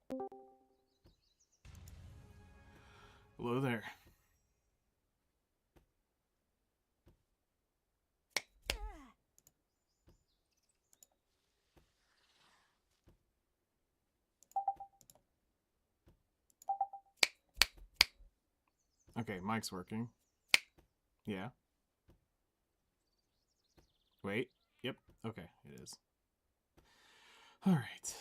Hello there. Okay, mic's working. Yeah. Wait. Yep. Okay, it is. All right.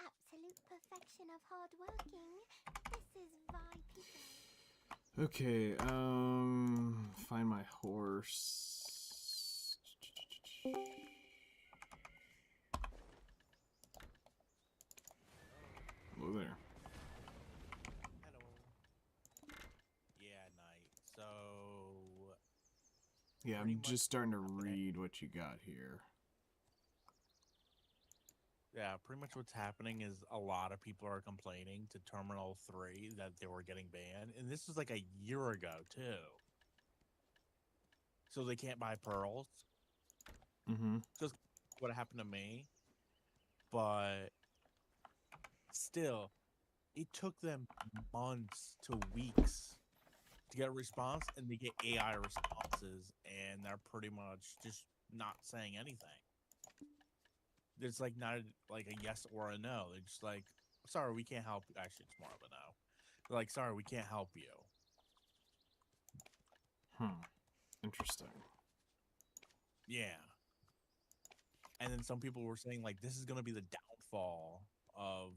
Absolute perfection of hard working. This is Vi people. Okay, find my horse. Hello there. Hello. Yeah, night. So, Yeah, pretty I'm much just starting to what's happening. read what you got here. Yeah, pretty much what's happening is a lot of people are complaining to Terminal 3 that they were getting banned. And this was like a year ago, too. So they can't buy pearls. Mm-hmm. Just what happened to me. But still, it took them months to weeks to get a response, and they get AI responses, and they're pretty much just not saying anything. There's like not like a yes or a no. They're just like, sorry, we can't help you. Actually, it's more of a no. They're like, sorry, we can't help you. Interesting. Yeah. And then some people were saying like this is gonna be the downfall of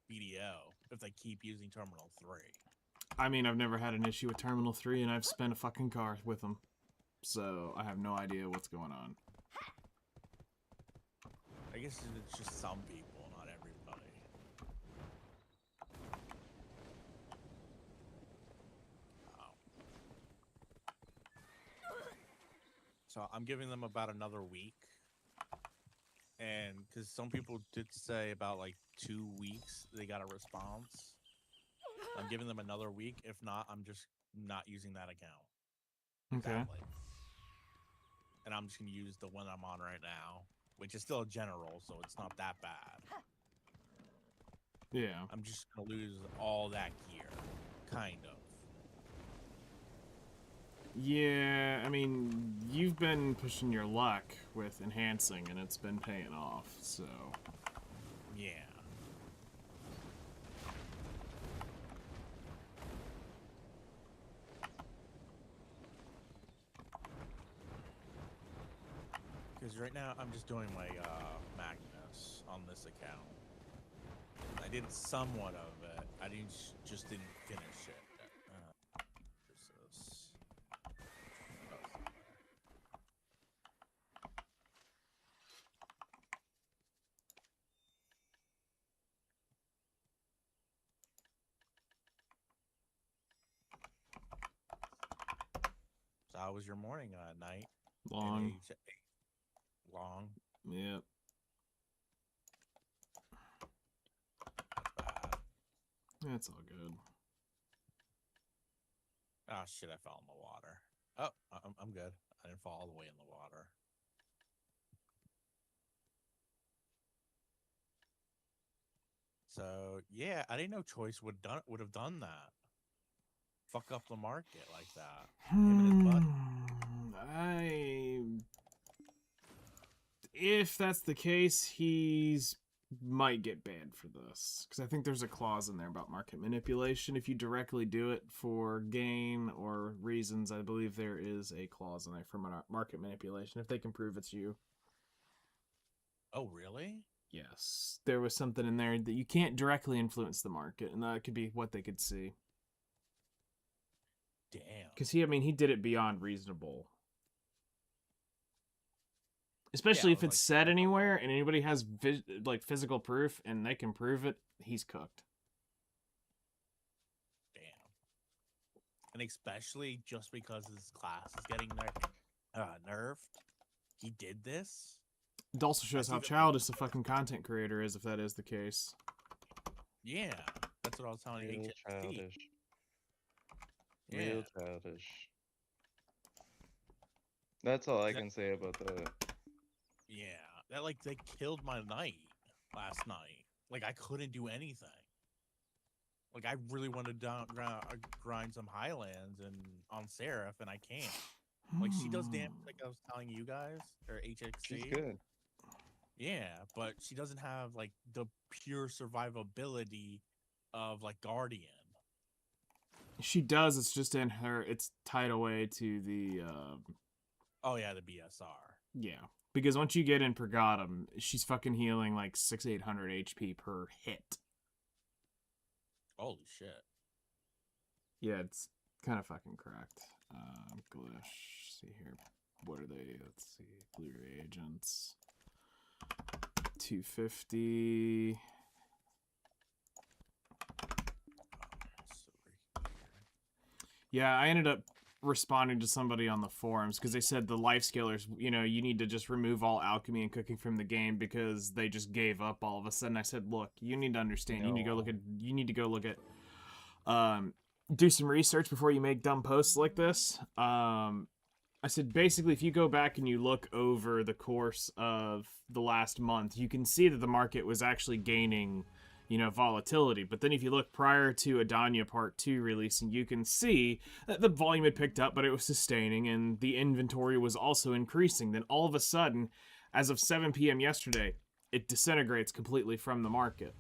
BDO if they keep using Terminal 3. I mean, I've never had an issue with Terminal 3, and I've spent a fucking car with them. So, I have no idea what's going on. I guess it's just some people, not everybody. Oh. So I'm giving them about another week. And because some people did say about like 2 weeks they got a response. I'm giving them another week. If not, I'm just not using that account. Okay. Sadly. And I'm just gonna use the one I'm on right now, which is still a general, so it's not that bad. Yeah. I'm just gonna lose all that gear. Kind of. Yeah, I mean, you've been pushing your luck with enhancing, and it's been paying off, so... Yeah. Because right now I'm just doing my Magnus on this account. I did somewhat of it. I just didn't finish it. Where's this? Oh, it's not there. So how was your morning, night? Long. NH long. Yep. That's bad. That's all good. Oh shit! I fell in the water. Oh, I'm good. I didn't fall all the way in the water. So yeah, I didn't know Choice would have done that. Fuck up the market like that. Him and his butt. I... If that's the case, he's might get banned for this, because I think there's a clause in there about market manipulation. If you directly do it for gain or reasons, I believe there is a clause in there for market manipulation, if they can prove it's you. Oh really? Yes, there was something in there that you can't directly influence the market, and that could be what they could see. Damn. Because I mean, he did it beyond reasonable. Yeah, Especially I if was it's like, said anywhere and anybody has like physical proof and they can prove it, he's cooked. damn. And especially just because his class is getting nerfed, he did this. It also shows That's how even more. childish the fucking content creator is if that is the case. Yeah, that's what I was telling Real HST. childish. Yeah, Real childish. That's all I can say about that. Yeah, that like they killed my night last night. Like I couldn't do anything. Like I really wanted to grind some Highlands and on Seraph, and I can't. Like she does damage, like I was telling you guys, or She's HXC. good. Yeah, but she doesn't have like the pure survivability of like Guardian. She does. It's just in her. It's tied away to the. Oh yeah, the BSR. Yeah, because once you get in Pergatum, she's fucking healing like 600-800 HP per hit. Holy shit. Yeah, it's kind of fucking cracked. Glish. See here. What are they? Let's see. Blue reagents. 250. Yeah, I ended up responding to somebody on the forums because they said the life scalers, you know, you need to just remove all alchemy and cooking from the game because they just gave up all of a sudden. I said, look, you need to understand. You need to go look at do some research before you make dumb posts like this. I said, basically, if you go back and you look over the course of the last month, you can see that the market was actually gaining, you know, volatility. But then if you look prior to Adania Part 2 releasing, you can see that the volume had picked up, but it was sustaining, and the inventory was also increasing. Then all of a sudden, as of 7 p.m. yesterday, it disintegrates completely from the market.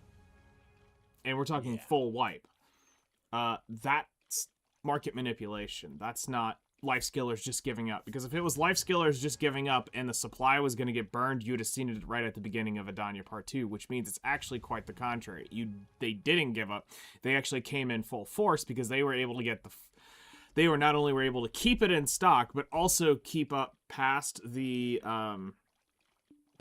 And we're talking full wipe. That's market manipulation. That's not life skillers just giving up, because if it was life skillers just giving up and the supply was going to get burned, you'd have seen it right at the beginning of Adania Part 2, which means it's actually quite the contrary. They didn't give up. They actually came in full force because they were able to get they were not only were able to keep it in stock, but also keep up past the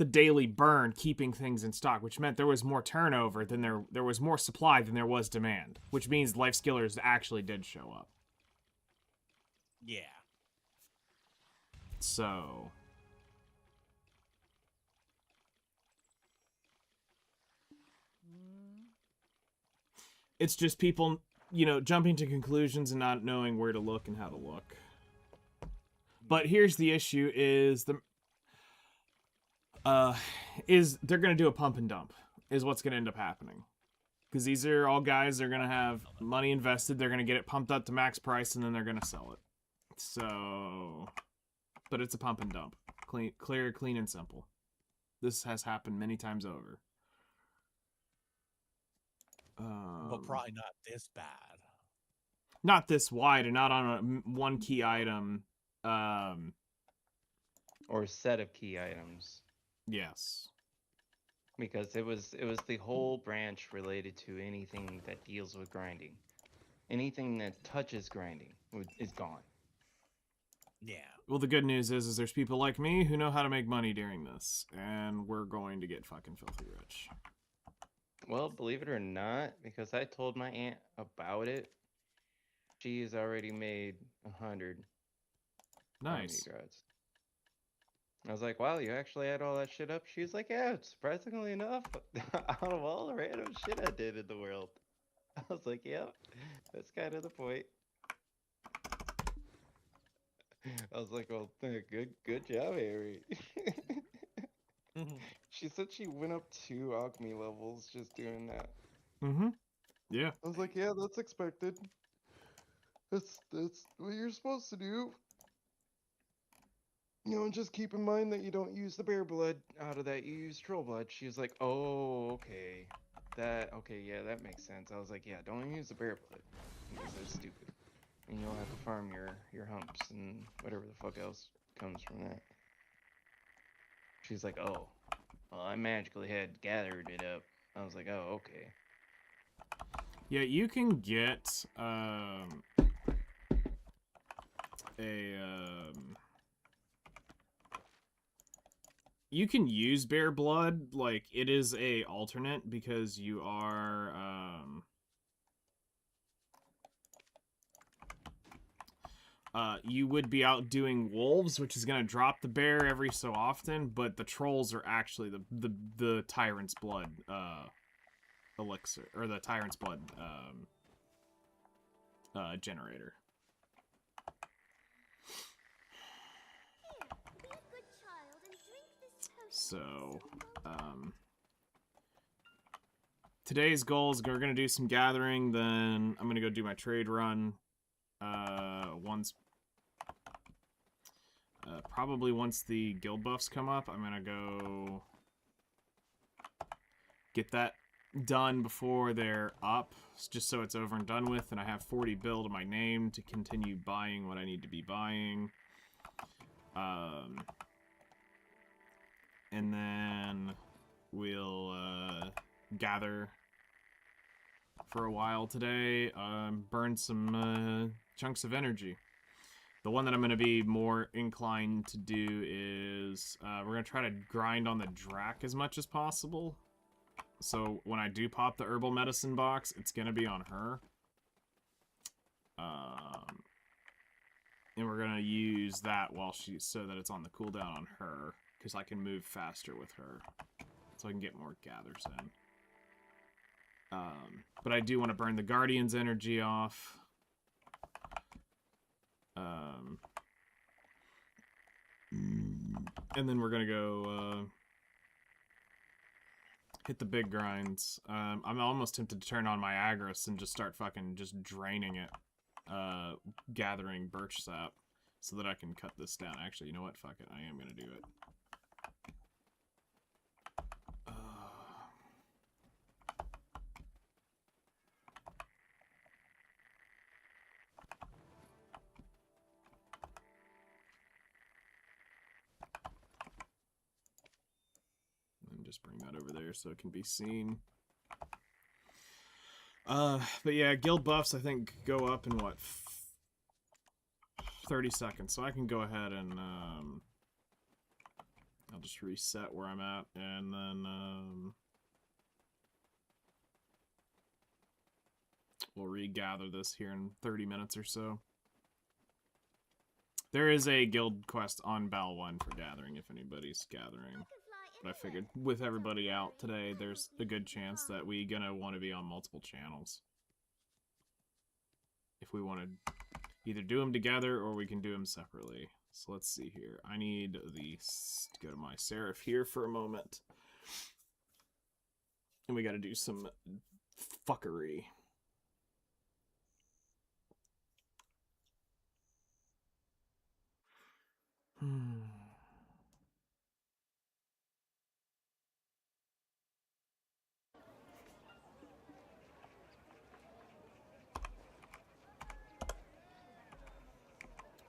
daily burn, keeping things in stock, which meant there was more turnover than there was more supply than there was demand, which means life skillers actually did show up. Yeah. So it's just people, you know, jumping to conclusions and not knowing where to look and how to look. But here's the issue: is they're going to do a pump and dump is what's going to end up happening. Because these are all guys, they're going to have money invested, they're going to get it pumped up to max price, and then they're going to sell it. So, but it's a pump and dump. Clear, clean, and simple. This has happened many times over. But probably not this bad. Not this wide, and not on one key item. Or a set of key items. Yes. Because it was the whole branch related to anything that deals with grinding. Anything that touches grinding is gone. Yeah. Well, the good news is there's people like me who know how to make money during this, and we're going to get fucking filthy rich. Well, believe it or not, because I told my aunt about it, she has already made 100 Nice. drones. I was like, wow, you actually had all that shit up? She's like, yeah, surprisingly enough, out of all the random shit I did in the world. I was like, yep, that's kind of the point. I was like, well, good job, Harry. She said she went up 2 alchemy levels just doing that. Mm-hmm. Yeah. I was like, yeah, that's expected. That's what you're supposed to do. You know, and just keep in mind that you don't use the bear blood out of that. You use troll blood. She was like, oh, okay. Okay, yeah, that makes sense. I was like, yeah, don't use the bear blood. Because that's stupid. And you'll have to farm your humps and whatever the fuck else comes from that. She's like, oh. Well, I magically had gathered it up. I was like, oh, okay. Yeah, you can get you can use bear blood, like it is a alternate because you are you would be out doing wolves, which is going to drop the bear every so often, but the trolls are actually the tyrant's blood elixir, or the tyrant's blood generator. So, today's goals, we're going to do some gathering, then I'm going to go do my trade run. Probably once the guild buffs come up, I'm going to go get that done before they're up, just so it's over and done with, and I have 40 bill to my name to continue buying what I need to be buying. And then we'll gather for a while today, burn some chunks of energy. The one that I'm going to be more inclined to do is we're going to try to grind on the Drac as much as possible. So when I do pop the herbal medicine box, it's going to be on her. And we're going to use that while so that it's on the cooldown on her, because I can move faster with her. So I can get more gathers in. But I do want to burn the Guardian's energy off. And then we're going to go hit the big grinds. I'm almost tempted to turn on my Agris and just start fucking just draining it. Gathering birch sap so that I can cut this down. Actually, you know what? Fuck it. I am going to do it. And just bring that over there so it can be seen. But yeah, guild buffs I think go up in what, 30 seconds. So I can go ahead and I'll just reset where I'm at, and then we'll regather this here in 30 minutes or so. There is a guild quest on Bal 1 for gathering if anybody's gathering. But I figured with everybody out today, there's a good chance that we're gonna want to be on multiple channels. If we want to either do them together or we can do them separately. So let's see here. I need to go to my Seraph here for a moment. And we gotta do some fuckery.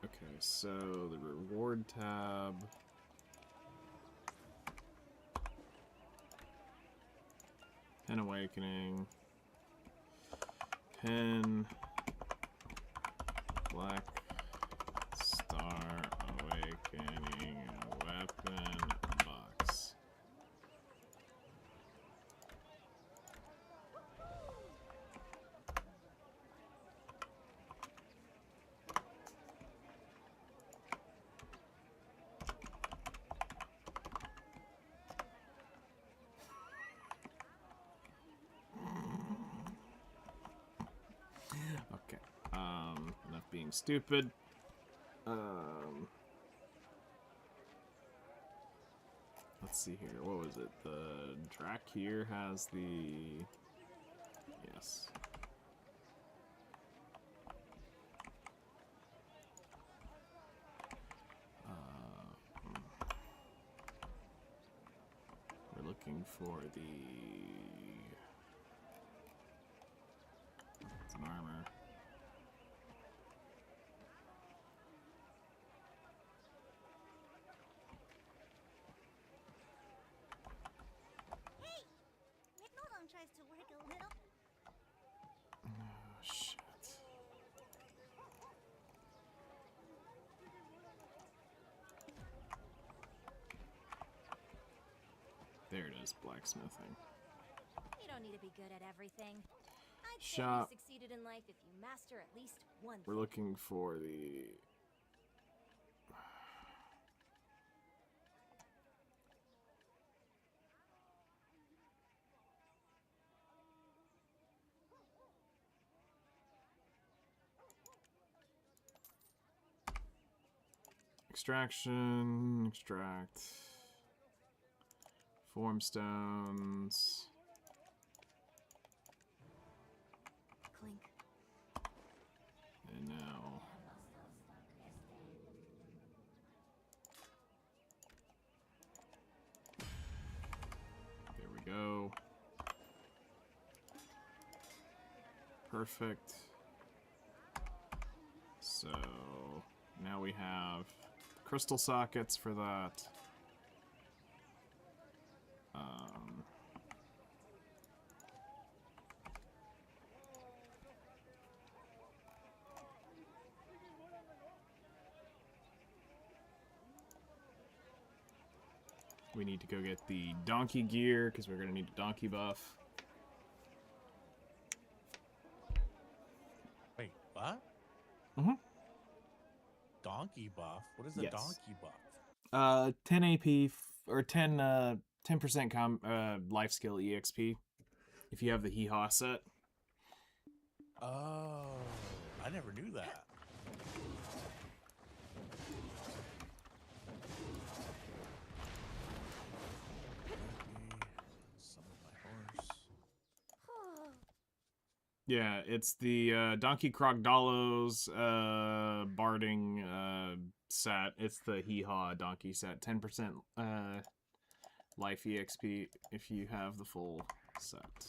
Okay, so the reward tab. Pen Awakening. Pen. Black Star Awakening weapon box. Okay. Enough being stupid. Let's see here. What was it? The Drac here has the... Yes. We're looking for the... It's an armor. Tries to work a little. Oh, shit. There it is, blacksmithing. You don't need to be good at everything. I'd say Shop. you succeeded in life if you master at least one We're thing. looking for the... Extraction, extract. Form stones. Clink. And now. There we go. Perfect. So now we have crystal sockets for that. We need to go get the donkey gear because we're going to need a donkey buff. Wait, what? Mm-hmm. Donkey buff? What is a Yes. donkey buff? 10 AP or 10% life skill EXP if you have the Hee-Haw set. Oh, I never knew that. Summon my horse. Yeah, it's the Donkey Crocodolo's barding set. It's the Hee-Haw donkey set. 10% life EXP if you have the full set.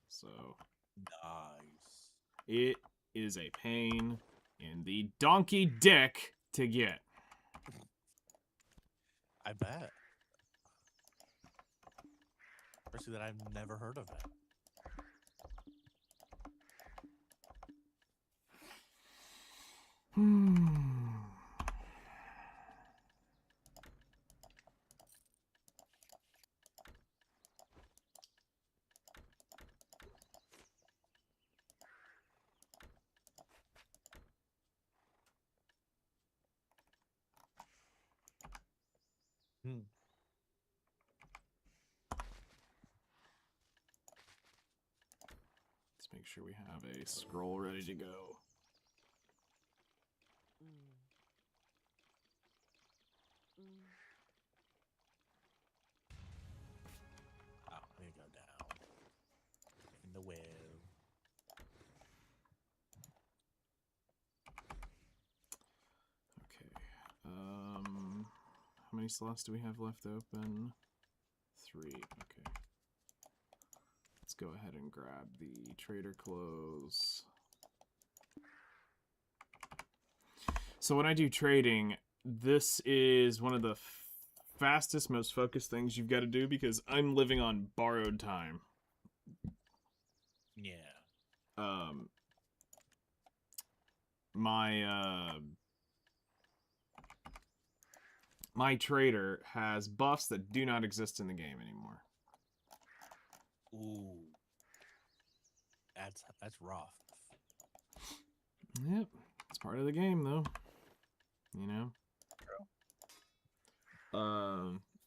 So Nice. it is a pain in the donkey dick to get. I bet. Especially that I've never heard of it. Hmm. Let's make sure we have a scroll ready to go. Oh, let me go down. In the well. Okay. How many slots do we have left open? 3. Okay. Let's go ahead and grab the trader clothes. So when I do trading, this is one of the fastest, most focused things you've got to do because I'm living on borrowed time. Yeah. My trader has buffs that do not exist in the game anymore. Ooh. That's rough. Yep, it's part of the game though. You know.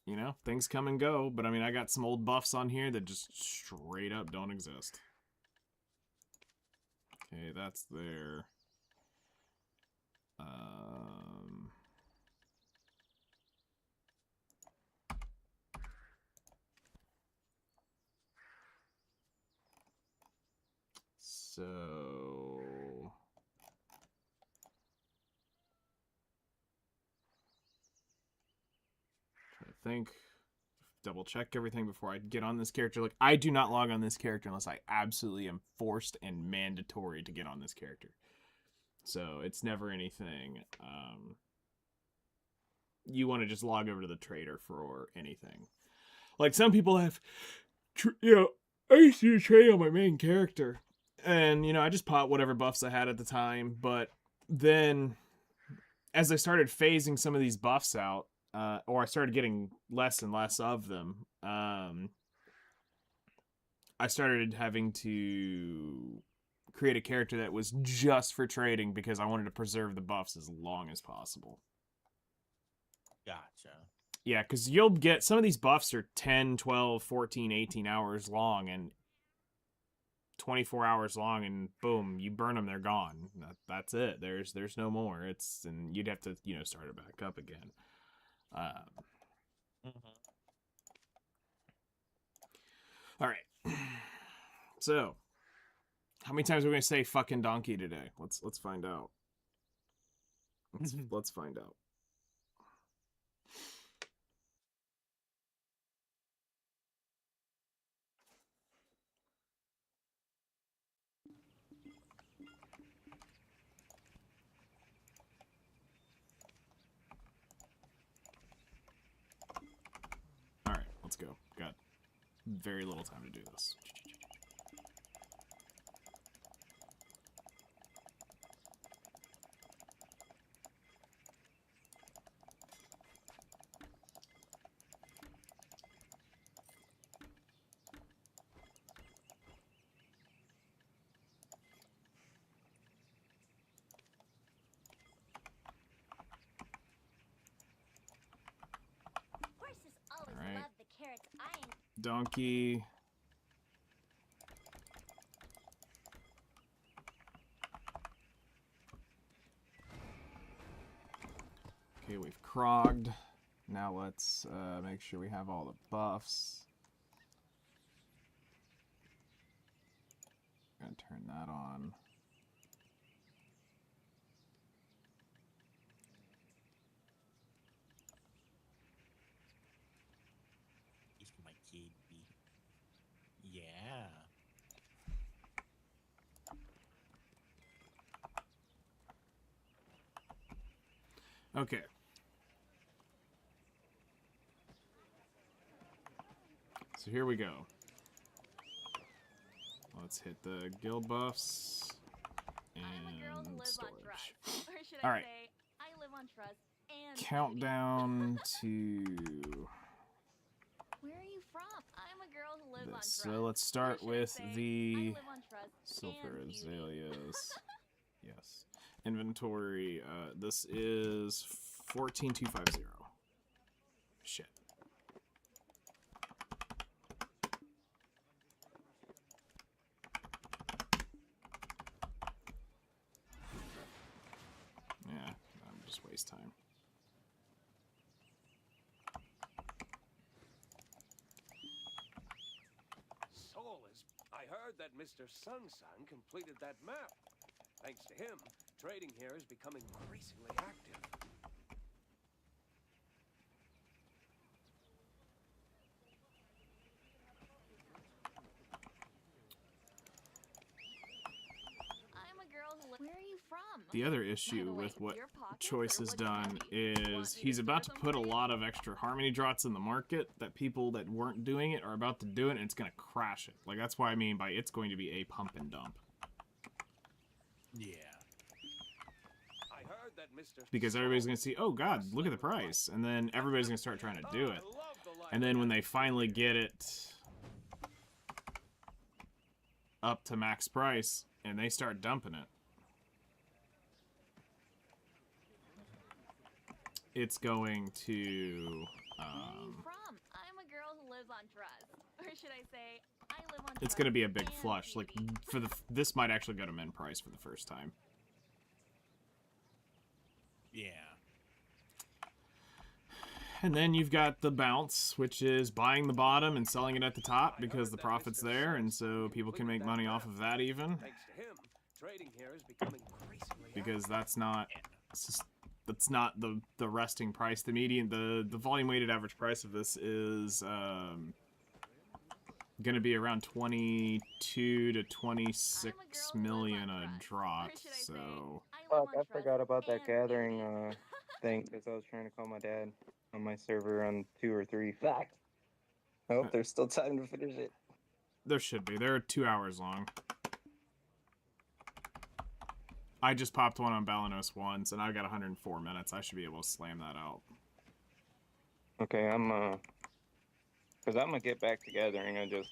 You know, things come and go, but I mean, I got some old buffs on here that just straight up don't exist. Okay, that's there. So try to think, double check everything before I get on this character. Like, I do not log on this character unless I absolutely am forced and mandatory to get on this character. So it's never anything. You want to just log over to the trader for anything. Like, some people have, you know, I used to do trade on my main character. And, you know, I just pot whatever buffs I had at the time. But then, as I started phasing some of these buffs out, or I started getting less and less of them, I started having to create a character that was just for trading because I wanted to preserve the buffs as long as possible. Gotcha. Yeah, because you'll get, some of these buffs are 10, 12, 14, 18 hours long, and 24 hours long, and boom, you burn them, they're gone. That's it. There's no more. And you'd have to, you know, start it back up again. All right. So, how many times are we gonna say "fucking donkey" today? Let's find out. Let's find out. All right, let's go. Got very little time to do this. Horses always All right. love the carrots I ain't. Donkey. Okay, we've crogged. Now let's make sure we have all the buffs. Gonna turn that on. He's my kid. Yeah. Okay. So here we go. Let's hit the guild buffs and I'm a girl who lives on storage. trust. Or should All I right. say, I live on trust and beauty. Countdown to Where are you from? I'm a girl who lives on this. trust. So let's Or start should I with say, I the live on trust silver and beauty. azaleas. Yes. Inventory. This is 14250. Shit. Yeah, just waste time. Soulless. I heard that Mr. Sunsun completed that map. Thanks to him, trading here is becoming increasingly active. I'm a girl who Where are you from? The other By the issue way, with what your pockets Choice are has looking done heavy. Want is me he's to about to store some put a for you? lot of extra harmony draughts in the market that people that weren't doing it are about to do it, and it's going to crash it. Like, that's why I mean by it's going to be a pump and dump. Yeah. I heard that Mr. Because everybody's going to see, oh god, look at the price. And then everybody's going to start trying to do it. And then when they finally get it up to max price, and they start dumping it, it's going to Where are you from? I'm a girl who lives on trust. Or should I say, I live on it's trust going to be a big and flush. Like, beauty. for this might actually go to min price for the first time. Yeah. And then you've got the bounce, which is buying the bottom and selling it at the top because the profit's there, and so people can make money off of that even. Thanks to him, trading here is becoming increasingly Because that's not the resting price. The median, the volume weighted average price of this is going to be around 22 to 26 million a drop. So Fuck, I forgot about that gathering thing because I was trying to call my dad on my server on 2 or 3. Fuck. I hope there's still time to finish it. there should be. They're 2 hours long. I just popped one on Balanos once, and I've got 104 minutes. I should be able to slam that out. Okay, because I'm gonna get back to gathering. I just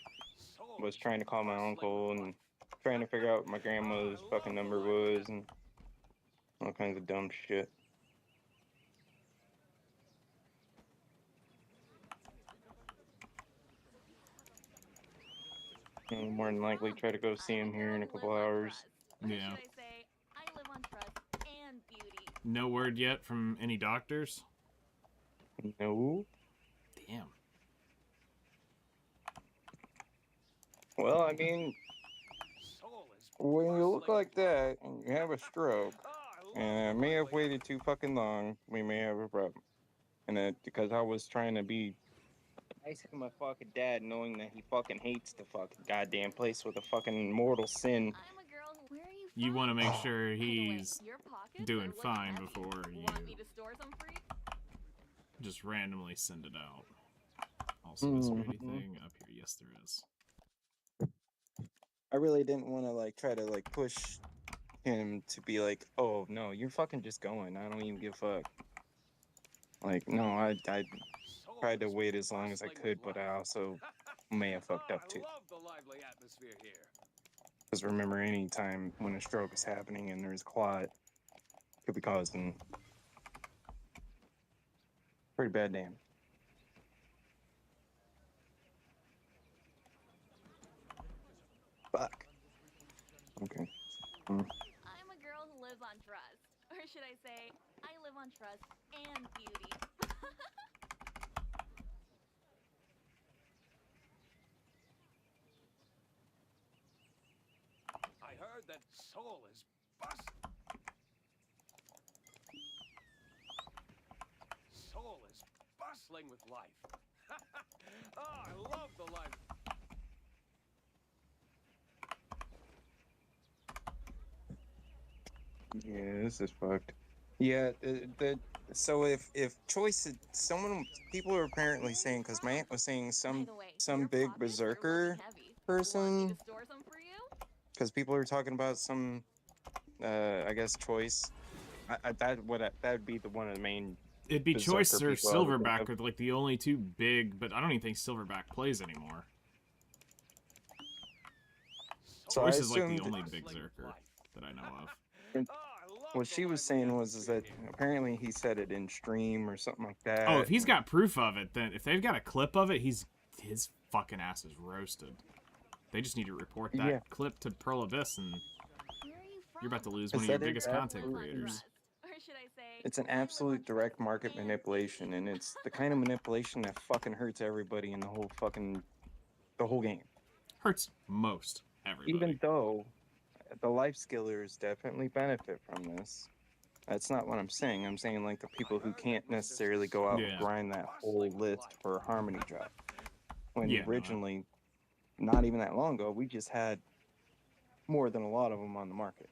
was trying to call my uncle and trying to figure out what my grandmother's fucking number was and all kinds of dumb shit. I'll more than likely try to go see him here in a couple hours. Or Yeah. should I say, I live on trust and beauty. No word yet from any doctors? No. Damn. Well, I mean, Soul is when you look bustling like with life. that and you have a stroke, Oh, I love and I the may have lively waited too fucking long, we may have a problem. And that because I was trying to be nice to my fucking dad, knowing that he fucking hates the fucking goddamn place with a fucking mortal sin. I'm a girl who. Where are you from? You want to make Oh. sure By the way, he's your pockets doing are looking fine heavy. before you Want me to store some for you? just randomly send it out. Also, is there Mhm. anything up here? Yes, there is. I really didn't want to like try to like push him to be like, oh no, you're fucking just going. I don't even give a fuck. Like, no, I Soul tried to is wait as long as I bustling could, with but I life. also may have fucked up I too. love the lively atmosphere here. Because remember, any time when a stroke is happening and there's clot, could be causing pretty bad damage. Fuck. Okay. I'm a girl who lives on trust. Or should I say, I live on trust and beauty. I heard that Soul is Soul is bustling with life. Oh, I love the life. Yeah, this is fucked. Yeah, so if choice, someone, people are apparently saying, because my aunt was saying By some the way, your big pockets are looking berserker heavy. Want me to person, store some for you? because people are talking about some, I guess choice. That'd be the one of the main It'd be berserker Choice or people I would think Silverback of. are like the only two big, but I don't even think Silverback plays anymore. So I Choice is like the assumed only big berserker that I know of. Oh, I love what the she was lively saying was is that atmosphere here. apparently he said it in stream or something like Oh, that. if he's and- got proof of it, then if they've got a clip of it, his fucking ass is roasted. They just need to report that Yeah. clip to Pearl Abyss, and Where are you from? you're about to lose Is one of your that it? biggest I content live on creators. trust. Or should I say, It's an I live on absolute direct trust market and manipulation, and it's the kind of manipulation that fucking hurts everybody in the whole game. Hurts most everybody. Even though the life skillers definitely benefit from this. That's not what I'm saying. I'm saying like the people who can't necessarily go out and Yeah. grind that whole list for a harmony drop. When Yeah, no, originally, not even that long ago, we just had more than a lot of them on the market.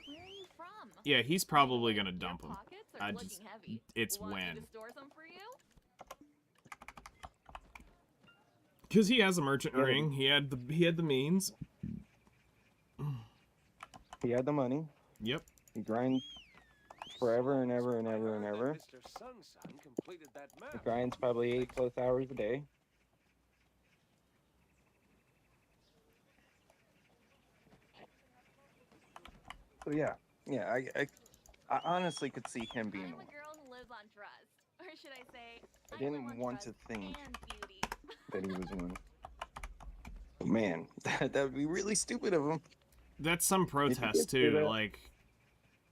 Where are you from? yeah, he's By the probably way, gonna your dump him. pockets are I looking just, heavy. it's Want me when. to store some for you? Because he has a merchant Yeah. ring, he had the means. He had the money. Yep. He grinds forever and ever and ever and ever. Mr. Sunsun completed that He map. grinds probably 8+ hours a day. So yeah, I honestly could see him being I'm the a one. girl who lives on trust. Or should I say, I live didn't on want to trust think and beauty. that he was one. But man, that would be really stupid of him. That's some protest do too. that. Like,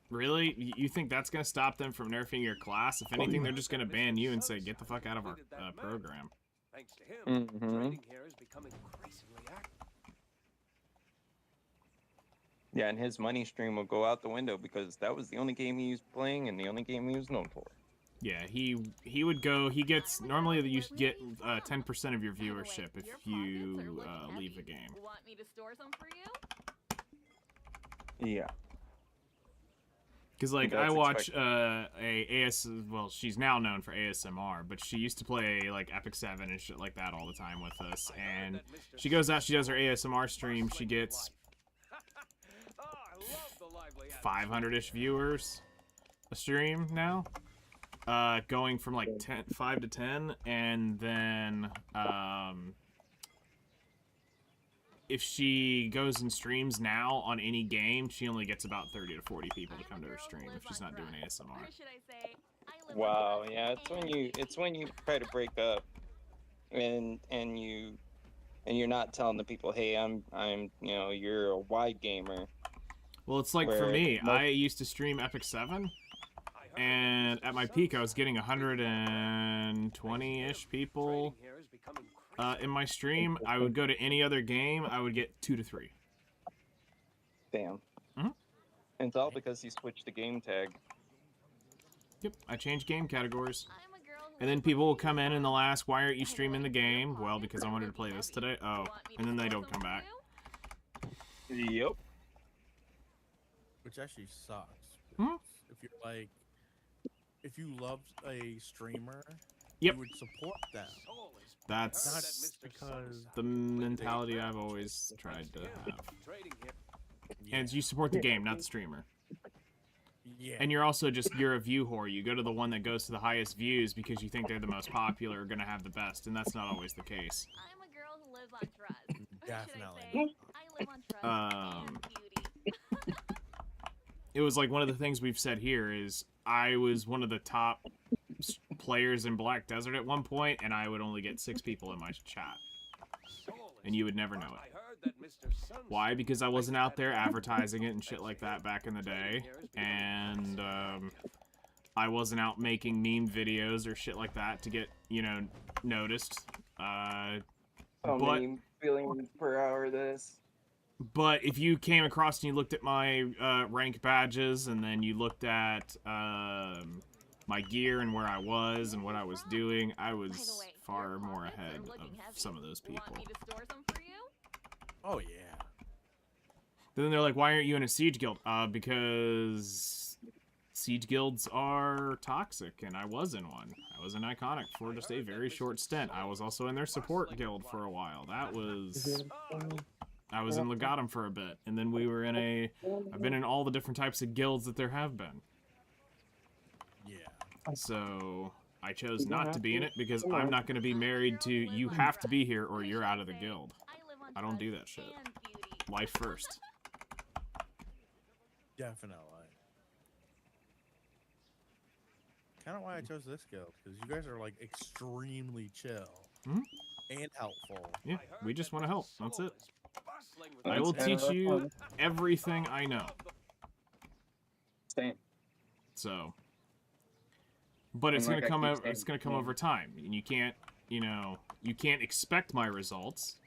really, you think that's gonna stop them from nerfing your class? If anything, they're just gonna ban you and say, "Get the fuck out of our program." Thanks to him, Mhm. trading here has become increasingly active. Yeah, and his money stream will go out the window because that was the only game he was playing and the only game he was known for. Yeah, he would go. He gets normally you get 10% of your viewership if you leave the game. Want me to store some for you? Yeah. Because like That's I watch expected. well, she's now known for ASMR, but she used to play like Epic 7 and shit like that all the time with us. And she goes out, she does her ASMR stream, she gets 500-ish viewers a stream now. Going from like 5 to 10, and then if she goes and streams now on any game, she only gets about 30 to 40 people to come to her stream if she's not doing ASMR. Or should I say, I live Wow, on yeah, trust and it's when you try to break up and you're not telling the people, hey, I'm you're a wide gamer. Well, it's like for Where me, most- I used to stream Epic 7, and at my peak I was getting 120-ish people becoming In my stream, I would go to any other game, I would get 2 to 3. Damn. Mhm. And it's all because he switched the game tag. Yep, I changed game categories. I'm a girl who And then lives people on will come in and they'll ask, why aren't you By the streaming way, the your game? Well, pockets because I are wanted to really play this heavy. today. You Oh, want me to and then they store don't some come for back. you? Yep. Which actually sucks. Hmm? If you're like, if you loved a streamer, Yep. you would support them. That's because the mentality I've always tried to have. Trading here. Yeah. And you support the game, not the streamer. Yeah. And you're also just, you're a view whore. You go to the one that goes to the highest views because you think they're the most popular or going to have the best, and that's not always the case. I'm a girl who lives on trust. Or should I Definitely. say, I live on trust and beauty. It was like one of the things we've said here is I was one of the top players in Black Desert at one point, and I would only get 6 people in my chat. And you would never know it. Why? Because I wasn't out there advertising it and shit like that back in the day. And I wasn't out making meme videos or shit like that to get, you know, noticed. How But- many billion per hour this? But if you came across and you looked at my rank badges, and then you looked at my gear and where I was and what I was doing, I By the was way, far your more pockets are ahead looking of heavy. some of those people. Want me to store some for you? Oh yeah. Then they're like, why aren't you in a siege guild? Because siege guilds are toxic, and I was in one. I was in Iconic for just a very short stint. I was also in their support guild for a while. That was... I was in Legatum for a bit, and then we were in a... I've been in all the different types of guilds that there have been. Yeah. So I chose not to be in it because I'm not going to be married to you have to be here or you're out of the guild. I don't do that shit. And beauty. Life first. Definitely. Kind of why I chose this guild, because you guys are like extremely chill Mhm. and helpful. Yeah, we just want to help. That's it. I That's will kinda teach you fun. everything I know. Same. So, but it's And gonna like I come keep over. saying, It's gonna come yeah. over time, and you can't, you know, you can't expect my results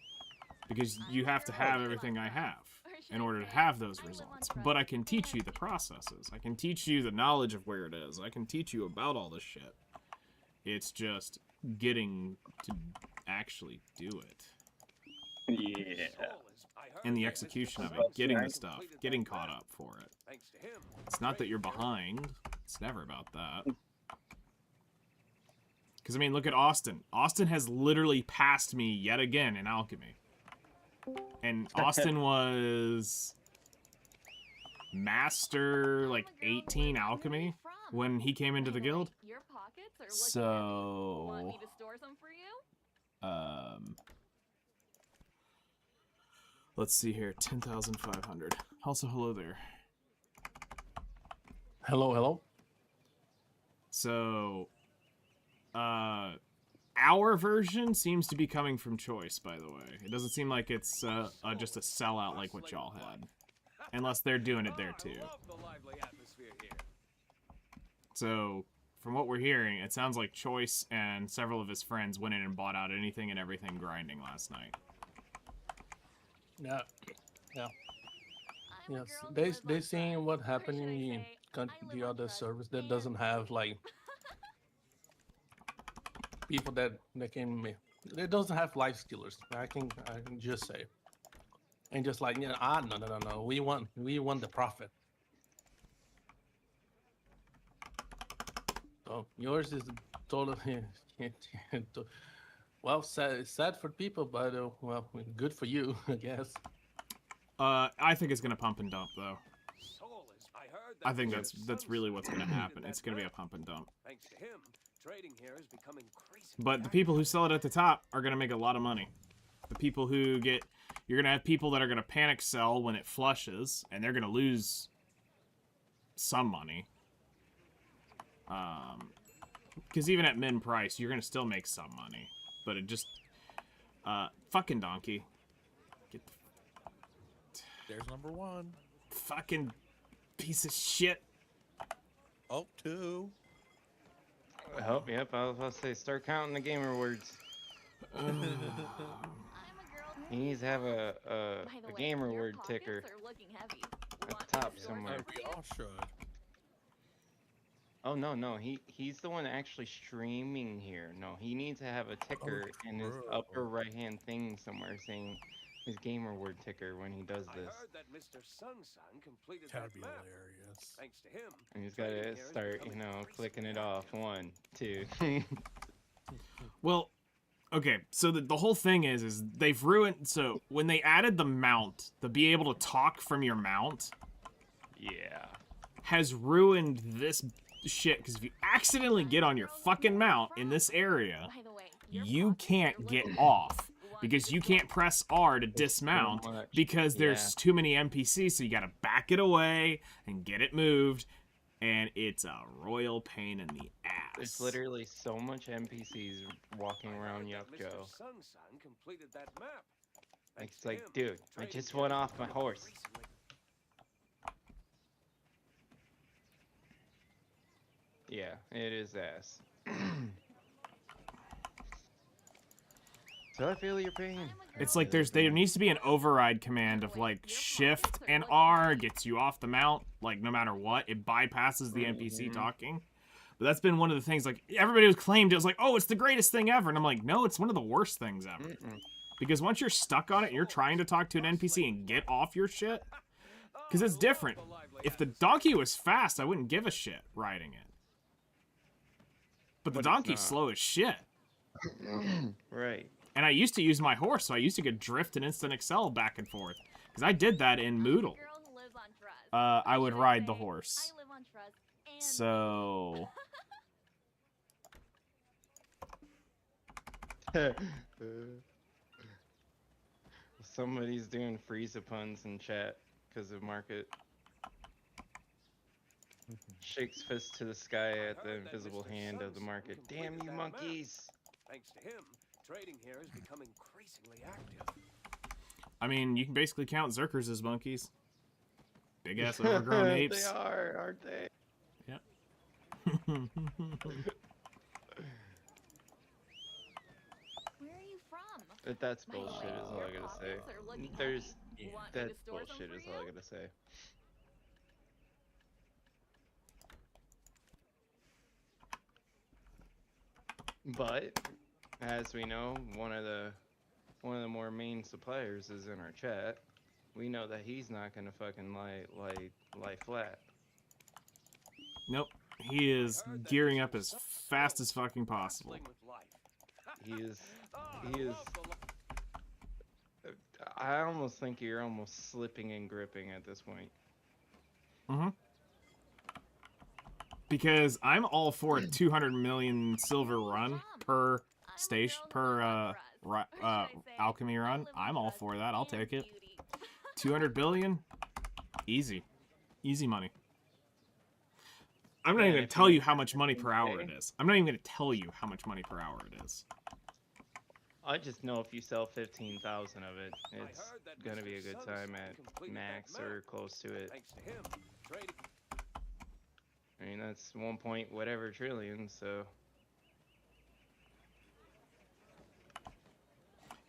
because you have to have everything I have in order to have those results. But I can teach you the processes. I can teach you the knowledge of where it is. I can teach you about all this shit. It's just getting to actually do it. Yeah. And the execution of it, getting the stuff, getting caught up for it. It's not that you're behind. It's never about that. Because, I mean, look at Austin. Austin has literally passed me yet again in alchemy. And Austin was master, like, 18 alchemy when he came into the guild. Your pockets are looking heavy. Want me So, to store some for you? let's see here, 10,500. Also, hello there. Hello, hello. So, our version seems to be coming from choice, by the way. It doesn't seem like it's just a sellout like what y'all had. Unless they're doing it there too. So, from what we're hearing, it sounds like Choice and several of his friends went in and bought out anything and everything grinding last night. Yeah, I'm a yes. girl who They lives on seen trust. what Or happened should I in say, I the live on other trust service that and doesn't have like people that can it doesn't have life stealers. I can just say, and just like no. We want the profit. So yours is totally well sad for people, but well good for you, I guess. I think it's gonna pump and dump though. I think that's really what's gonna happen. It's gonna be a pump and dump. Thanks to him, trading here has become increasingly But the people who sell it at the top are gonna make a lot of money. The people who you're gonna have people that are gonna panic sell when it flushes, and they're gonna lose some money. Because even at min price, you're gonna still make some money. But it just, fucking donkey. Get the There's number one. fucking piece of shit. Oh, two. Oh, yep, I was about to say, start counting the gamer words. I'm a girl. He needs to have By the a way, gamer your word pockets ticker. are looking heavy. the Want top me to somewhere. store We some for all you? should. Oh no, he's the one actually streaming here. No, he needs to have a ticker in his true. upper right hand thing somewhere saying his gamer word ticker when he does I this. heard that Mr. Sun completed That'd that be map. hilarious. Thanks to him, And he's trading gotta here is start, becoming clicking increasingly it off. active. 1, 2. Well, okay, so the whole thing is they've ruined. So when they added the mount, the be able to talk from your mount Yeah. has ruined this shit. Because if you accidentally get on your fucking mount in this area, By the way, your you pockets can't are get looking off. heavy. Want me Because to you store can't press R to dismount much. because there's too many NPCs, so you gotta back it away and get it moved, and it's a royal pain in the ass. There's literally so much NPCs walking I around heard Yup that Joe. Mr. Sun completed that map. Thanks It's to like, him, dude, I trading just here went is off my becoming horse. increasingly- Yeah, it is ass. So I feel your pain. I'm a I girl It's feel like your there pain. needs to be an override command of like shift and R gets you off the mount, like no matter what, it bypasses the NPC Mhm. talking. But that's been one of the things, like everybody was claimed it was like, oh, it's the greatest thing ever, and I'm like, no, it's one of the worst things ever. Mm-mm. Because once you're stuck on it, and you're trying to talk to an NPC and get off your shit, because Oh, I it's love different. the lively If the atmosphere. donkey was fast, I wouldn't give a shit riding it. But the But it's donkey's not. slow as shit. Right. And I used to use my horse, so I used to get drift and instant excel back and forth. Because I did that in I'm a Moodle. girl who lives on trust. I Or would should ride the say, horse. I live on trust and So Somebody's doing Frieza puns in chat because of market. Shakes fist to the sky at the heard that invisible Mr. hand of the Sun market. completed Damn you that map. monkeys! Thanks to him, trading here is becoming increasingly active. I mean, you can basically count Zerkers as monkeys. Big ass overgrown They apes. are, aren't they? Yep. where are you from? But that's By the bullshit way, is all your I gotta say. pockets are looking There's heavy. Want me to that's store some bullshit for is all I you? gotta say. But as we know, one of the more main suppliers is in our chat. We know that he's not gonna fucking lie flat. Nope. He is I heard that gearing Mr. up as Sun fast as fucking possible. wrestling with life. He is. Oh, He I is. love the I almost think you're almost slipping and gripping at this point. Mm-hmm. Because I'm all for a 200 million silver run per I'm a station, girl who per lives on trust. Or should I say, alchemy I run. live on I'm all trust for that. I'll and take it. beauty. 200 billion, easy, easy money. I'm not Yeah, even and gonna if tell you you how much money per hour pay- it is. I'm not even gonna tell you how much money per hour it is. I just know if you sell 15,000 of it, it's heard that gonna Mr. be a good Sun time at completed that max or map. close to it. Thanks to him, trading. I mean, that's 1 point whatever trillion, so.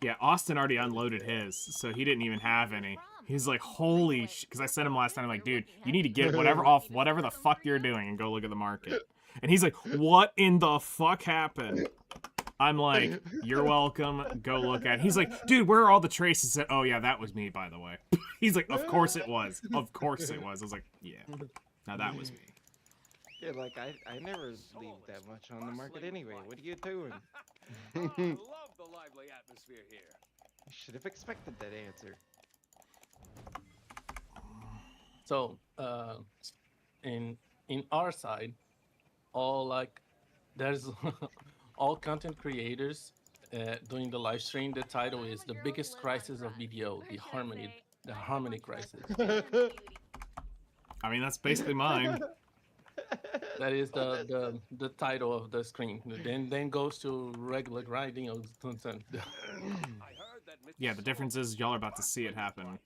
Yeah, Austin already unloaded his, so he didn't even have any. He's like, holy sh... Because I sent him last night, I'm like, dude, you need to get whatever off whatever the fuck you're doing and go look at the market. And he's like, what in the fuck happened? I'm like, you're welcome, go look at it. He's like, dude, where are all the traces? That... Oh, yeah, that was me, by the way. He's like, of course it was. Of course it was. I was like, yeah, now that was me. Yeah, like, I never leave that much on the market anyway. What are you doing? Oh, I love the lively atmosphere here. I should have expected that answer. So, in our side, all like there's all content creators doing the live stream. The title is the biggest crisis of BDO, the harmony crisis. I mean, that's basically mine. That is the title of the screen. Then goes to regular grinding. I heard that Mr. Yeah, the difference is y'all are about to see it happen.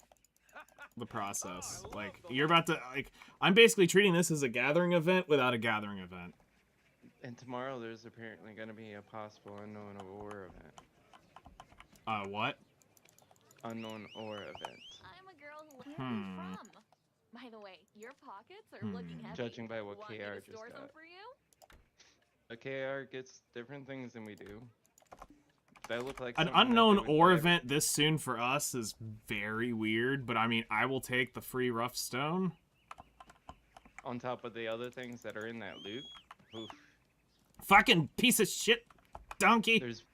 The process. Like, you're about to, like, I'm basically treating this as a gathering event without a gathering event. And tomorrow there's apparently going to be a possible unknown of a war event. What? Unknown ore event. I'm a girl who. Where are you from? By the way, your pockets are looking heavy. Judging by what Want me KR to just store some got. for you? A KR gets different things than we do. That look like An something that unknown they would ore put event this soon for us is very weird, but I mean, I will take the free rough stone. on top of the other things that are in that loot. Oof. Fucking piece of shit donkey. There's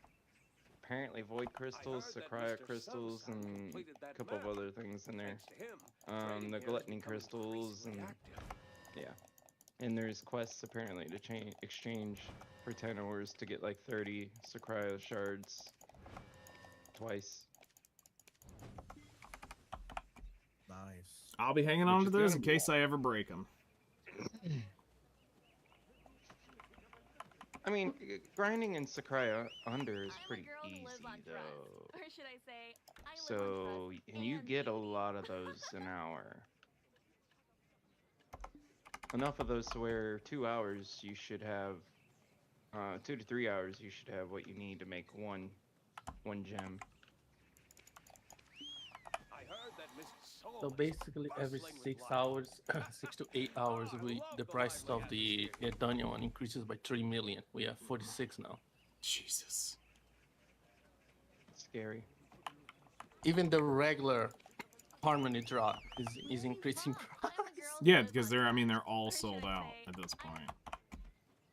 apparently void crystals, Sakraya crystals, and a couple of other things in there. The gluttony crystals, and yeah. And there's quests apparently to exchange for 10 ores to get like 30 Sakraya shards twice. Nice. I'll be hanging Which on to is those gonna in be case I ever break them. I mean, grinding in Sakraya Under is I'm a pretty girl who easy lives on though. trust. Or should I say, I live So, on trust and you and get a beauty. lot of those an hour. Enough of those to where 2 hours you should have, 2 to 3 hours you should have what you need to make one gem. I heard that Mr. Soul So is basically, every bustling with 6 life. hours, 6 to 8 hours, the price of the dungeon one increases by 3 million. We have 46 now. Jesus. Scary. Even the regular Harmony Draught is increasing I'm price. a girl who Yeah, lives because on they're, I mean, trust. they're all Or should sold I out say, at this I point.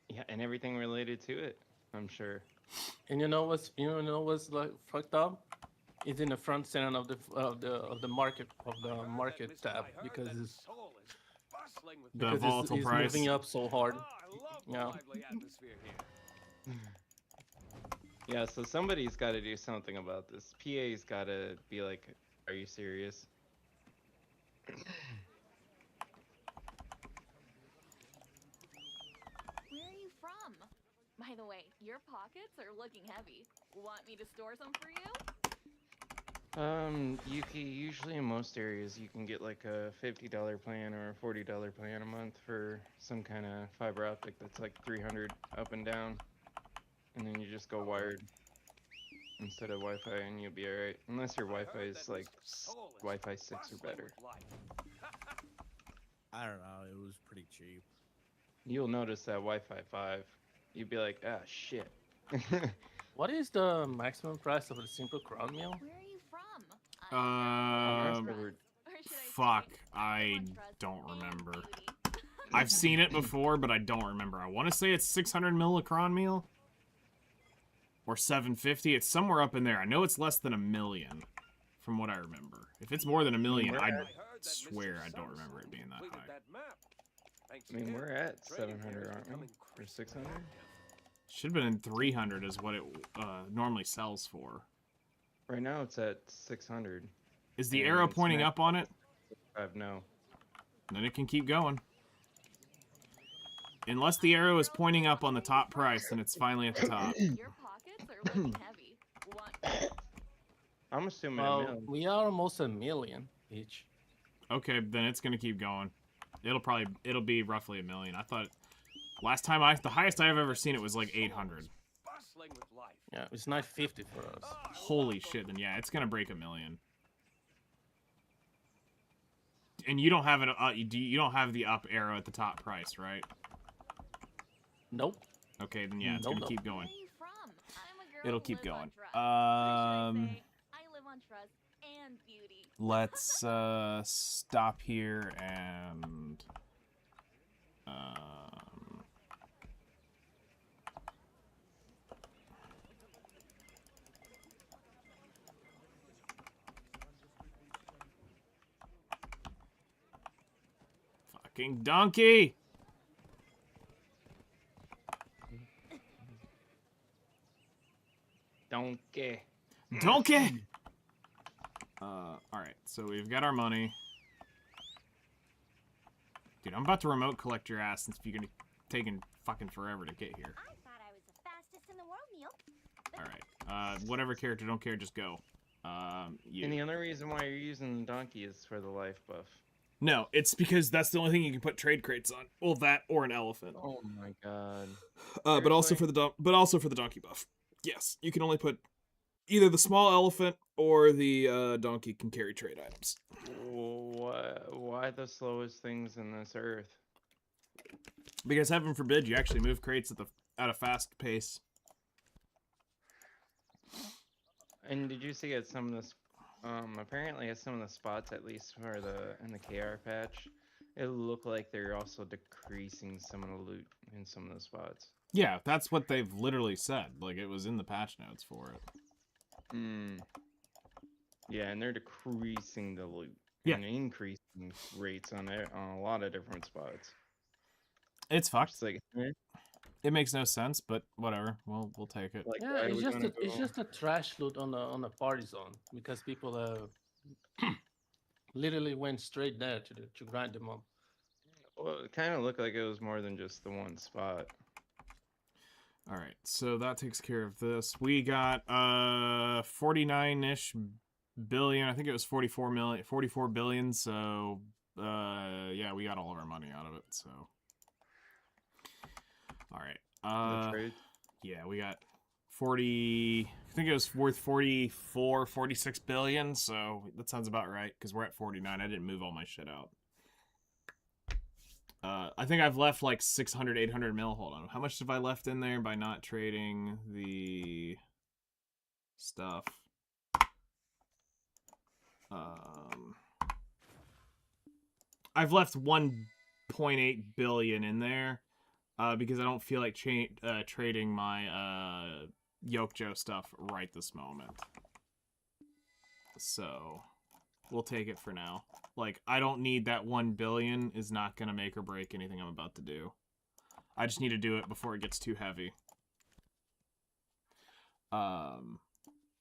Yeah, and everything related to it, I'm sure. And you know what's like fucked up? It's in the front center of the market tab because it's The because volatile it's price. moving up so hard. I love the Yeah. lively atmosphere here. Yeah, so somebody's got to do something about this. PA's got to be like, are you serious? Where are you from? By the way, your pockets are looking heavy. Want me to store some for you? Yuki, usually in most areas you can get like a $50 plan or a $40 plan a month for some kind of fiber optic that's like 300 up and down. And then you just go wired instead of Wi-Fi and you'll be alright. Unless your Wi-Fi is like Wi-Fi 6 or better. I don't know. It was pretty cheap. You'll notice that Wi-Fi 5. You'd be like, ah, shit. What is the maximum price of a simple crown meal? Where are you from? I'm a girl who lives on Um, trust. Or should I fuck, say, I live on trust don't and remember. beauty. I've seen it before, but I don't remember. I want to say it's 600 millicron meal. Or 750. It's somewhere up in there. I know it's less than 1 million, from what I remember. If it's more than 1 million, I swear I don't remember it being that high. I mean, we're at 700, aren't we? Or 600? Should have been in 300 is what it normally sells for. Right now it's at 600. Is the And arrow it's pointing max- up on it? No. Then it can keep going. Unless the arrow is pointing up on the top price, then it's finally at the top. Your pockets are looking heavy. Want I'm assuming a Well, million. we are almost 1 million each. Okay, then it's gonna keep going. It'll be roughly 1 million. I thought last time the highest I've ever seen it was like 800. Yeah, it's 950 for us. Holy shit! Then yeah, it's gonna break 1 million. And you don't have you don't have the up arrow at the top price, right? Nope. Okay, then yeah, it's gonna keep going. Where are you from? I'm a girl It'll who keep lives on going. trust. Or should I say, I live on trust and beauty. Let's stop here and fucking donkey. Donkey. Donkey. All right. So we've got our money. Dude, I'm about to remote collect your ass since you're gonna taking fucking forever to get here. I thought I was the fastest in the world, Neil. All right. Whatever character don't care, just go. You. And the only reason why you're using the donkey is for the life buff. No, it's because that's the only thing you can put trade crates on. Well, that or an elephant. Oh my god. But also Seriously? for the donkey buff. Yes, you can only put Either the small elephant or the donkey can carry trade items. Why the slowest things in this earth? Because heaven forbid you actually move crates at a fast pace. And did you see at some of the apparently at some of the spots, at least for in the KR patch, it looked like they're also decreasing some of the loot in some of the spots. Yeah, that's what they've literally said. Like, it was in the patch notes for it. Yeah, and they're decreasing the loot. Yeah. And increasing rates on a lot of different spots. It's fucked. It's like, it makes no sense, but whatever. We'll take it. Like, Yeah, it's just a trash loot on a party zone because people literally went straight there to grind them up. Well, it kind of looked like it was more than just the one spot. All right, so that takes care of this. We got 49-ish billion. I think it was 44 billion. So yeah, we got all of our money out of it. So all right. Yeah, we got 40. I think it was worth 46 billion. So that sounds about right because we're at 49. I didn't move all my shit out. I think I've left like 600, 800 mil. Hold on. How much have I left in there by not trading the stuff? I've left 1.8 billion in there because I don't feel like trading my Yokjo stuff right this moment. So we'll take it for now. Like, I don't need that 1 billion is not going to make or break anything I'm about to do. I just need to do it before it gets too heavy.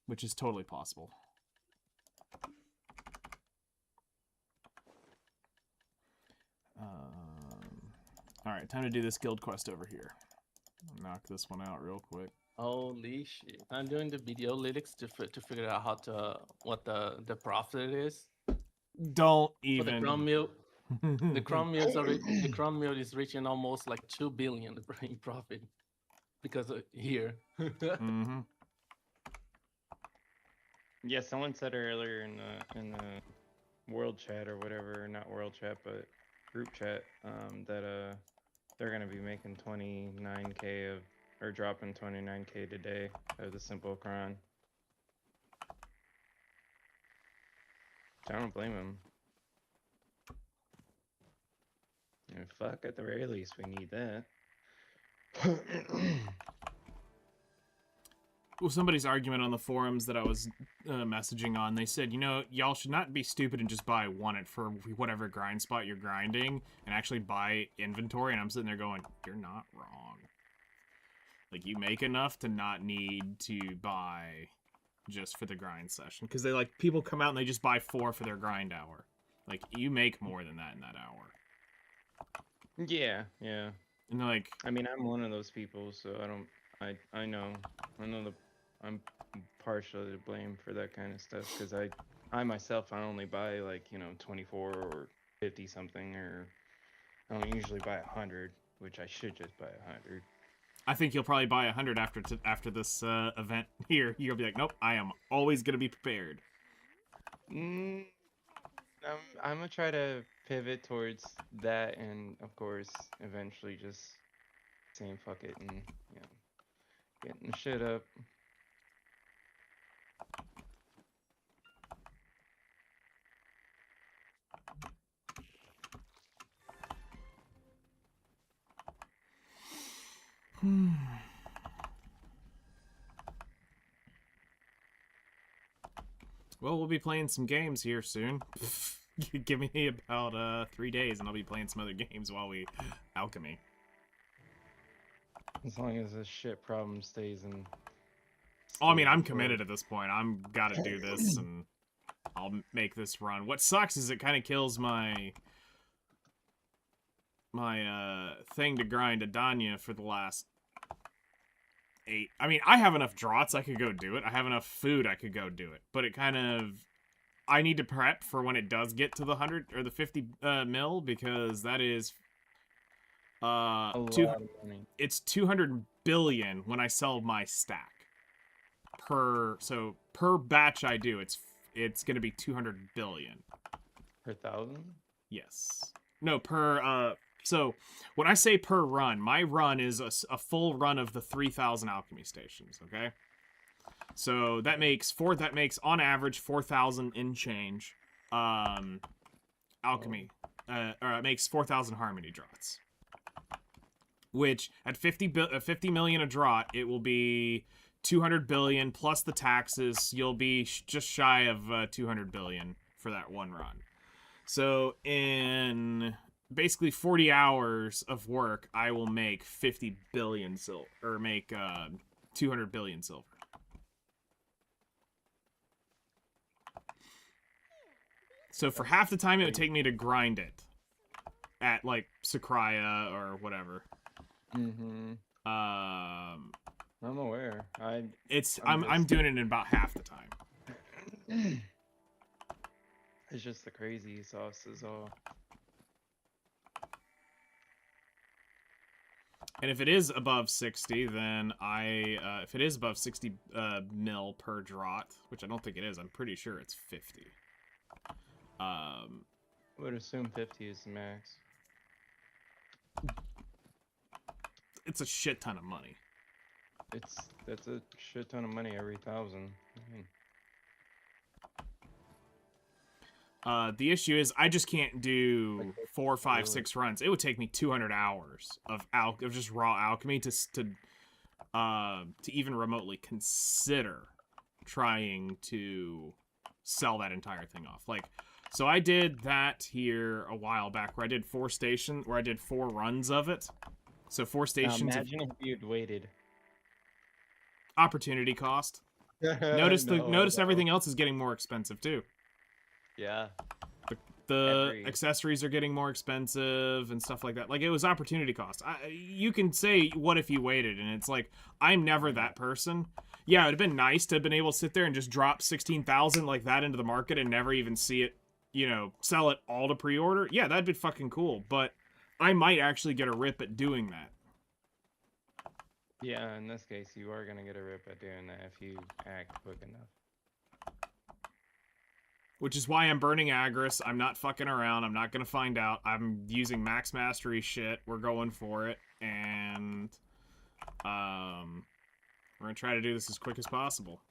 Which is totally possible. Alright, time to do this guild quest over here. Knock this one out real quick. Holy shit. I'm doing the video lyrics to figure out what the profit is. Don't For the even. chrome meal. The chrome meal is reaching almost like 2 billion in profit because of here. Mm-hmm. Yeah, someone said earlier in the world chat or whatever, not world chat, but group chat, that they're gonna be making 29k or dropping 29k today of the simple cron. I don't blame him. And fuck, at the very least, we need that. Well, somebody's argument on the forums that I was messaging on, they said, you know, y'all should not be stupid and just buy one for whatever grind spot you're grinding and actually buy inventory. And I'm sitting there going, you're not wrong. Like, you make enough to not need to buy just for the grind session. Because people come out and they just buy 4 for their grind hour. Like, you make more than that in that hour. Yeah. And they're like, I mean, I'm one of those people, so I know I'm partially to blame for that kind of stuff because I myself, I only buy 24 or 50 something, or I don't usually buy 100, which I should just buy 100. I think you'll probably buy 100 after this event here. You'll be like, nope, I am always gonna be prepared. I'm gonna try to pivot towards that, and of course, eventually just saying fuck it and getting the shit up. Well, we'll be playing some games here soon. Give me about 3 days and I'll be playing some other games while we alchemy. As long as this shit problem stays in. Oh, I mean, I'm committed at this point. I'm gotta do this and I'll make this run. What sucks is it kind of kills my thing to grind Adanya for the last 8. I mean, I have enough draughts I could go do it. I have enough food I could go do it. But it kind of... I need to prep for when it does get to the 100 or the 50 mil because that is... a lot of money. It's 200 billion when I sell my stack per batch I do, it's gonna be 200 billion. Per thousand? Yes. No, so when I say per run, my run is a full run of the 3,000 alchemy stations, okay? So that makes on average 4,000 in change alchemy. Or it makes 4,000 harmony draughts. Which at 50 million a draught, it will be 200 billion plus the taxes. You'll be just shy of 200 billion for that one run. So in basically 40 hours of work, I will make 50 billion silver, or make 200 billion silver. So for half the time it would take me to grind it at like Sakraya or whatever. Mm-hmm. I'm aware. I'm doing it in about half the time. It's just the crazy sauce is all. And if it is above 60, then if it is above 60 mil per draught, which I don't think it is, I'm pretty sure it's 50. I would assume 50 is the max. It's a shit ton of money. That's a shit ton of money every 1,000. The issue is I just can't do 4, 5, 6 runs. It would take me 200 hours of just raw alchemy to even remotely consider trying to sell that entire thing off. Like, so I did that here a while back where I did 4 runs of it. So 4 stations. Imagine if you'd waited. Opportunity cost. Notice everything else is getting more expensive too. Yeah. The accessories are getting more expensive and stuff like that. Like, it was opportunity cost. You can say, what if you waited? And it's like, I'm never that person. Yeah, it would have been nice to have been able to sit there and just drop 16,000 like that into the market and never even see it, sell it all to pre-order. Yeah, that'd be fucking cool. But I might actually get a rip at doing that. Yeah, in this case, you are going to get a rip at doing that if you act quick enough. Which is why I'm burning Agris. I'm not fucking around. I'm not going to find out. I'm using max mastery shit. We're going for it. And we're going to try to do this as quick as possible.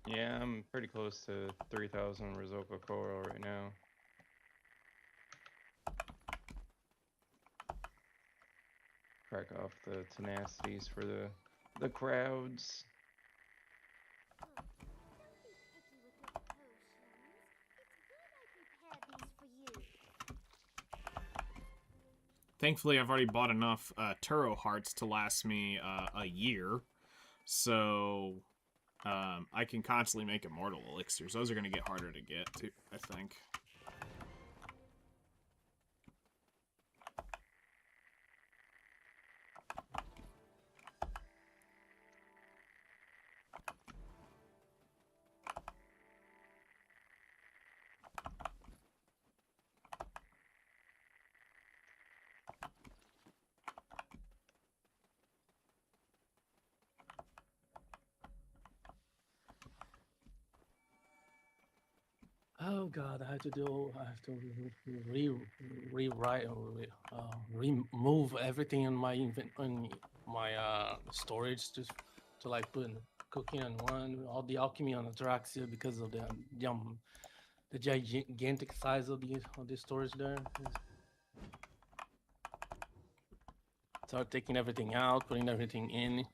Yeah, I'm pretty close to 3,000 Rizoka Coral right now. Crack off the tenacities for the crowds. Thankfully, I've already bought enough Turo hearts to last me a year. So I can constantly make immortal elixirs. Those are going to get harder to get, too, I think. Oh god, I have to rewrite or remove everything in my storage just to like put cooking on one, all the alchemy on Atraxia because of the gigantic size of the storage there. Start taking everything out, putting everything in.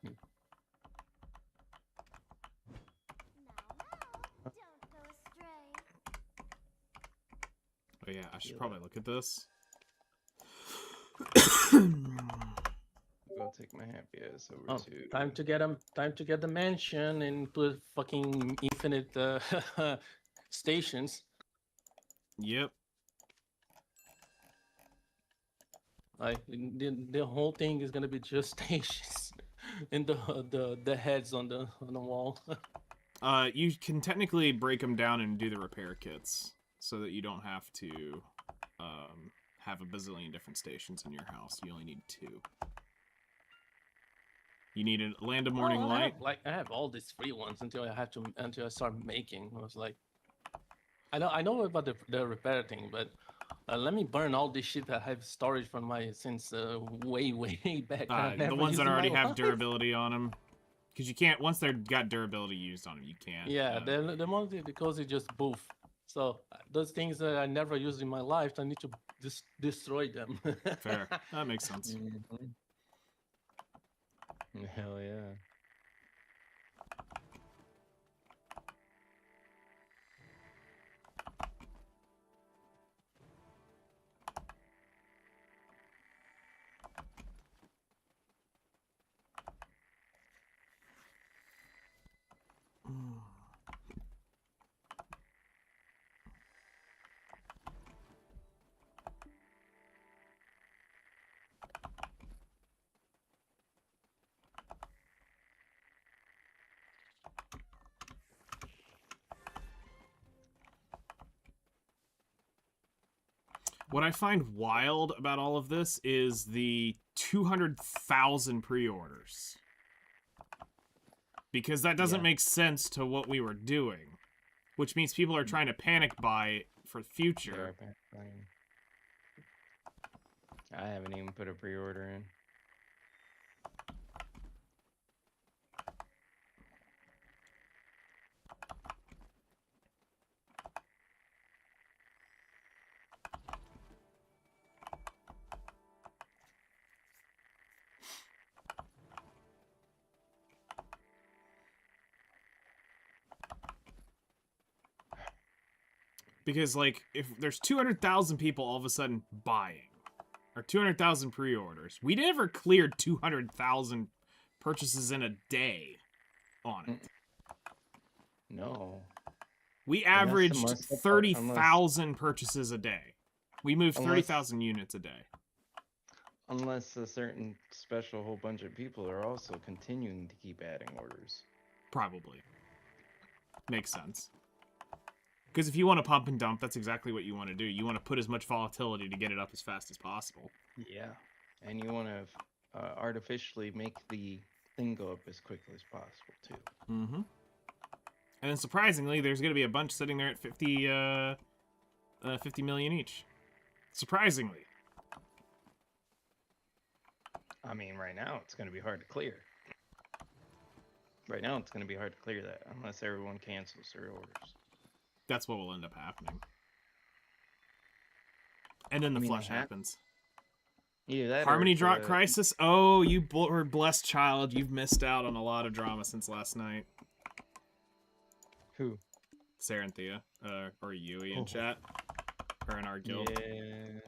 Oh yeah, I should probably look at this. I'll take my happy ass over to. Time to get the mansion and put fucking infinite stations. Yep. Like the whole thing is gonna be just stations, and the heads on the wall. You can technically break them down and do the repair kits, so that you don't have to have a bazillion different stations in your house. You only need 2. You need a Land of Morning Light. I have all these free ones until I start making. I was like, I know about the repair thing, but let me burn all this shit that I have storage from my since way back. I've The never ones used that in my already have life. durability on them. Because you can't, once they've got durability used on them, you can't. Yeah, the ones because it just boof. So those things that I never used in my life, I need to destroy them. Fair. That makes sense. Mhm. Hell yeah. What I find wild about all of this is the 200,000 pre-orders. Because that doesn't Yeah. make sense to what we were doing. Which means people are trying to panic buy it for future. I haven't even put a pre-order in. Because, like, if there's 200,000 people all of a sudden buying, or 200,000 pre-orders, we never cleared 200,000 purchases in a day on it. No. We And that's the averaged messed up part, 30,000 purchases a day. We moved Unless- 30,000 units a day. Unless a certain special whole bunch of people are also continuing to keep adding orders. Probably. Makes sense. Because if you want to pump and dump, that's exactly what you want to do. You want to put as much volatility to get it up as fast as possible. Yeah. And you want to artificially make the thing go up as quickly as possible, too. Mm-hmm. And then surprisingly, there's going to be a bunch sitting there at 50 million each. Surprisingly. I mean, right now, it's going to be hard to clear. Right now, it's going to be hard to clear that, unless everyone cancels their orders. That's what will end up happening. And then the flush happens. Either that Harmony or Draught Crisis? Oh, you were blessed child. You've missed out on a lot of drama since last night. Who? Sarah and Thea. Or Yui in chat. Or in our guild. Yeah.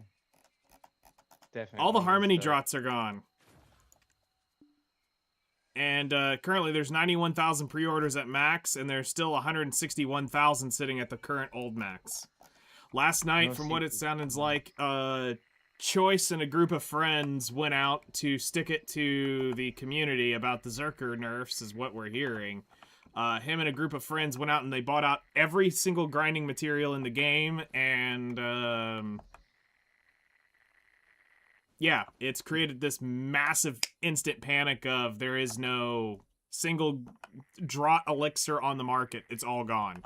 Definitely. All the Harmony messed up. Draughts are gone. And currently there's 91,000 pre-orders at max, and there's still 161,000 sitting at the current old max. Last night, No from what it secret. sounded like, Choice and a group of friends went out to stick it to the community about the Zerker nerfs, is what we're hearing. Him and a group of friends went out and they bought out every single grinding material in the game, and yeah, it's created this massive instant panic of there is no single draught elixir on the market. It's all gone.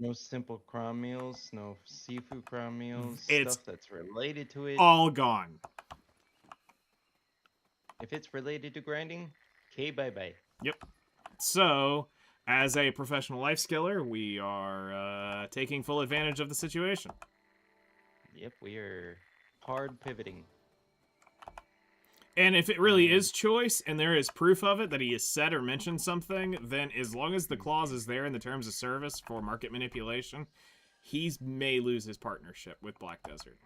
No simple crom meals, no seafood crom meals, It's stuff that's related to it. all gone. If it's related to grinding, okay, bye-bye. Yep. So, as a professional life skiller, we are taking full advantage of the situation. Yep, we are hard pivoting. And if it really is Choice, and there is proof of it, that he has said or mentioned something, then as long as the clause is there in the terms of service for market manipulation, he may lose his partnership with Black Desert.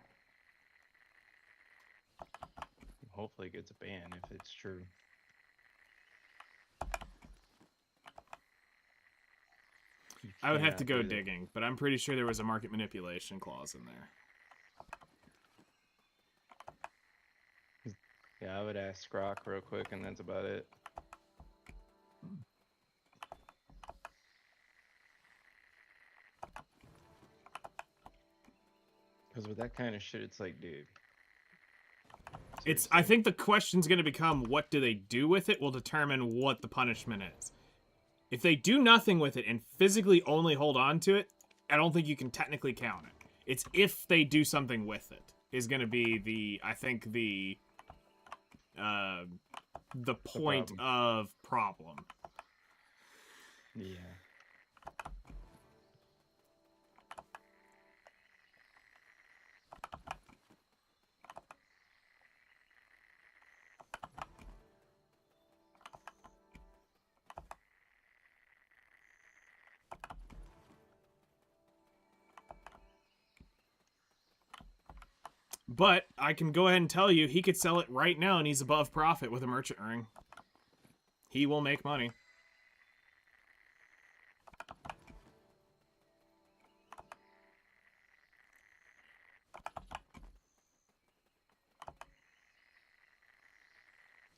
Hopefully it gets a ban if it's true. I would have to cannot go do that. digging, but I'm pretty sure there was a market manipulation clause in there. Yeah, I would ask Grok real quick, and that's about it. Because with that kind of shit, it's like, dude, I think the question's going to become what do they do with it will determine what the punishment is. If they do nothing with it and physically only hold on to it, I don't think you can technically count it. It's if they do something with it is going to be the point of problem. Yeah. But I can go ahead and tell you, he could sell it right now and he's above profit with a merchant ring. He will make money.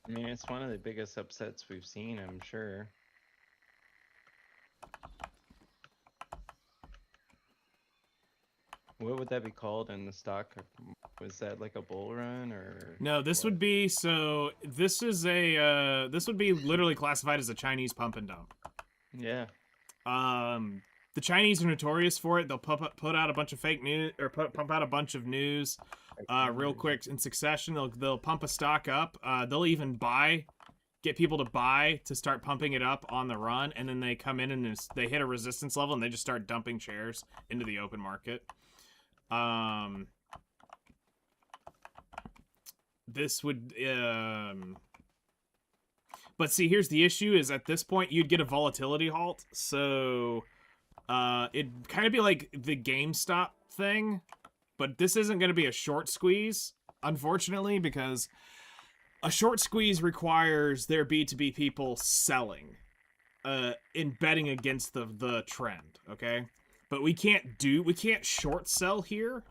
I mean, it's one of the biggest upsets we've seen, I'm sure. What would that be called in the stock? Was that like a bull run or? No, this would be this is a this would be literally classified as a Chinese pump and dump. Yeah. The Chinese are notorious for it. They'll put out a bunch of fake news or pump out a bunch of news real quick in succession. They'll pump a stock up. They'll even get people to buy to start pumping it up on the run, and then they come in and they hit a resistance level and they just start dumping shares into the open market. This would but see, here's the issue is at this point you'd get a volatility halt, so it'd kind of be like the GameStop thing, but this isn't going to be a short squeeze, unfortunately, because a short squeeze requires there to be people selling in betting against the trend, okay? But we can't short sell here.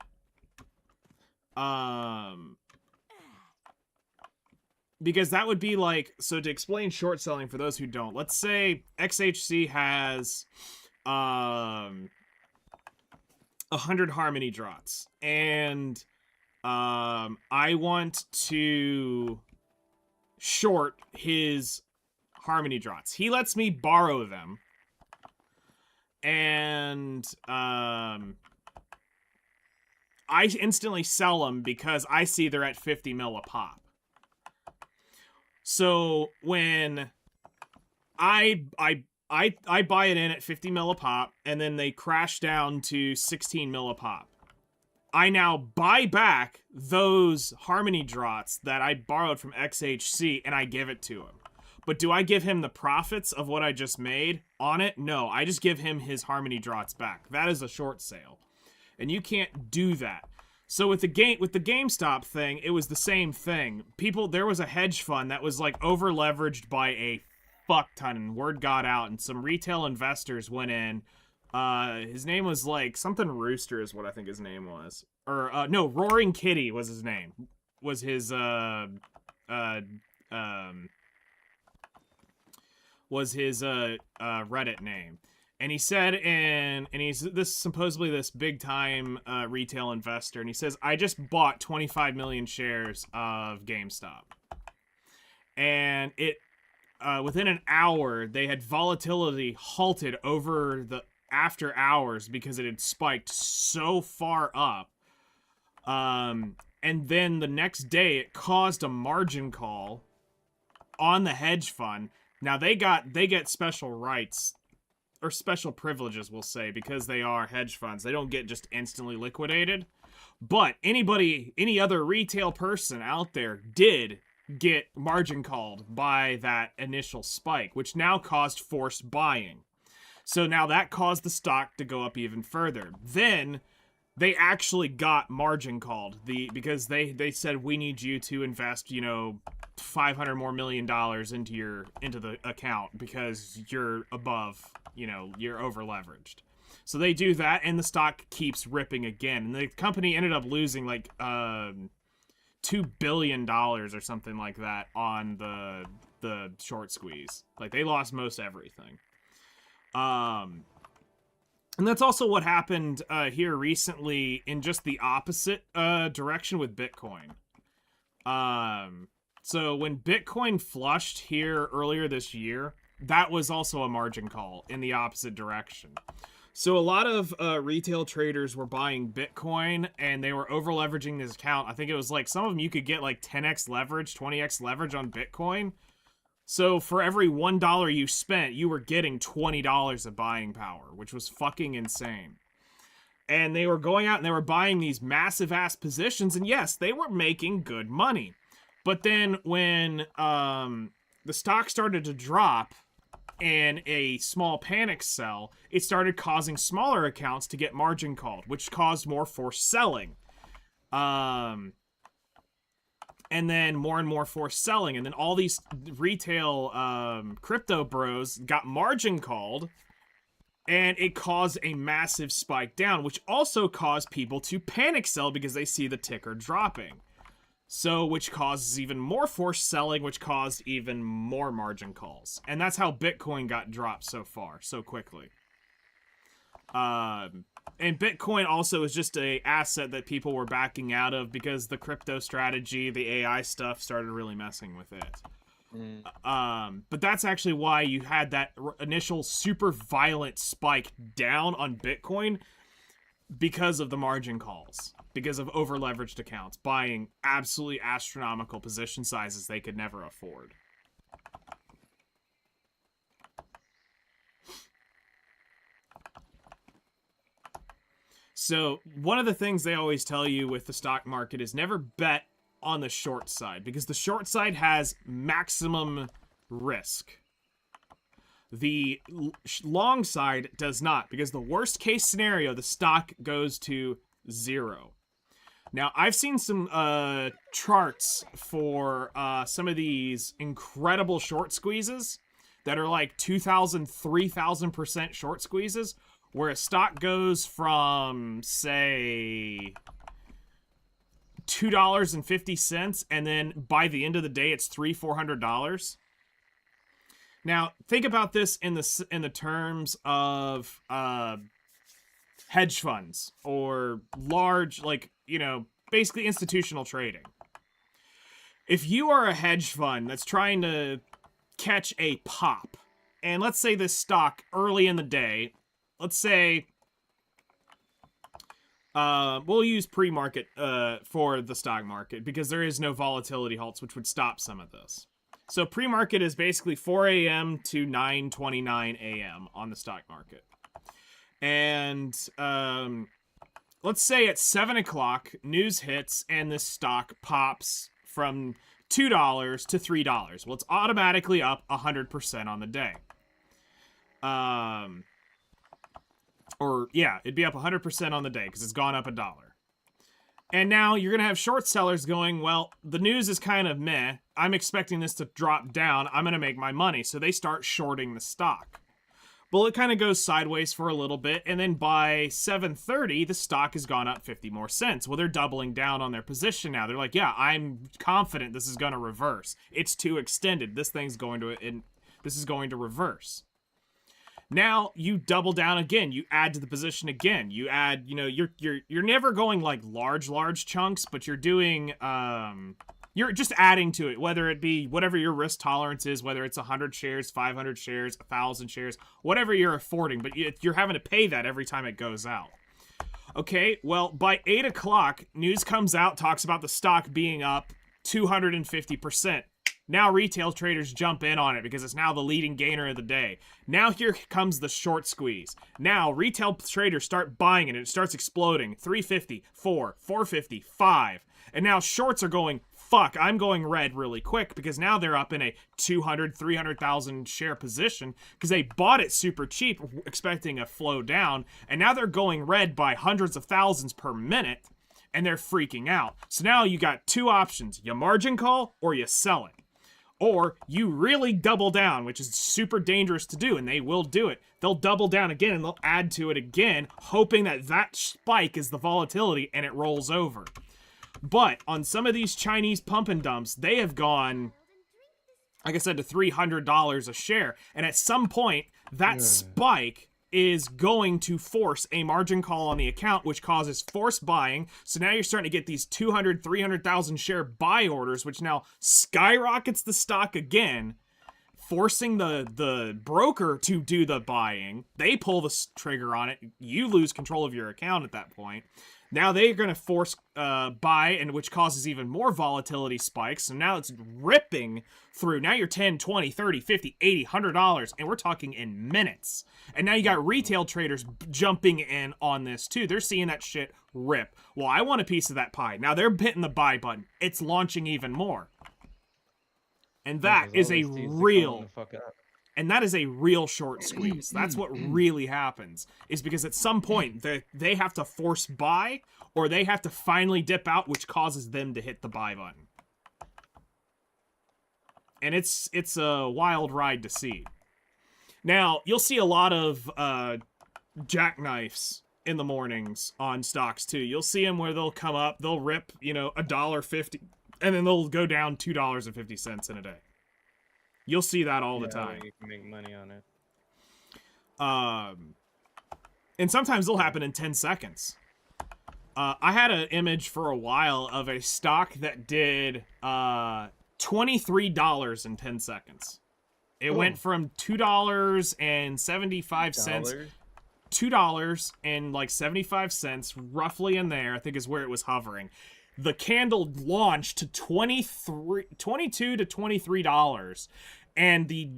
Because that would be like, so to explain short selling for those who don't, let's say XHC has 100 harmony draughts, and I want to short his harmony draughts. He lets me borrow them, and I instantly sell them because I see they're at 50 mil a pop. So when I buy it in at 50 mil a pop, and then they crash down to 16 mil a pop, I now buy back those harmony draughts that I borrowed from XHC and I give it to him. But do I give him the profits of what I just made on it? No, I just give him his harmony draughts back. That is a short sale, and you can't do that. So with the GameStop thing, it was the same thing. There was a hedge fund that was like over leveraged by a fuck ton, and word got out, and some retail investors went in. His name was like something Rooster is what I think his name was, or no, Roaring Kitty was his name. Was his Reddit name. And he said, and he's supposedly this big time retail investor, and he says, I just bought 25 million shares of GameStop. And it within an hour, they had volatility halted over the after hours because it had spiked so far up. And then the next day, it caused a margin call on the hedge fund. Now they get special rights or special privileges, we'll say, because they are hedge funds. They don't get just instantly liquidated. But any other retail person out there did get margin called by that initial spike, which now caused forced buying. So now that caused the stock to go up even further. Then they actually got margin called because they said, we need you to invest, $500 more million into the account because you're above, you're over leveraged. So they do that, and the stock keeps ripping again. And the company ended up losing like $2 billion or something like that on the short squeeze. Like they lost most everything. And that's also what happened here recently in just the opposite direction with Bitcoin. So when Bitcoin flushed here earlier this year, that was also a margin call in the opposite direction. So a lot of retail traders were buying Bitcoin and they were over leveraging this account. I think it was like some of them you could get like 10x leverage, 20x leverage on Bitcoin. So for every $1 you spent, you were getting $20 of buying power, which was fucking insane. And they were going out and they were buying these massive ass positions, and yes, they were making good money. But then when the stock started to drop and a small panic sell, it started causing smaller accounts to get margin called, which caused more forced selling. And then more and more forced selling. And then all these retail crypto bros got margin called, and it caused a massive spike down, which also caused people to panic sell because they see the ticker dropping. So, which causes even more forced selling, which caused even more margin calls. And that's how Bitcoin got dropped so far, so quickly. And Bitcoin also is just a asset that people were backing out of because the crypto strategy, the AI stuff started really messing with it. But that's actually why you had that initial super violent spike down on Bitcoin, because of the margin calls, because of over leveraged accounts buying absolutely astronomical position sizes they could never afford. So one of the things they always tell you with the stock market is never bet on the short side, because the short side has maximum risk. The long side does not, because the worst case scenario, the stock goes to 0. Now, I've seen some charts for some of these incredible short squeezes that are like 2,000, 3,000% short squeezes, where a stock goes from, say, $2.50, and then by the end of the day, it's $300-$400. Now, think about this in the terms of hedge funds or large, like, you know, basically institutional trading. If you are a hedge fund that's trying to catch a pop, and let's say this stock early in the day, let's say, we'll use pre-market for the stock market because there is no volatility halts, which would stop some of this. So pre-market is basically 4 a.m. to 9:29 a.m. on the stock market. And let's say at 7 o'clock, news hits and this stock pops from $2 to $3. Well, it's automatically up 100% on the day. Or, yeah, it'd be up 100% on the day because it's gone up $1. And now you're going to have short sellers going, well, the news is kind of meh. I'm expecting this to drop down. I'm going to make my money. So they start shorting the stock. Well, it kind of goes sideways for a little bit. And then by 7:30, the stock has gone up 50 more cents. Well, they're doubling down on their position now. They're like, yeah, I'm confident this is going to reverse. It's too extended. This is going to reverse. Now you double down again. You add to the position again. You add, you know, you're never going like large chunks, but you're doing, you're just adding to it, whether it be whatever your risk tolerance is, whether it's 100 shares, 500 shares, 1,000 shares, whatever you're affording, but you're having to pay that every time it goes out. Okay, well, by 8 o'clock, news comes out, talks about the stock being up 250%. Now retail traders jump in on it because it's now the leading gainer of the day. Now here comes the short squeeze. Now retail traders start buying it and it starts exploding. 350, 4, 450, 5. And now shorts are going, fuck, I'm going red really quick because now they're up in a 200, 300,000 share position because they bought it super cheap expecting a flow down. And now they're going red by hundreds of thousands per minute and they're freaking out. So now you got two options. You margin call or you sell it. Or you really double down, which is super dangerous to do, and they will do it. They'll double down again, and they'll add to it again, hoping that that spike is the volatility, and it rolls over. But on some of these Chinese pump and dumps, they have gone, like I said, to $300 a share. And at some point, that spike is going to force a margin call on the account, which causes forced buying. So now you're starting to get these 200, 300,000 share buy orders, which now skyrockets the stock again, forcing the broker to do the buying. They pull the trigger on it. You lose control of your account at that point. Now they're going to force buy, and which causes even more volatility spikes. So now it's ripping through. Now you're 10, 20, 30, 50, 80, $100, and we're talking in minutes. And now you got retail traders jumping in on this too. They're seeing that shit rip. Well, I want a piece of that pie. Now they're hitting the buy button. It's launching even more. And that is a real... And that is a real short squeeze. That's what really happens, is because at some point they have to force buy, or they have to finally dip out, which causes them to hit the buy button. And it's a wild ride to see. Now, you'll see a lot of jackknifes in the mornings on stocks too. You'll see them where they'll come up, they'll rip, $1.50, and then they'll go down $2.50 in a day. You'll see that all the time. You can make money on it. And sometimes they'll happen in 10 seconds. I had an image for a while of a stock that did $23 in 10 seconds. It went from $2.75, $2.75, roughly in there, I think is where it was hovering. The candle launched to $22 to $23, and the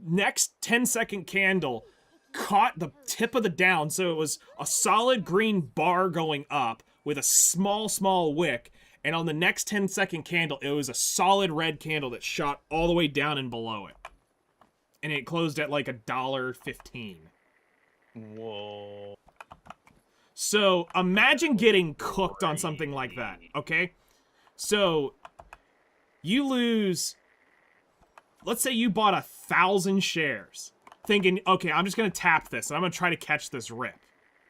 next 10-second candle caught the tip of the down, so it was a solid green bar going up with a small wick, and on the next 10-second candle, it was a solid red candle that shot all the way down and below it. And it closed at like $1.15. Whoa. So imagine getting cooked on something like that, okay? So you lose, let's say you bought 1,000 shares, thinking, okay, I'm just going to tap this and I'm going to try to catch this rip.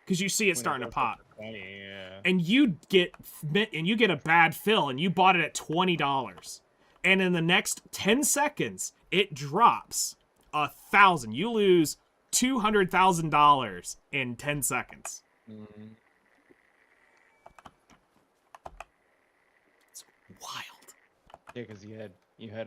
Because you see it starting to pop. Yeah. And you get a bad fill and you bought it at $20. And in the next 10 seconds, it drops 1,000. You lose $200,000 in 10 seconds. Mm-hmm. It's wild. Yeah, because you had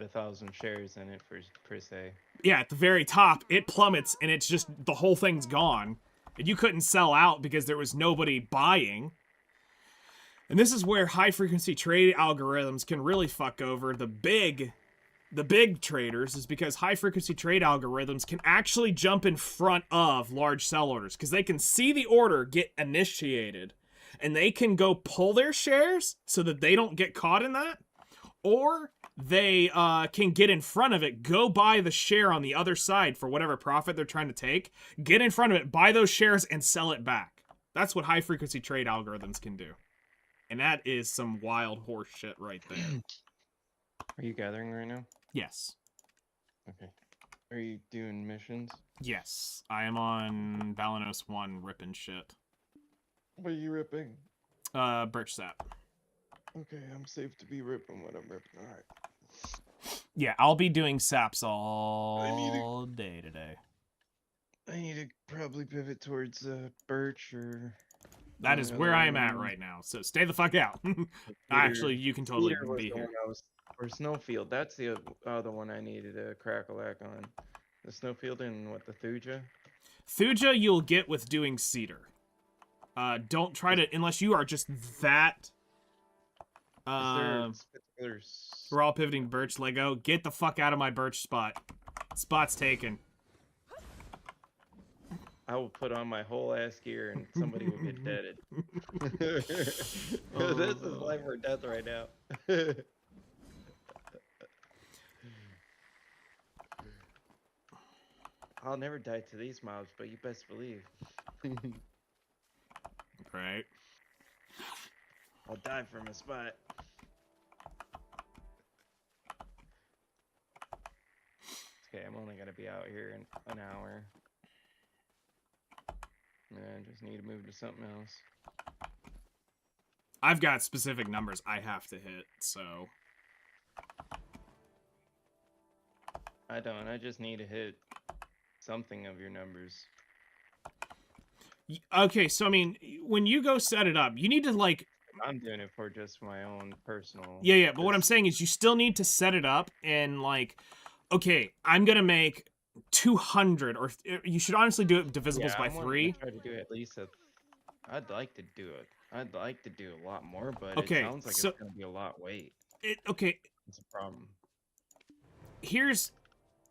1,000 shares in it per se. Yeah, at the very top, it plummets and it's just the whole thing's gone. And you couldn't sell out because there was nobody buying. And this is where high frequency trade algorithms can really fuck over the big traders, is because high frequency trade algorithms can actually jump in front of large sell orders because they can see the order get initiated and they can go pull their shares so that they don't get caught in that, or they can get in front of it, go buy the share on the other side for whatever profit they're trying to take, get in front of it, buy those shares and sell it back. That's what high frequency trade algorithms can do. And that is some wild horse shit right there. Are you gathering right now? Yes. Okay. Are you doing missions? Yes. I am on Balanos 1 ripping shit. What are you ripping? Birch sap. Okay, I'm safe to be ripping what I'm ripping. Alright. Yeah, I'll be doing saps all day today. I need to probably pivot towards birch or... That is where I am at right now, so stay the fuck out. Actually, you can totally be here. Or Snowfield, that's the other one I needed a crackalack on. The Snowfield and what, the Thuja? Thuja you'll get with doing cedar. Don't try to, unless you are just that... we're all pivoting birch, Lego. Get the fuck out of my birch spot. Spot's taken. I will put on my whole ass gear and somebody will get deaded. This is life or death right now. I'll never die to these mobs, but you best believe. Right. I'll die from a spot. Okay, I'm only gonna be out here in an hour. I just need to move to something else. I've got specific numbers I have to hit, so... I don't. I just need to hit something of your numbers. Okay, so I mean, when you go set it up, you need to like I'm doing it for just my own personal. yeah, but what I'm just- saying is you still need to set it up and like okay, I'm going to make 200 or you should honestly do it divisibles yeah, by I'm wanting 3. to try to do at least a. I'd like to do it. I'd like to do a lot more, but Okay, it sounds like so- it's gonna be a lot weight. Okay, It's a problem. here's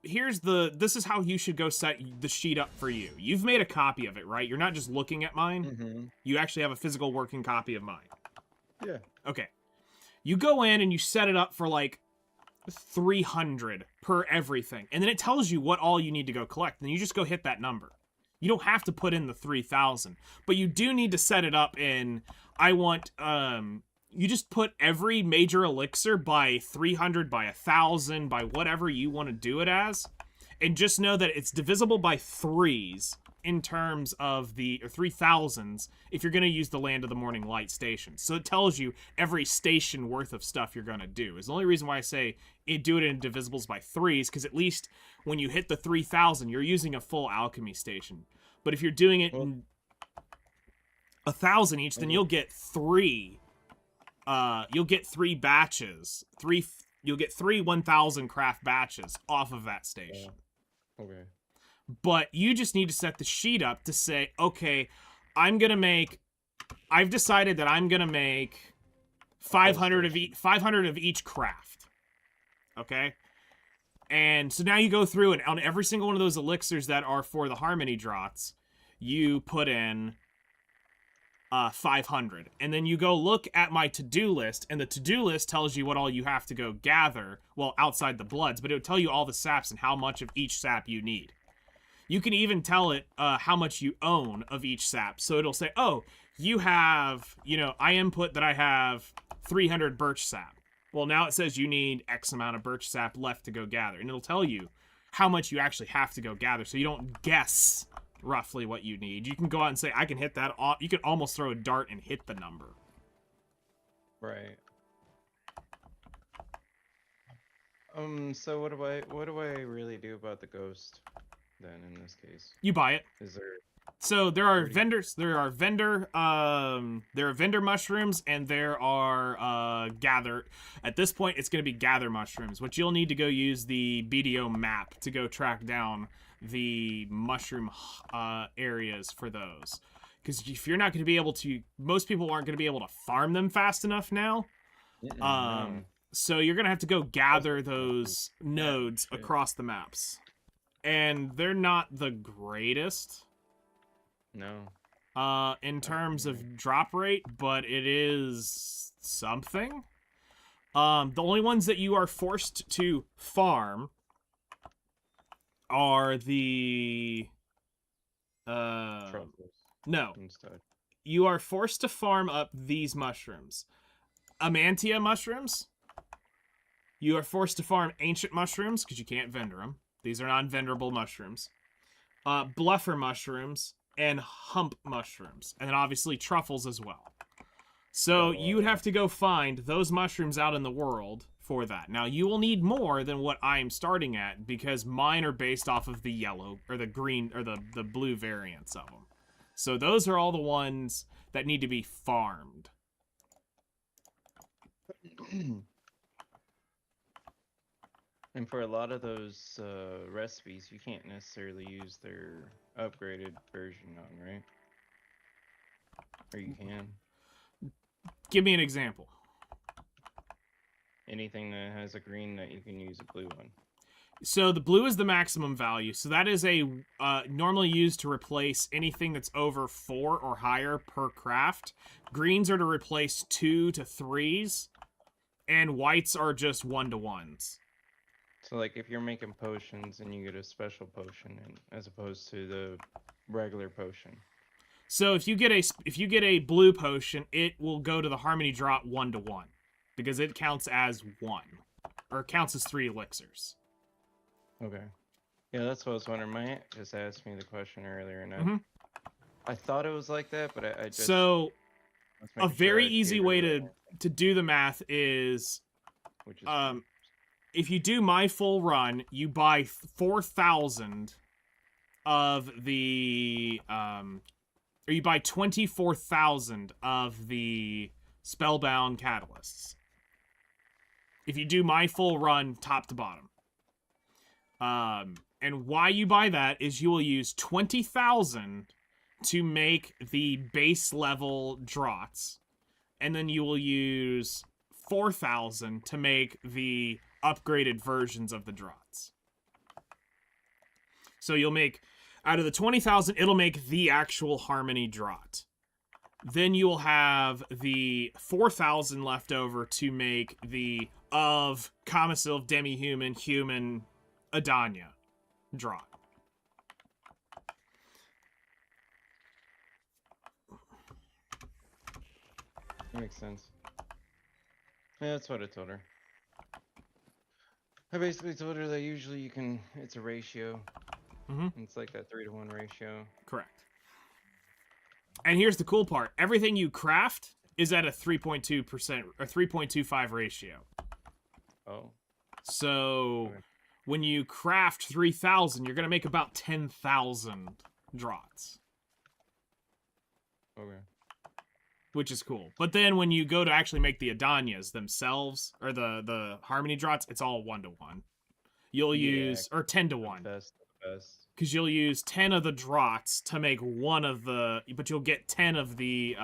this is how you should go set the sheet up for you. You've made a copy of it, right? You're not just looking at mine. Mm-hmm. You actually have a physical working copy of mine. Yeah. Okay. You go in and you set it up for like 300 per everything. And then it tells you what all you need to go collect. And you just go hit that number. You don't have to put in the 3,000, but you do need to set it up in I want you just put every major elixir by 300 by 1,000 by whatever you want to do it as. And just know that it's divisible by 3s in terms of the or 3,000s if you're going to use the Land of the Morning Light station. So it tells you every station worth of stuff you're going to do. Is the only reason why I say do it in divisibles by 3s because at least when you hit the 3,000, you're using a full alchemy station. But if you're doing it in 1,000 each, then you'll get 3. You'll get 3 batches. You'll get 3 1,000 craft batches off of that station. Okay. But you just need to set the sheet up to say, okay, I've decided that I'm gonna make 500 of each craft. Okay? And so now you go through and on every single one of those elixirs that are for the Harmony Draughts, you put in 500. And then you go look at my to-do list, and the to-do list tells you what all you have to go gather, well, outside the Bloods, but it'll tell you all the saps and how much of each sap you need. You can even tell it how much you own of each sap. So it'll say, oh, you have, I input that I have 300 birch sap. Well, now it says you need X amount of birch sap left to go gather. And it'll tell you how much you actually have to go gather. So you don't guess roughly what you need. You can go out and say, I can hit that. You can almost throw a dart and hit the number. Right. So what do I really do about the ghost then in this case? You buy it. Is there So there are vendors. There are vendor mushrooms, and there are gather. At this point, it's going to be gather mushrooms, which you'll need to go use the BDO map to go track down the mushroom areas for those. Because if you're not going to be able to, most people aren't going to be able to farm them fast enough now. no. So you're going to have to go gather those nodes across the maps, and they're not the greatest. No. In terms of drop rate, but it is something. The only ones that you are forced to farm are the Truffles no. instead. You are forced to farm up these mushrooms. Amantia mushrooms. You are forced to farm ancient mushrooms because you can't vendor them. These are non-venderable mushrooms. Bluffer mushrooms and hump mushrooms, and then obviously truffles as well. So you would have to go find those mushrooms out in the world for that. Now you will need more than what I am starting at because mine are based off of the yellow or the green or the blue variants of them. So those are all the ones that need to be farmed. And for a lot of those recipes, you can't necessarily use their upgraded version on, right? Or you can. Give me an example. Anything that has a green that you can use a blue one. So the blue is the maximum value. So that is a normally used to replace anything that's over 4 or higher per craft. Greens are to replace 2 to 3s, and whites are just 1 to 1s. So like if you're making potions and you get a special potion as opposed to the regular potion. So if you get a blue potion, it will go to the Harmony Draught 1 to 1 because it counts as 1 or it counts as 3 elixirs. Okay. Yeah, that's what I was wondering. My aunt just asked me the question earlier, and I thought it was like that, but I just So was a making sure very I easy gave her way the to right, do the math is which is if you do my full run, you buy 4,000 of the or you buy 24,000 of the Spellbound Catalysts. If you do my full run, top to bottom. And why you buy that is you will use 20,000 to make the base level Draughts, and then you will use 4,000 to make the upgraded versions of the Draughts. So you'll make, out of the 20,000, it'll make the actual Harmony Draught. Then you will have the 4,000 left over to make the of Commissylph, Demi-Human, Human, Adanya Draught. Makes sense. Yeah, that's what I told her. I basically told her that usually you can, it's a ratio. It's like that 3-to-1 ratio. Correct. And here's the cool part. Everything you craft is at a 3.2% or 3.25 ratio. Oh. So Okay. when you craft 3,000, you're going to make about 10,000 Draughts. Okay. Which is cool. But then when you go to actually make the Adanyas themselves, or the Harmony Draughts, it's all 1-to-1. You'll use, or 10-to-1. Best. Because you'll use 10 of the Draughts to make one of the, but you'll get 10 of the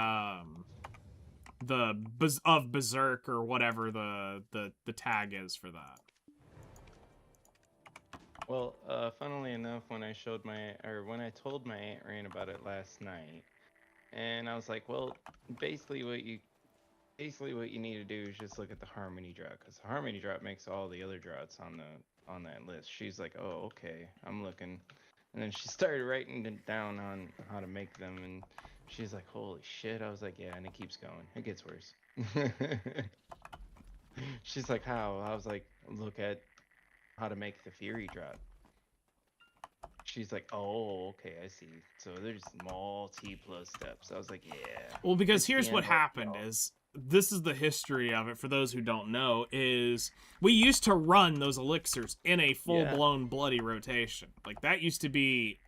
Berserk or whatever the tag is for that. Well, funnily enough, when I told my Aunt Rain about it last night, and I was like, well, basically what you need to do is just look at the Harmony Draught, because the Harmony Draught makes all the other Draughts on that list. She's like, oh, okay, I'm looking. And then she started writing it down on how to make them, and she's like, holy shit. I was like, yeah, and it keeps going. It gets worse. She's like, how? I was like, look at how to make the Fury Draught. She's like, oh, okay, I see. So there's multi-plus steps. I was like, yeah. Well, because It's here's the what end all be happened all. is, this is the history of it for those who don't know, is we used to run those elixirs in a full-blown bloody rotation. Like, that used to be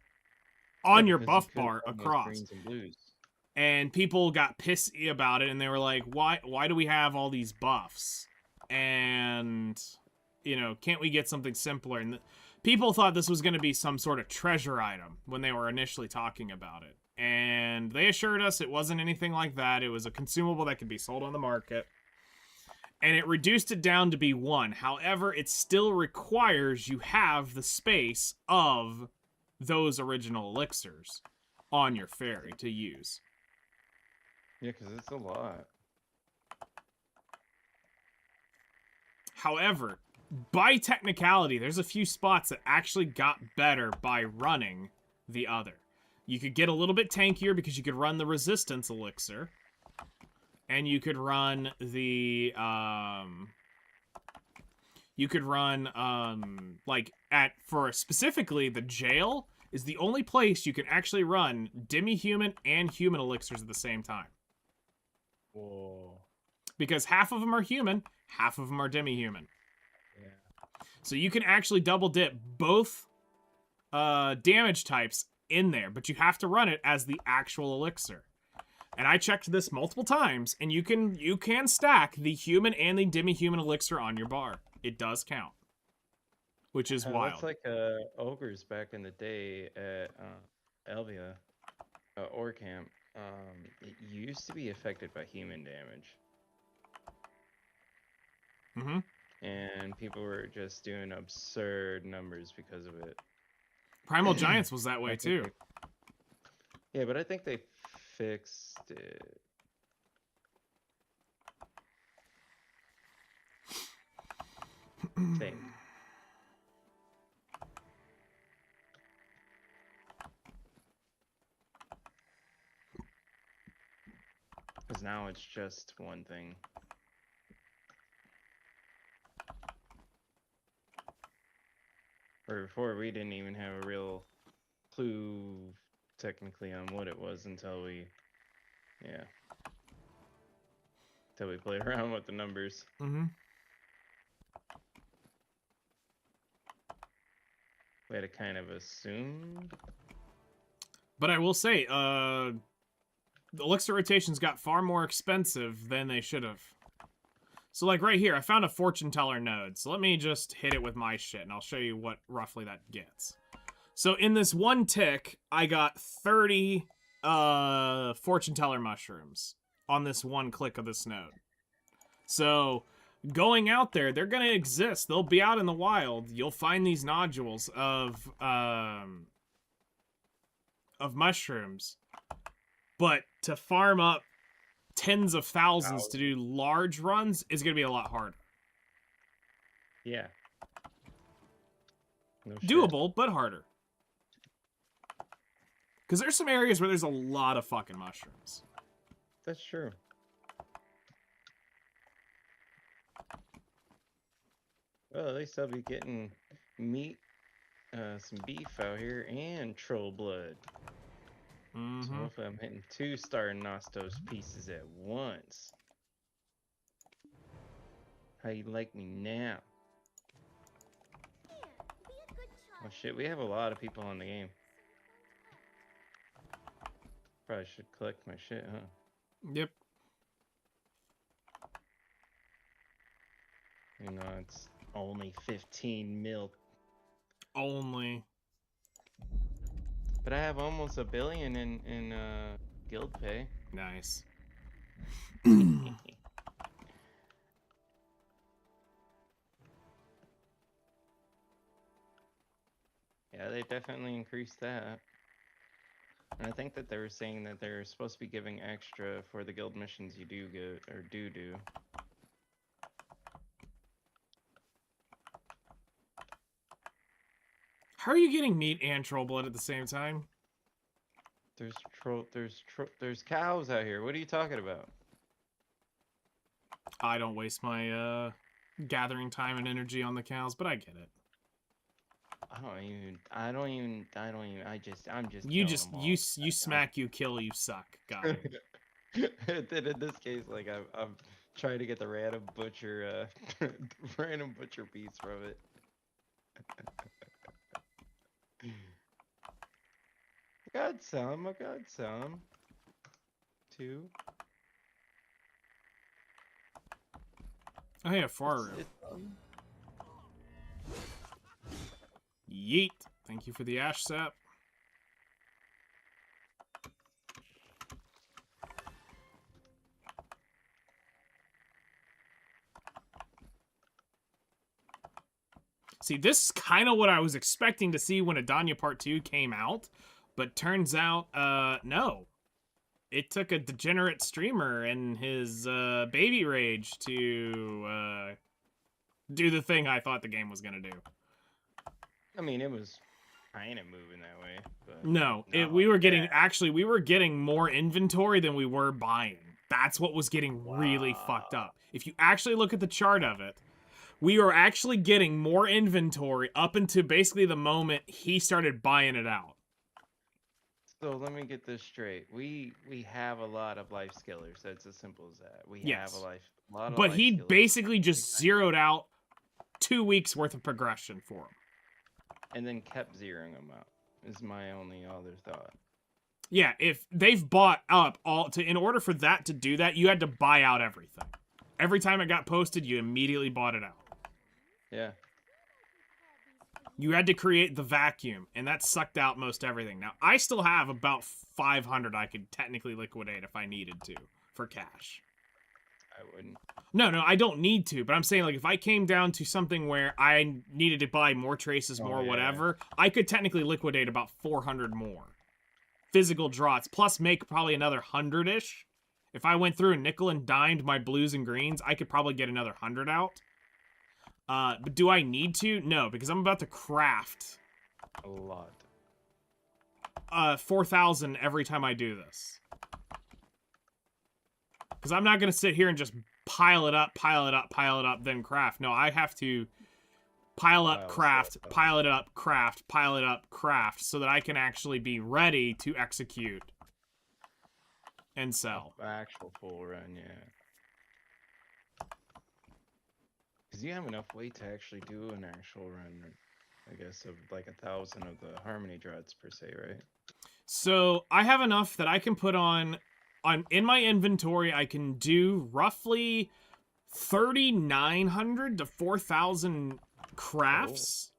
on your because you buff couldn't bar run those across. greens and blues. And people got pissy about it, and they were like, why do we have all these buffs? And, you know, can't we get something simpler? And people thought this was going to be some sort of treasure item when they were initially talking about it. And they assured us it wasn't anything like that. It was a consumable that could be sold on the market. And it reduced it down to be 1. However, it still requires you have the space of those original elixirs on your fairy to use. Yeah, because it's a lot. However, by technicality, there's a few spots that actually got better by running the other. You could get a little bit tankier because you could run the resistance elixir. And you could run the, specifically the jail is the only place you can actually run demi-human and human elixirs at the same time. Whoa. Because half of them are human, half of them are demi-human. Yeah. So you can actually double dip both damage types in there, but you have to run it as the actual elixir. And I checked this multiple times, and you can stack the human and the demi-human elixir on your bar. It does count, which is wild. That's like ogres back in the day at Elvia, Ore Camp. It used to be affected by human damage. Mm-hmm. And people were just doing absurd numbers because of it. Primal Giants was that I way think too. Yeah, but I think they fixed it. Think. Because now it's just one thing. Or before, we didn't even have a real clue technically on what it was until we played around with the numbers. Mm-hmm. We had to kind of assume. But I will say, the elixir rotations got far more expensive than they should have. So, like, right here, I found a fortune teller node. So let me just hit it with my shit, and I'll show you what roughly that gets. So in this one tick, I got 30 fortune teller mushrooms on this one click of this node. So going out there, they're going to exist. They'll be out in the wild. You'll find these nodules of mushrooms. But to farm up tens of thousands to do large runs is going to be a lot harder. Yeah. No shit. Doable, but harder. Because there's some areas where there's a lot of fucking mushrooms. That's true. Well, at least I'll be getting meat, some beef out here, and troll blood. So hopefully I'm hitting 2 Star Nostos pieces at once. How you like me now? Oh shit, we have a lot of people on the game. Probably should collect my shit, huh? Yep. You know, it's only 15 mil. Only. But I have almost $1 billion in guild pay. Nice. Yeah, they definitely increased that. And I think that they were saying that they're supposed to be giving extra for the guild missions you do get, or do. How are you getting meat and troll blood at the same time? There's cows out here. What are you talking about? I don't waste my gathering time and energy on the cows, but I get it. I'm just You killing just them all. you smack, you kill, you suck. Got it. Then in this case, like I'm trying to get the random butcher random butcher piece from it. I got some. 2. Oh yeah, Faru. Yeet. Thank you for the ash sap. See, this is kind of what I was expecting to see when Adanya Part 2 came out, but turns out, no. It took a degenerate streamer and his baby rage to do the thing I thought the game was going to do. I mean, it was kind of moving that way, but No, we were getting more inventory than we were buying. That's what was getting really fucked up. If you actually look at the chart of it, we were actually getting more inventory up until basically the moment he started buying it out. So let me get this straight. We have a lot of life skillers. That's as simple as that. We Yes. have a lot of But life he skillers. basically just zeroed out 2 weeks worth of progression for him. And then kept zeroing them out. Is my only other thought. Yeah, if they've bought up in order for that to do that, you had to buy out everything. Every time it got posted, you immediately bought it out. Yeah. You had to create the vacuum, and that sucked out most everything. Now, I still have about 500 I could technically liquidate if I needed to for cash. I wouldn't. No, I don't need to, but I'm saying, like, if I came down to something where I needed to buy more traces, more whatever, I could technically liquidate about 400 more physical draughts, plus make probably another 100-ish. If I went through and nickel and dimed my blues and greens, I could probably get another 100 out. But do I need to? No, because I'm about to craft a lot. 4,000 every time I do this. Because I'm not going to sit here and just pile it up, then craft. No, I have to pile up, craft, pile it up, craft, pile it up, craft, so that I can actually be ready to execute and sell. Actual full run, yeah. Because you have enough weight to actually do an actual run, I guess, of like 1,000 of the Harmony Draughts per se, right? So I have enough that I can put on in my inventory, I can do roughly 3,900 to 4,000 crafts,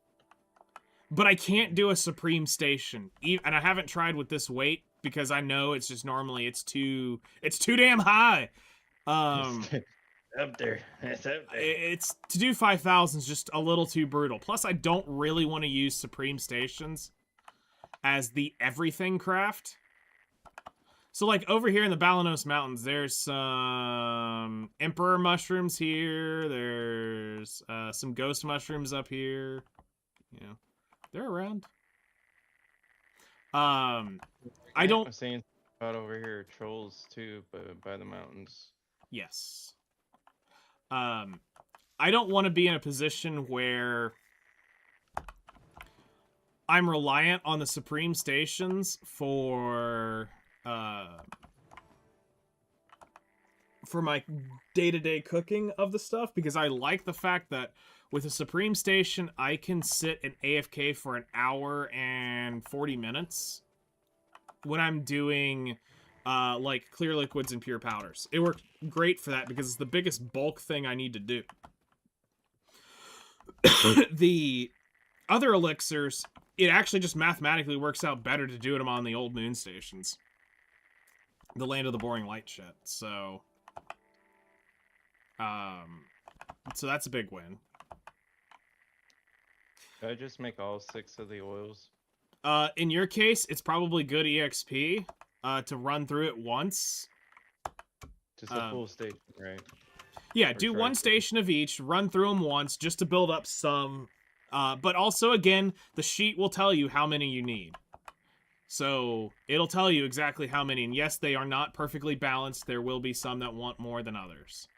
but I can't do a supreme station. And I haven't tried with this weight because I know it's just normally it's too damn high. Up there. It's up there. It's to do 5,000 is just a little too brutal. Plus, I don't really want to use supreme stations as the everything craft. So, like, over here in the Balanos Mountains, there's some Emperor mushrooms here. There's some Ghost mushrooms up here. You know, they're around. I don't... I'm saying about over here, trolls, too, but by the mountains. Yes. I don't want to be in a position where I'm reliant on the Supreme Stations for my day-to-day cooking of the stuff, because I like the fact that with a Supreme Station, I can sit in AFK for an hour and 40 minutes when I'm doing like clear liquids and pure powders. It worked great for that because it's the biggest bulk thing I need to do. The other elixirs, it actually just mathematically works out better to do them on the old moon stations. The land of the boring light shit. So that's a big win. Should I just make all 6 of the oils? In your case, it's probably good EXP to run through it once. Just a full station, right? Yeah, Or do try one to. station of each, run through them once just to build up some. But also, again, the sheet will tell you how many you need. So it'll tell you exactly how many. And yes, they are not perfectly balanced. There will be some that want more than others.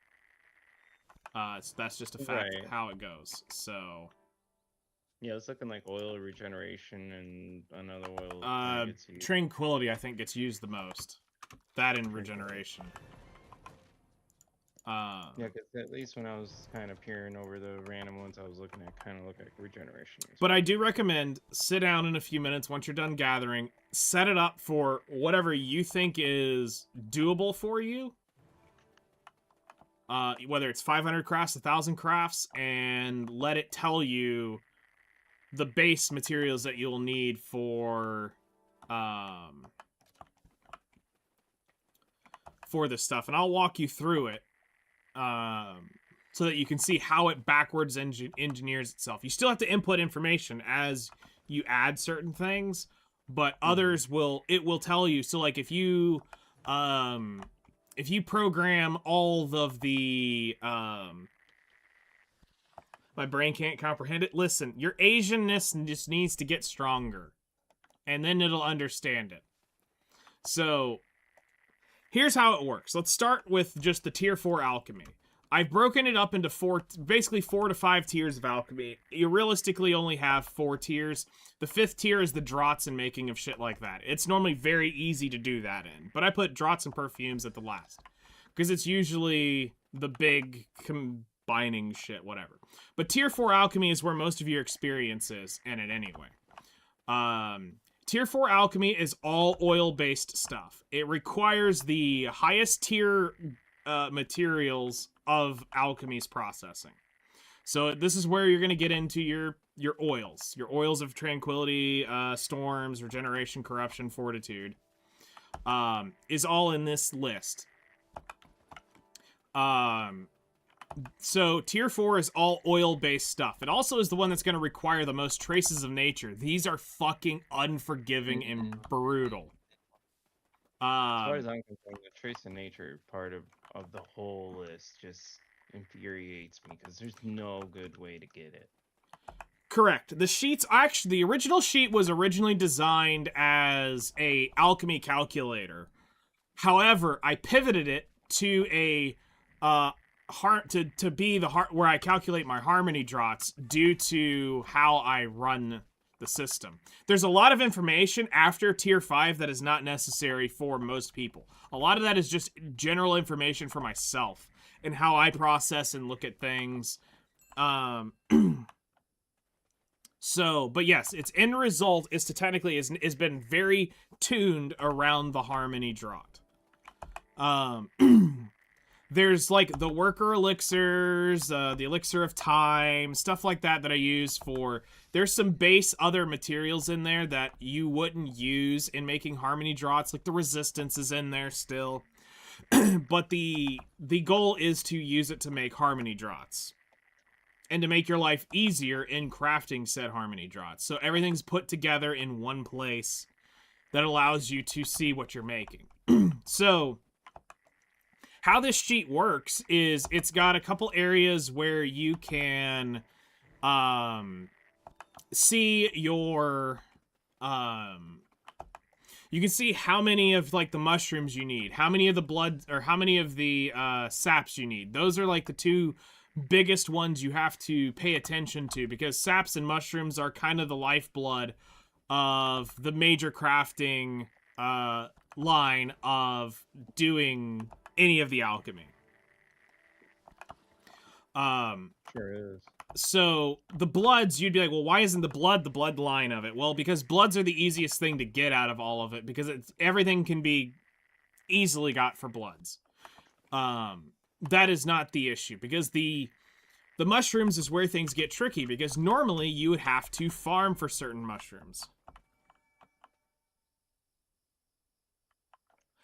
So that's just a fact of how it goes. So Yeah, it's looking like oil regeneration and another oil. gets used. Tranquility, I think, gets used the most. That and regeneration. Yeah, because at least when I was kind of peering over the random ones I was looking at, kind of look like regeneration. But I do recommend sit down in a few minutes once you're done gathering, set it up for whatever you think is doable for you. Whether it's 500 crafts, 1,000 crafts, and let it tell you the base materials that you'll need for this stuff. And I'll walk you through it. So that you can see how it backwards engineers itself. You still have to input information as you add certain things, but others will tell you. So like if you program all of the my brain can't comprehend it. Listen, your Asianness just needs to get stronger, and then it'll understand it. So here's how it works. Let's start with just the tier 4 alchemy. I've broken it up into basically 4 to 5 tiers of alchemy. You realistically only have 4 tiers. The 5th tier is the draughts and making of shit like that. It's normally very easy to do that in, but I put draughts and perfumes at the last because it's usually the big combining shit, whatever. But tier 4 alchemy is where most of your experience is in it anyway. Tier 4 alchemy is all oil-based stuff. It requires the highest tier materials of alchemy's processing. So this is where you're going to get into your oils. Your oils of tranquility, storms, regeneration, corruption, fortitude. Is all in this list. So tier 4 is all oil-based stuff. It also is the one that's going to require the most traces of nature. These are fucking unforgiving and brutal. As far as I'm concerned, the trace of nature part of the whole list just infuriates me because there's no good way to get it. Correct. The sheets, actually, the original sheet was originally designed as a alchemy calculator. However, I pivoted it to a to be the where I calculate my harmony draughts due to how I run the system. There's a lot of information after tier 5 that is not necessary for most people. A lot of that is just general information for myself and how I process and look at things. So, but yes, its end result is to technically is been very tuned around the harmony draught. Um, there's like the worker elixirs, the elixir of time, stuff like that I use for. There's some base other materials in there that you wouldn't use in making harmony draughts, like the resistance is in there still. But the goal is to use it to make harmony draughts. And to make your life easier in crafting said harmony draughts. So everything's put together in one place that allows you to see what you're making. So how this sheet works is it's got a couple areas where you can see your you can see how many of like the mushrooms you need, how many of the blood or how many of the saps you need. Those are like the two biggest ones you have to pay attention to, because saps and mushrooms are kind of the lifeblood of the major crafting line of doing any of the alchemy. Sure is. So the bloods, you'd be like, well, why isn't the blood line of it? Well, because bloods are the easiest thing to get out of all of it, because everything can be easily got for bloods. That is not the issue, because the mushrooms is where things get tricky, because normally you would have to farm for certain mushrooms.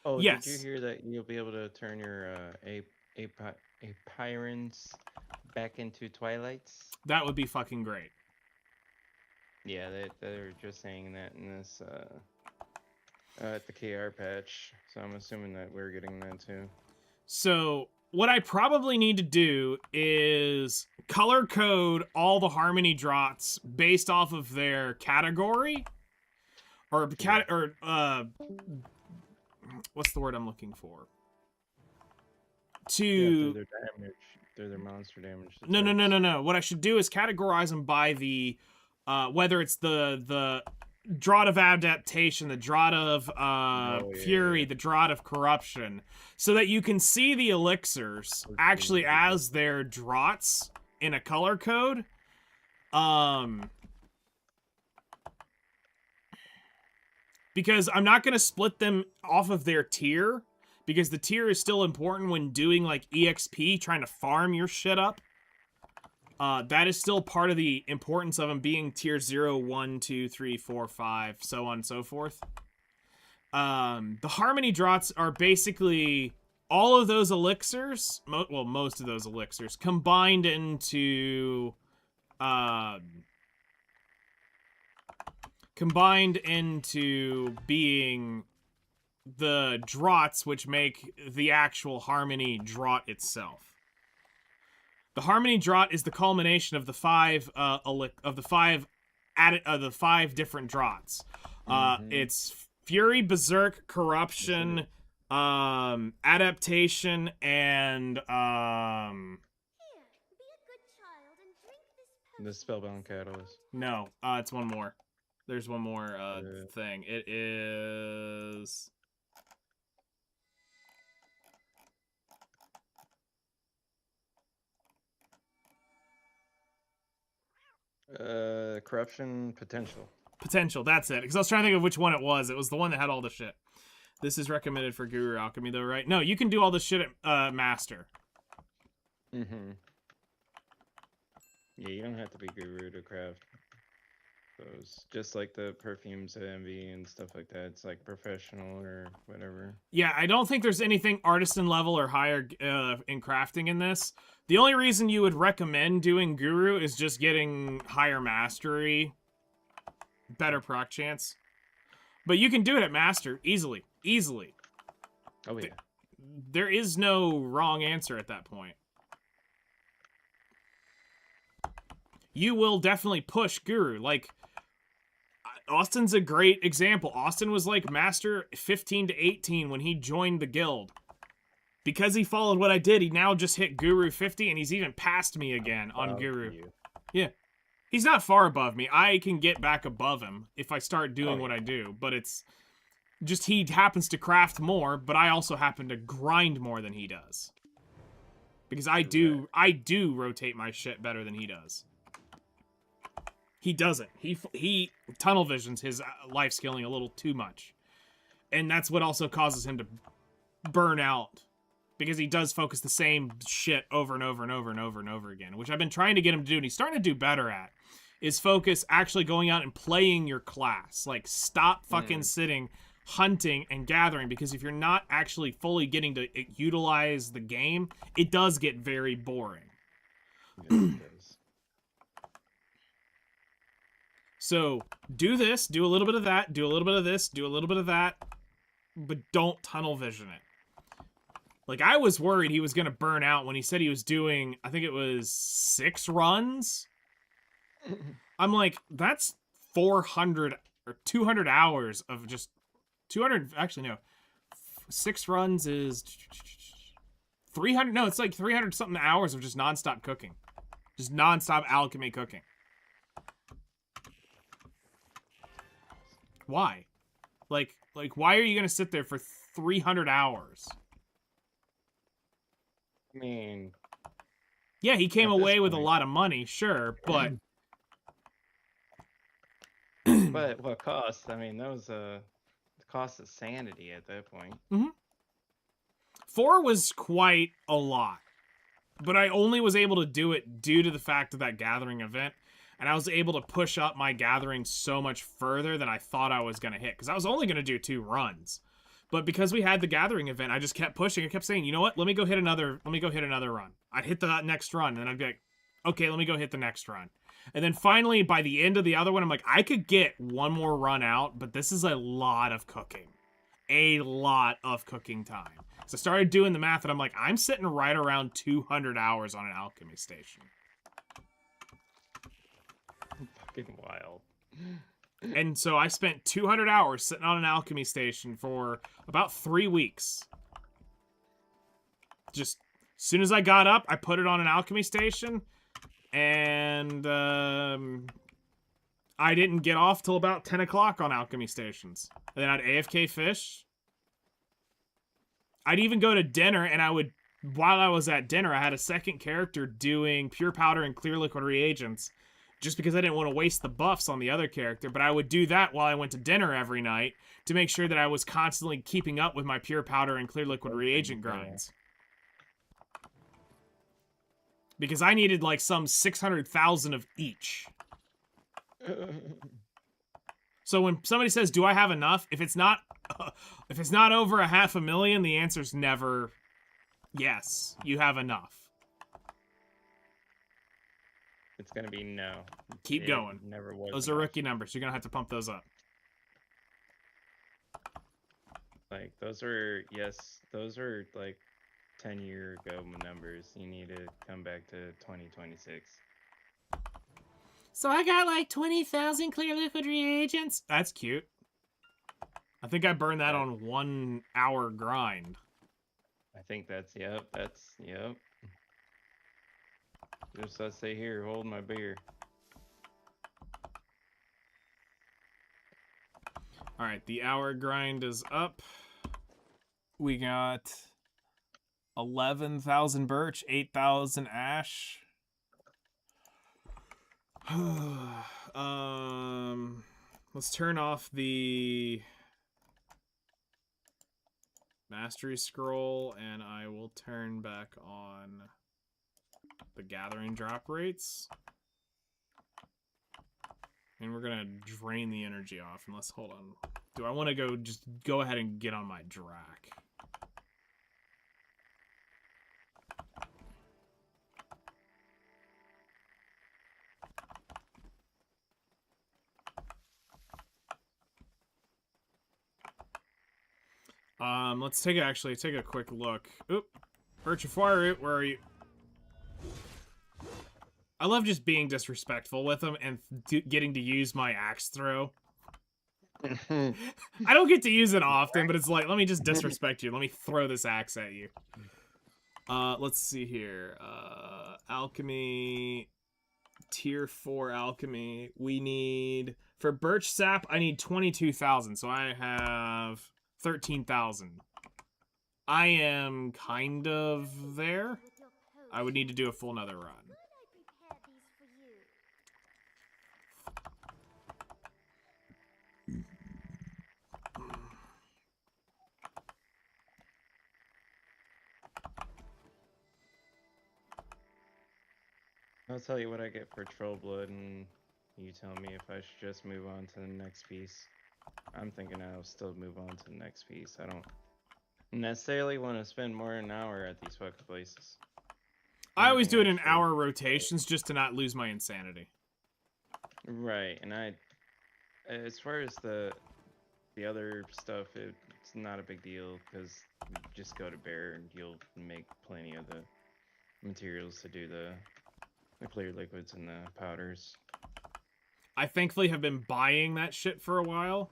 Oh, yes. Did you hear that you'll be able to turn your Apyrins back into Twilights? That would be fucking great. Yeah, they're just saying that in this at the KR patch, so I'm assuming that we're getting that too. So what I probably need to do is color code all the harmony draughts based off of their category, or what's the word I'm looking for? Yeah, their damage, their monster damage. No. What I should do is categorize them by the whether it's the Draught of Adaptation, the Draught of Fury, the Draught of Corruption, so that you can see the elixirs actually as their draughts in a color code. Because I'm not going to split them off of their tier, because the tier is still important when doing like EXP, trying to farm your shit up. That is still part of the importance of them being tier 0, 1, 2, 3, 4, 5, so on and so forth. The harmony draughts are basically all of those elixirs, most of those elixirs, combined into being the draughts, which make the actual harmony draught itself. The harmony draught is the culmination of the five different draughts. It's Fury, Berserk, Corruption, Adaptation, and Here, be a good child and drink this the Spellbound Catalyst. no, it's one more. There's one more thing. It is Corruption Potential. Potential. That's it. Because I was trying to think of which one it was. It was the one that had all the shit. This is recommended for Guru Alchemy, though, right? No, you can do all this shit at Master. Mm-hmm. Yeah, you don't have to be Guru to craft those. Just like the perfumes at MV and stuff like that. It's like professional or whatever. Yeah, I don't think there's anything artisan level or higher in crafting in this. The only reason you would recommend doing Guru is just getting higher mastery, better proc chance. But you can do it at Master easily. Easily. Oh, yeah. There is no wrong answer at that point. You will definitely push Guru. Like, Austin's a great example. Austin was like Master 15 to 18 when he joined the guild. Because he followed what I did, he now just hit Guru 50, and he's even passed me again on Guru. Yeah. He's not far above me. I can get back above him if I start doing what I do, but it's just he happens to craft more, but I also happen to grind more than he does. Because I do rotate my shit better than he does. He doesn't. He tunnel visions his life scaling a little too much. And that's what also causes him to burn out because he does focus the same shit over and over and over and over and over again, which I've been trying to get him to do, and he's starting to do better at, is focus actually going out and playing your class. Like, stop fucking sitting, hunting, and gathering, because if you're not actually fully getting to utilize the game, it does get very boring. Yes, it does. So, do this, do a little bit of that, do a little bit of this, do a little bit of that, but don't tunnel vision it. Like, I was worried he was going to burn out when he said he was doing, I think it was 6 runs. I'm like, that's 400 or 200 hours of just 200. Actually, no. 6 runs is 300. No, it's like 300 something hours of just nonstop cooking. Just nonstop alchemy cooking. Why? Like, why are you going to sit there for 300 hours? I mean, Yeah, he came at this away with a point- lot of money, sure, but but what cost? I mean, that was the cost of sanity at that point. 4 was quite a lot. But I only was able to do it due to the fact of that gathering event. And I was able to push up my gathering so much further than I thought I was going to hit. Because I was only going to do 2 runs. But because we had the gathering event, I just kept pushing. I kept saying, you know what? Let me go hit another run. I'd hit the next run. And then I'd be like, okay, let me go hit the next run. And then finally, by the end of the other one, I'm like, I could get one more run out. But this is a lot of cooking. A lot of cooking time. So I started doing the math, and I'm like, I'm sitting right around 200 hours on an alchemy station. Fucking wild. And so I spent 200 hours sitting on an alchemy station for about 3 weeks. Just as soon as I got up, I put it on an alchemy station, and I didn't get off till about 10 o'clock on alchemy stations. And then I'd AFK fish. I'd even go to dinner, and I would, while I was at dinner, I had a second character doing pure powder and clear liquid reagents, just because I didn't want to waste the buffs on the other character. But I would do that while I went to dinner every night to make sure that I was constantly keeping up with my pure powder and clear liquid reagent grinds. Because I needed like some 600,000 of each. So when somebody says, do I have enough? If it's not over 500,000, the answer's never yes, you have enough. It's gonna be no. Keep It going. Never was. Those are enough. rookie numbers. You're going to have to pump those up. Like those are like 10-year ago numbers. You need to come back to 2026. So I got like 20,000 clear liquid reagents. That's cute. I think I burned that on 1 hour grind. I think that's yep. Just I stay here holding my beer. All right, the hour grind is up. We got 11,000 birch, 8,000 ash. Let's turn off the mastery scroll, and I will turn back on the gathering drop rates. And we're gonna drain the energy off, unless, hold on. Do I want to just go ahead and get on my Drac? Let's take a quick look. Oop. Birch of Fire, where are you? I love just being disrespectful with him and getting to use my axe throw. I don't get to use it often, but it's like, let me just disrespect you. Let me throw this axe at you. Let's see here. Alchemy. Tier 4 alchemy. We need, for birch sap, I need 22,000. So I have 13,000. I am kind of there. I would need to do a full another run. I'll tell you what I get for Troll Blood, and you tell me if I should just move on to the next piece. I'm thinking I'll still move on to the next piece. I don't necessarily want to spend more than an hour at these fucking places. I always do it in Anything hour rotations just to not lose my insanity. Right, and as far as the other stuff, it's not a big deal because you just go to Bear and you'll make plenty of the materials to do the clear liquids and the powders. I thankfully have been buying that shit for a while.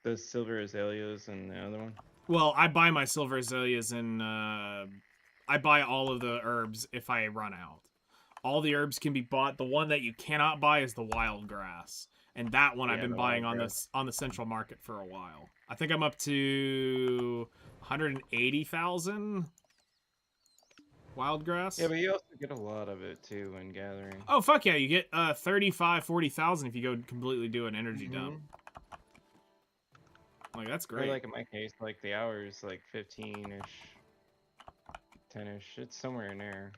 The silver azaleas and the other one. Well, I buy my silver azaleas and I buy all of the herbs if I run out. All the herbs can be bought. The one that you cannot buy is the wild grass, and that one I've been buying on the central market for a while. I think I'm up to 180,000 wild grass. Yeah, but you also get a lot of it too when gathering. Oh fuck yeah, you get 40,000 if you go completely do an energy dump. Like that's great. Or like in my case, like the hours like 15-ish, 10-ish. It's somewhere in there.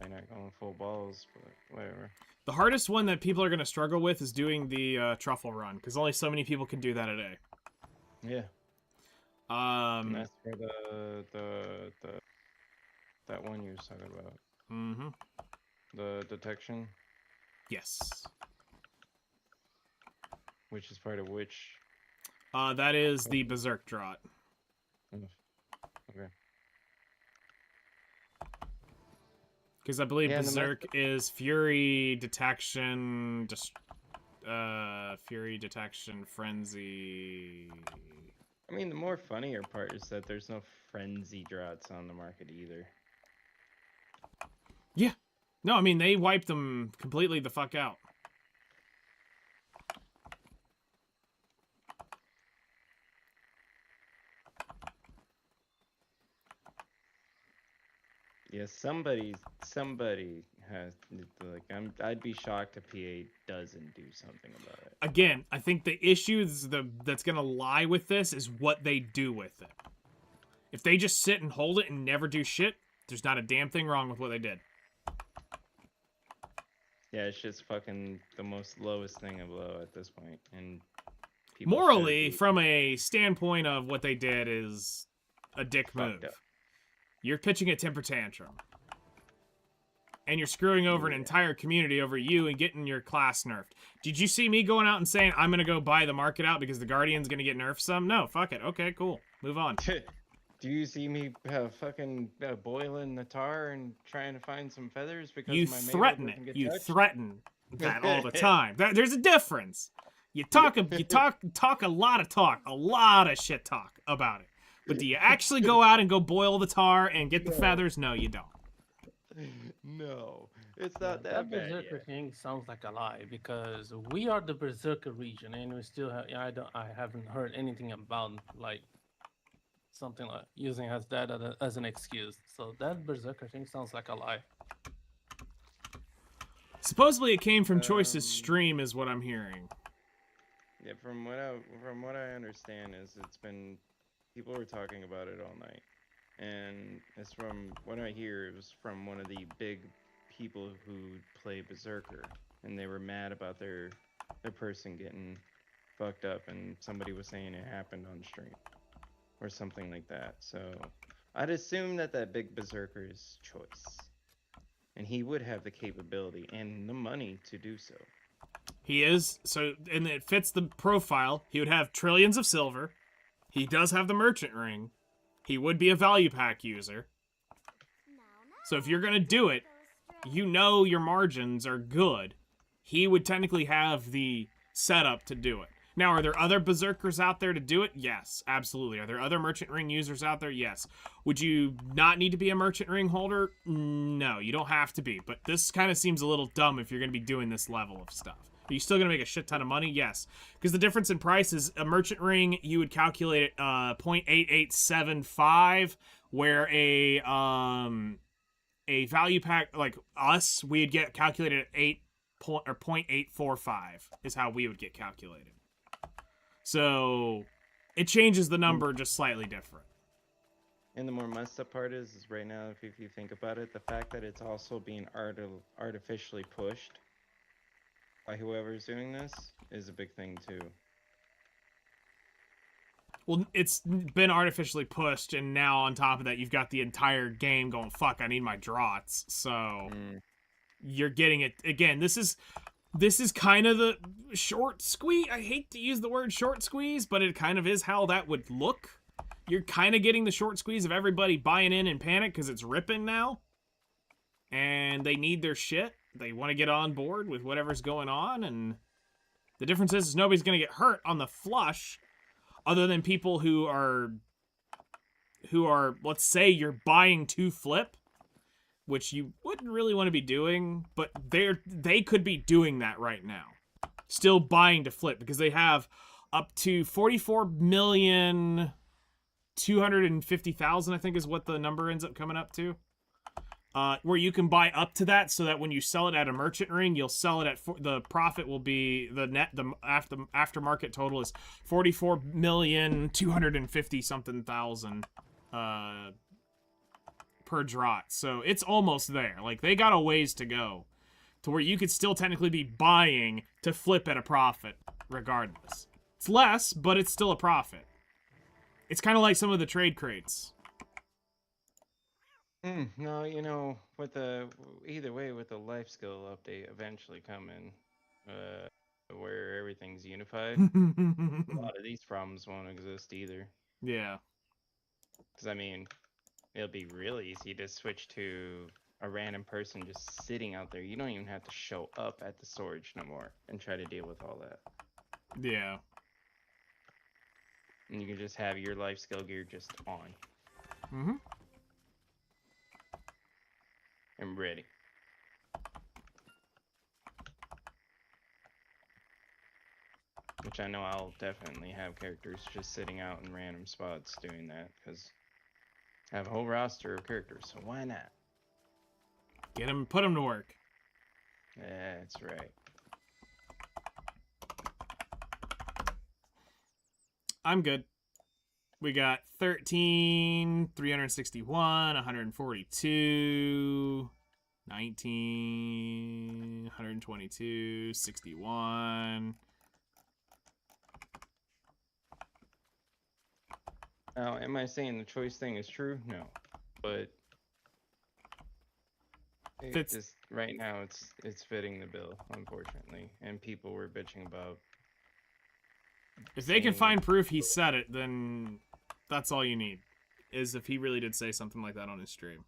I'm not going full balls, but whatever. The hardest one that people are going to struggle with is doing the truffle run, because only so many people can do that a day. Yeah. And that's for that one you was talking about. Mm-hmm. The detection. Yes. Which is part of which? That is the Berserk Draught. Okay. Because I believe Berserk is Fury Detection, just Fury Detection, Frenzy. I mean, the more funnier part is that there's no Frenzy Draughts on the market either. Yeah. No, I mean, they wiped them completely the fuck out. Yeah, somebody has like I'd be shocked if PA doesn't do something about it. Again, I think the issue that's gonna lie with this is what they do with it. If they just sit and hold it and never do shit, there's not a damn thing wrong with what they did. Yeah, it's just fucking the most lowest thing of low at this point, and people morally, from a standpoint of what they did, is a dick move. Up. You're pitching a temper tantrum. And you're screwing over an entire community over you and getting your class nerfed. Did you see me going out and saying, I'm going to go buy the market out because the Guardian's going to get nerfed some? No, fuck it. Okay, cool. Move on. Do you see me fucking boiling the tar and trying to find some feathers because you my threaten it. Get you touched? Threaten that all the time. There's a difference. You talk a lot of shit talk about it. But do you actually go out and go boil the tar and get the feathers? No, you don't. No, it's not that bad. That Berserker thing sounds like a lie because we are the Berserker region, and we still have. I haven't heard anything about like something like using that as an excuse. So that Berserker thing sounds like a lie. Supposedly, it came from Choice's stream, is what I'm hearing. Yeah, from what I understand is it's been. People were talking about it all night, and it's from what I hear. It was from one of the big people who play Berserker, and they were mad about their person getting fucked up, and somebody was saying it happened on stream, or something like that. So I'd assume that big Berserker is Choice, and he would have the capability and the money to do so. He is so, and it fits the profile. He would have trillions of silver. He does have the merchant ring. He would be a value pack user. So if you're going to do it, you know your margins are good. He would technically have the setup to do it. Now, are there other Berserkers out there to do it? Yes, absolutely. Are there other merchant ring users out there? Yes. Would you not need to be a merchant ring holder? No, you don't have to be. But this kind of seems a little dumb if you're going to be doing this level of stuff. Are you still going to make a shit ton of money? Yes. Because the difference in price is a merchant ring, you would calculate it 0.8875, where a value pack like us, we'd get calculated at 0.845 is how we would get calculated. So it changes the number just slightly different. And the more messed up part is right now, if you think about it, the fact that it's also being artificially pushed by whoever's doing this is a big thing too. Well, it's been artificially pushed, and now on top of that, you've got the entire game going, fuck, I need my draughts. So you're getting it again. This is kind of the short squeeze. I hate to use the word short squeeze, but it kind of is how that would look. You're kind of getting the short squeeze of everybody buying in panic because it's ripping now. And they need their shit. They want to get on board with whatever's going on. And the difference is nobody's going to get hurt on the flush other than people who are, let's say you're buying to flip, which you wouldn't really want to be doing, but they could be doing that right now. Still buying to flip because they have up to 44,250,000, I think is what the number ends up coming up to. Where you can buy up to that so that when you sell it at a merchant ring, you'll sell it at the profit will be the aftermarket total is 44,250,000 something per draught. So it's almost there. Like they got a ways to go to where you could still technically be buying to flip at a profit regardless. It's less, but it's still a profit. It's kind of like some of the trade crates. No, with either way, with the life skill update eventually coming, where everything's unified, a lot of these problems won't exist either. Yeah. Because, I mean, it'll be real easy to switch to a random person just sitting out there. You don't even have to show up at the storage no more and try to deal with all that. Yeah. And you can just have your life skill gear just on. Mm-hmm. And ready. Which I know I'll definitely have characters just sitting out in random spots doing that, because I have a whole roster of characters, so why not? Get them, put them to work. That's right. I'm good. We got 13, 361, 142, 19, 122, 61. Now, am I saying the choice thing is true? No. But Fits. just right now it's fitting the bill, unfortunately. And people were bitching about If they can saying- find proof he said it, then that's all you need. Is if he really did say something like that on his stream.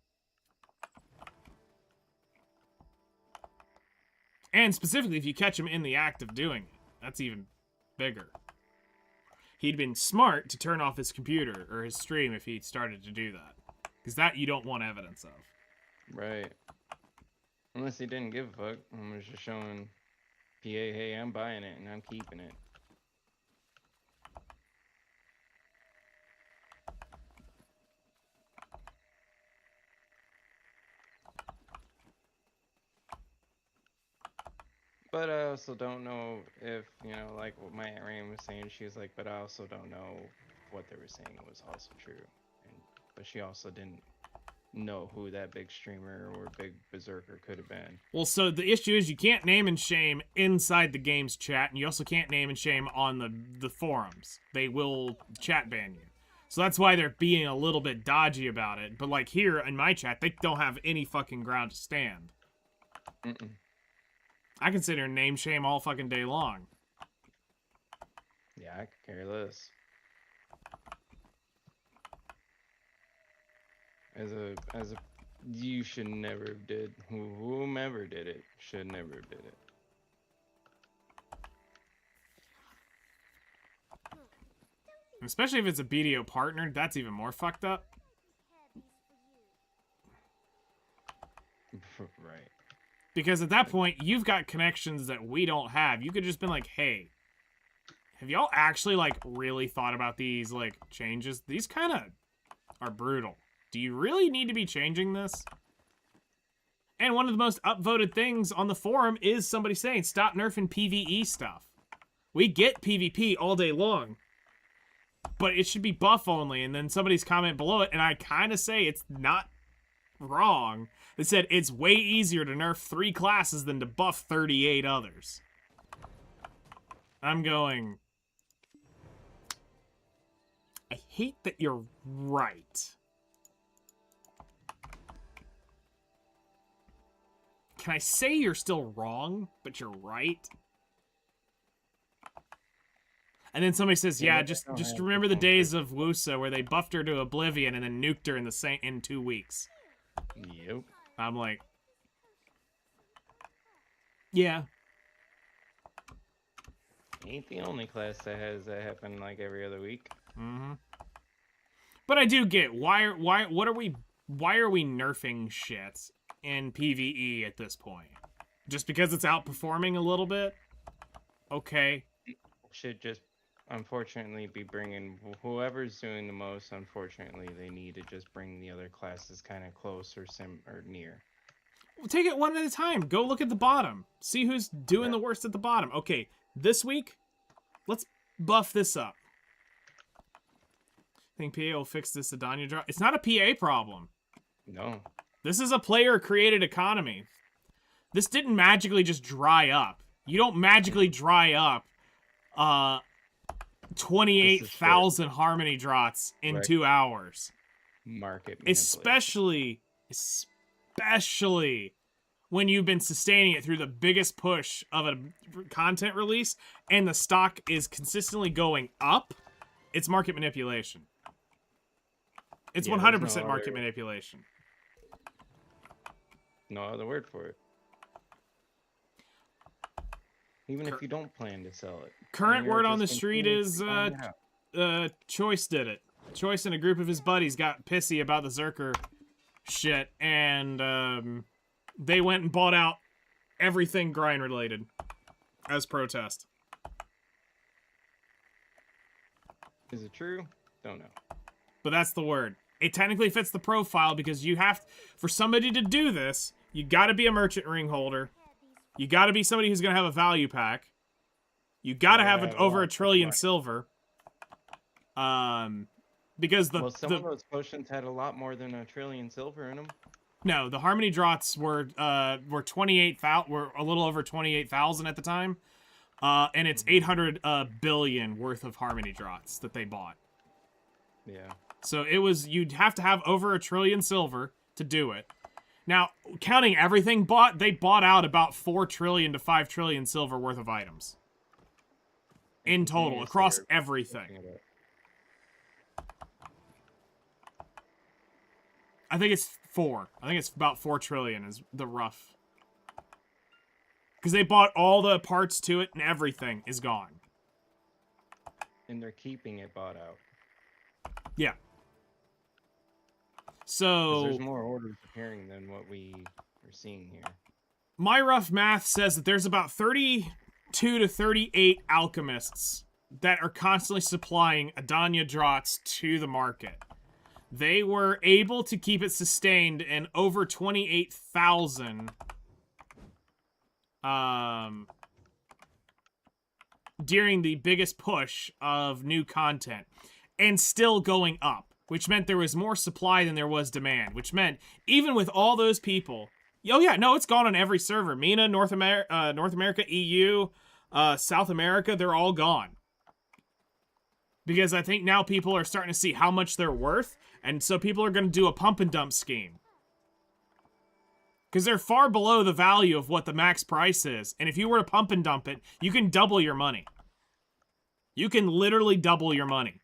And specifically, if you catch him in the act of doing it, that's even bigger. He'd been smart to turn off his computer or his stream if he started to do that. Because that you don't want evidence of. Right. Unless he didn't give a fuck and was just showing PA, hey, I'm buying it and I'm keeping it. But I also don't know if, like what my Aunt Rain was saying, she was like, but I also don't know what they were saying was also true. But she also didn't know who that big streamer or big berserker could have been. Well, so the issue is you can't name and shame inside the game's chat, and you also can't name and shame on the forums. They will chat ban you. So that's why they're being a little bit dodgy about it. But like here in my chat, they don't have any fucking ground to stand. Mm-mm. I can sit here and name shame all fucking day long. Yeah, I could care less. As a, you should never have did. Whomever did it should never have did it. Especially if it's a BDO partner, that's even more fucked up. Right. Because at that point, you've got connections that we don't have. You could just been like, hey, have y'all actually, like, really thought about these, like, changes? These kind of are brutal. Do you really need to be changing this? And one of the most upvoted things on the forum is somebody saying, stop nerfing PvE stuff. We get PvP all day long. but it should be buff only. And then somebody's comment below it, and I kind of say it's not wrong. They said it's way easier to nerf 3 classes than to buff 38 others. I'm going, I hate that you're right. Can I say you're still wrong, but you're right? And then somebody says, yeah, just remember the days of Wusa where they buffed her to oblivion and then nuked her in 2 weeks. Yep. I'm like, yeah. Ain't the only class that has that happen like every other week. Mm-hmm. But I do get why are we nerfing shit in PvE at this point? Just because it's outperforming a little bit? Okay. Should just unfortunately be bringing whoever's doing the most. Unfortunately, they need to just bring the other classes kind of close or near. We'll take it one at a time. Go look at the bottom. See who's doing the worst at the bottom. Okay, this week, let's buff this up. Think PA will fix this Adanya drop? It's not a PA problem. No. This is a player-created economy. This didn't magically just dry up. You don't magically dry up 28,000 harmony drops in 2 hours. Market Especially when you've been sustaining it through the biggest push of a content release and the stock is consistently going up. It's market manipulation. It's 100% market manipulation. No other word for it. Even if you don't plan to sell it. Current word on the street is Choice did it. Choice and a group of his buddies got pissy about the Zerker shit, and they went and bought out everything grind related as protest. Is it true? Don't know. But that's the word. It technically fits the profile because you have, for somebody to do this, you gotta be a merchant ring holder. You gotta be somebody who's gonna have a value pack. You gotta have over a trillion silver. Because some of those potions had a lot more than a trillion silver in them. No, the Harmony Draughts were 28,000, were a little over 28,000 at the time. And it's 800 billion worth of Harmony Draughts that they bought. Yeah. So it was, you'd have to have over a trillion silver to do it. Now, counting everything bought, they bought out about 4 trillion to 5 trillion silver worth of items. In total, across everything. I think it's 4. I think it's about 4 trillion is the rough. Because they bought all the parts to it and everything is gone. And they're keeping it bought out. Yeah. So there's more orders appearing than what we are seeing here. My rough math says that there's about 32 to 38 alchemists that are constantly supplying Adanya Draughts to the market. They were able to keep it sustained and over 28,000 during the biggest push of new content and still going up, which meant there was more supply than there was demand, which meant even with all those people, oh yeah, no, it's gone on every server. MENA, North America, EU, South America, they're all gone. Because I think now people are starting to see how much they're worth, and so people are going to do a pump and dump scheme. Because they're far below the value of what the max price is, and if you were to pump and dump it, you can double your money. You can literally double your money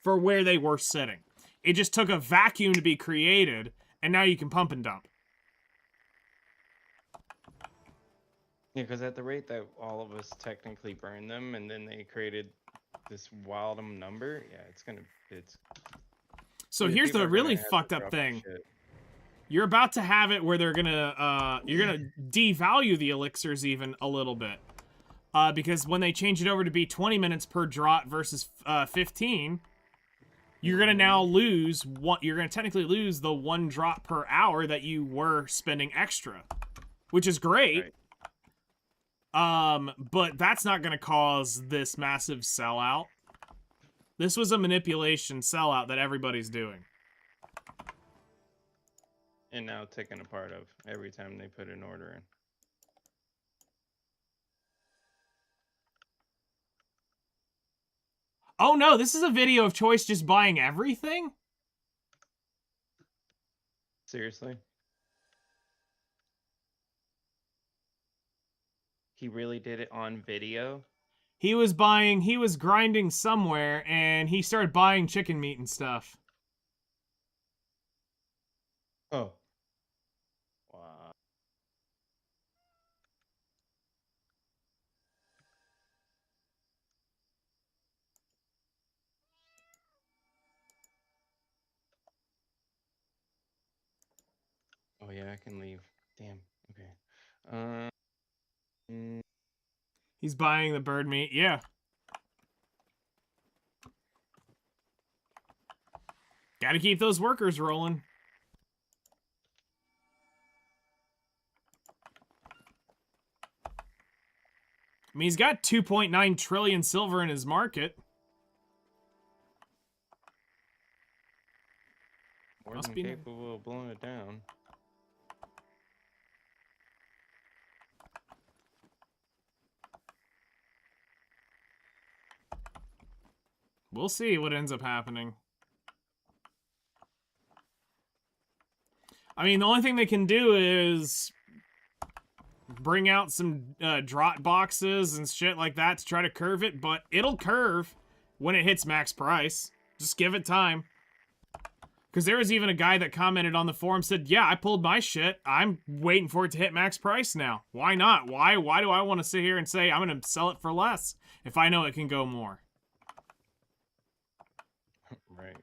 for where they were sitting. It just took a vacuum to be created, and now you can pump and dump. Yeah, because at the rate that all of us technically burned them, and then they created this wildum number, yeah, it's. So here's the really fucked up thing. You're about to have it where they're gonna, you're gonna devalue the elixirs even a little bit. Because when they change it over to be 20 minutes per draught versus 15, you're gonna now lose you're gonna technically lose the 1 draught per hour that you were spending extra. Which is great. Right. But that's not gonna cause this massive sellout. This was a manipulation sellout that everybody's doing. And now taken a part of every time they put an order in. Oh no, this is a video of Choice just buying everything? Seriously? He really did it on video? He was grinding somewhere, and he started buying chicken meat and stuff. Oh. Wow. Oh yeah, I can leave. Damn. Okay. He's buying the bird meat, yeah. Gotta keep those workers rolling. I mean, he's got 2.9 trillion silver in his market. More Must than be capable of blowing it down. We'll see what ends up happening. I mean, the only thing they can do is bring out some draught boxes and shit like that to try to curve it, but it'll curve when it hits max price. Just give it time. Because there was even a guy that commented on the forum, said, yeah, I pulled my shit. I'm waiting for it to hit max price now. Why not? Why do I want to sit here and say I'm going to sell it for less if I know it can go more? Right.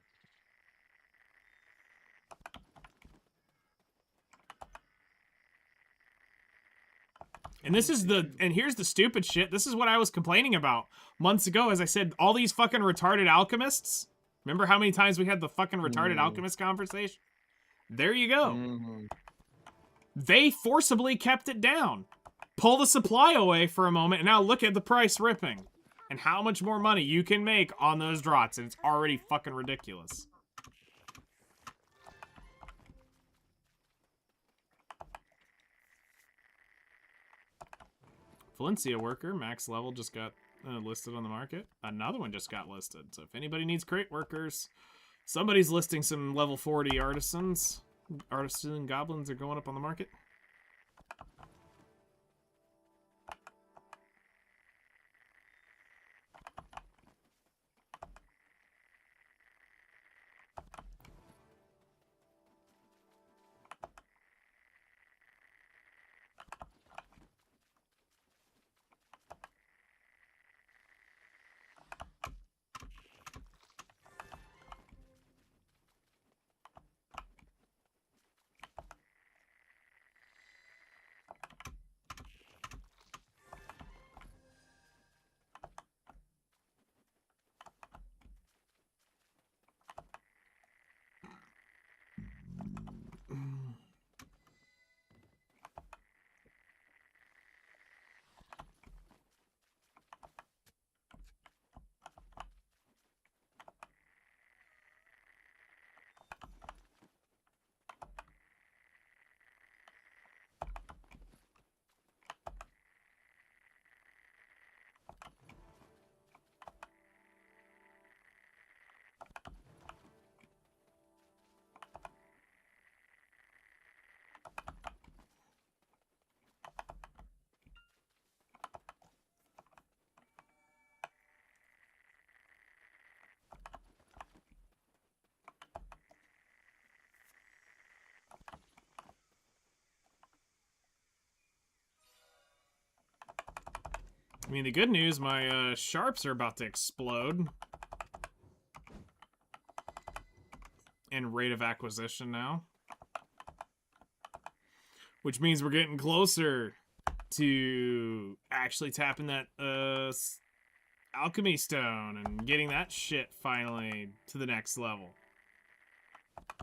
And here's the stupid shit. This is what I was complaining about months ago. As I said, all these fucking retarded alchemists. Remember how many times we had the fucking retarded alchemist conversation? There you go. They forcibly kept it down. Pull the supply away for a moment, and now look at the price ripping. And how much more money you can make on those draughts. And it's already fucking ridiculous. Valencia worker, max level, just got listed on the market. Another one just got listed. So if anybody needs crate workers, somebody's listing some level 40 artisans. Artisan goblins are going up on the market. I mean, the good news, my sharps are about to explode. In rate of acquisition now. Which means we're getting closer to actually tapping that alchemy stone and getting that shit finally to the next level.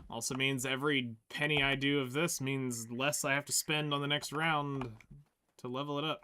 Also means every penny I do of this means less I have to spend on the next round to level it up.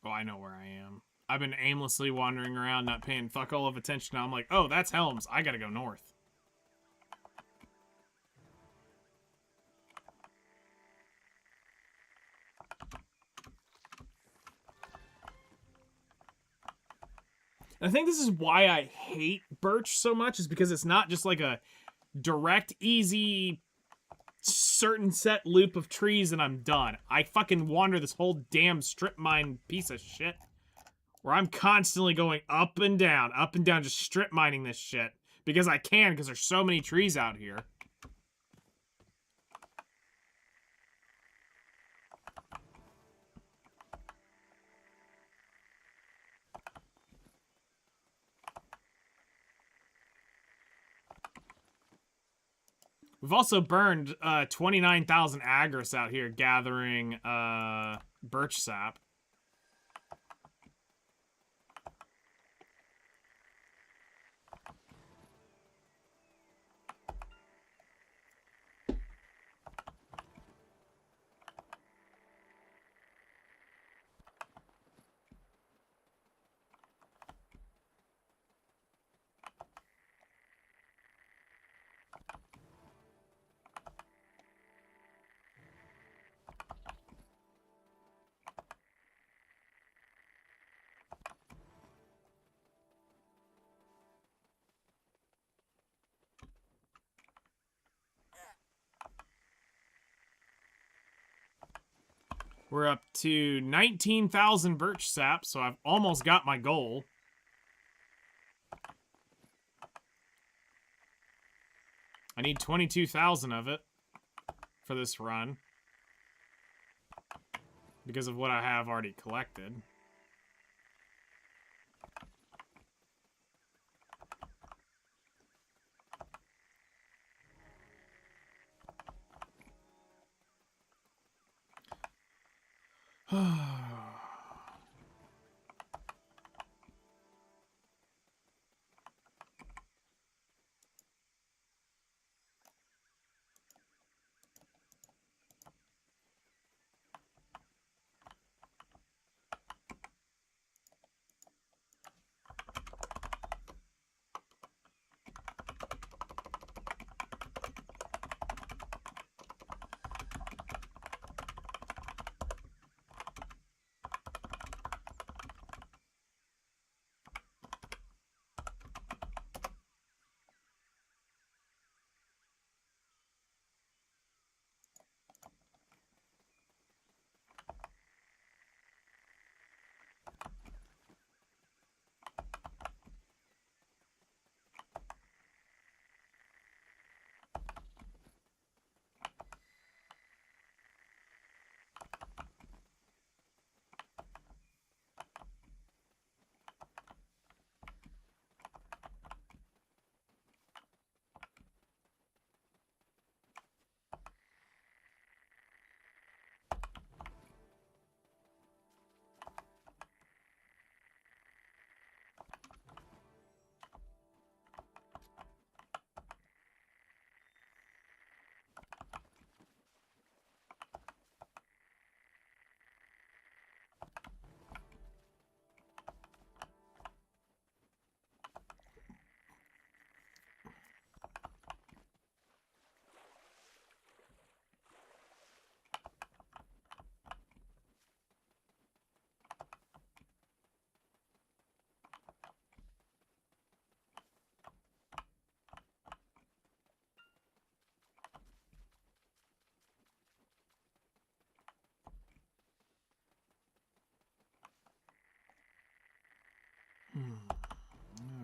Oh, I know where I am. I've been aimlessly wandering around, not paying fuck all of attention. Now I'm like, oh, that's Helms. I gotta go north. I think this is why I hate Birch so much, is because it's not just like a direct, easy, certain set loop of trees and I'm done. I fucking wander this whole damn strip mine piece of shit where I'm constantly going up and down, just strip mining this shit. Because I can, because there's so many trees out here. We've also burned 29,000 agris out here gathering birch sap. We're up to 19,000 birch sap, so I've almost got my goal. I need 22,000 of it for this run because of what I have already collected. All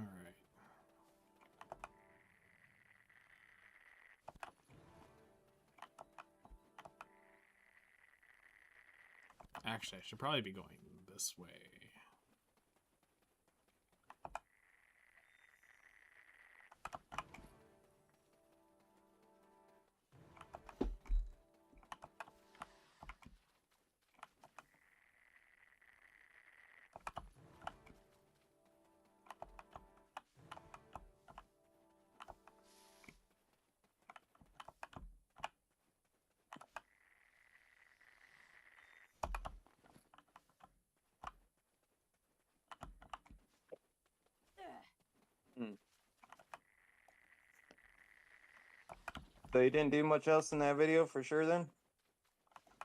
right. Actually, I should probably be going this way. They didn't do much else in that video for sure then?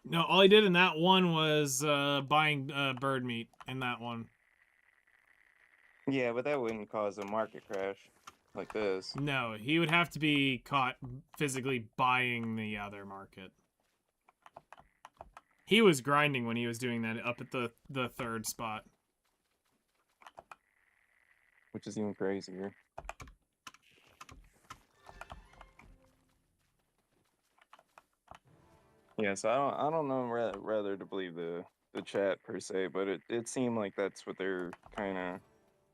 No, all he did in that one was buying bird meat in that one. Yeah, but that wouldn't cause a market crash like this. No, he would have to be caught physically buying the other market. He was grinding when he was doing that up at the third spot. Which is even crazier. Yeah, so I don't know rather to believe the chat per se, but it seemed like that's what they're kind of.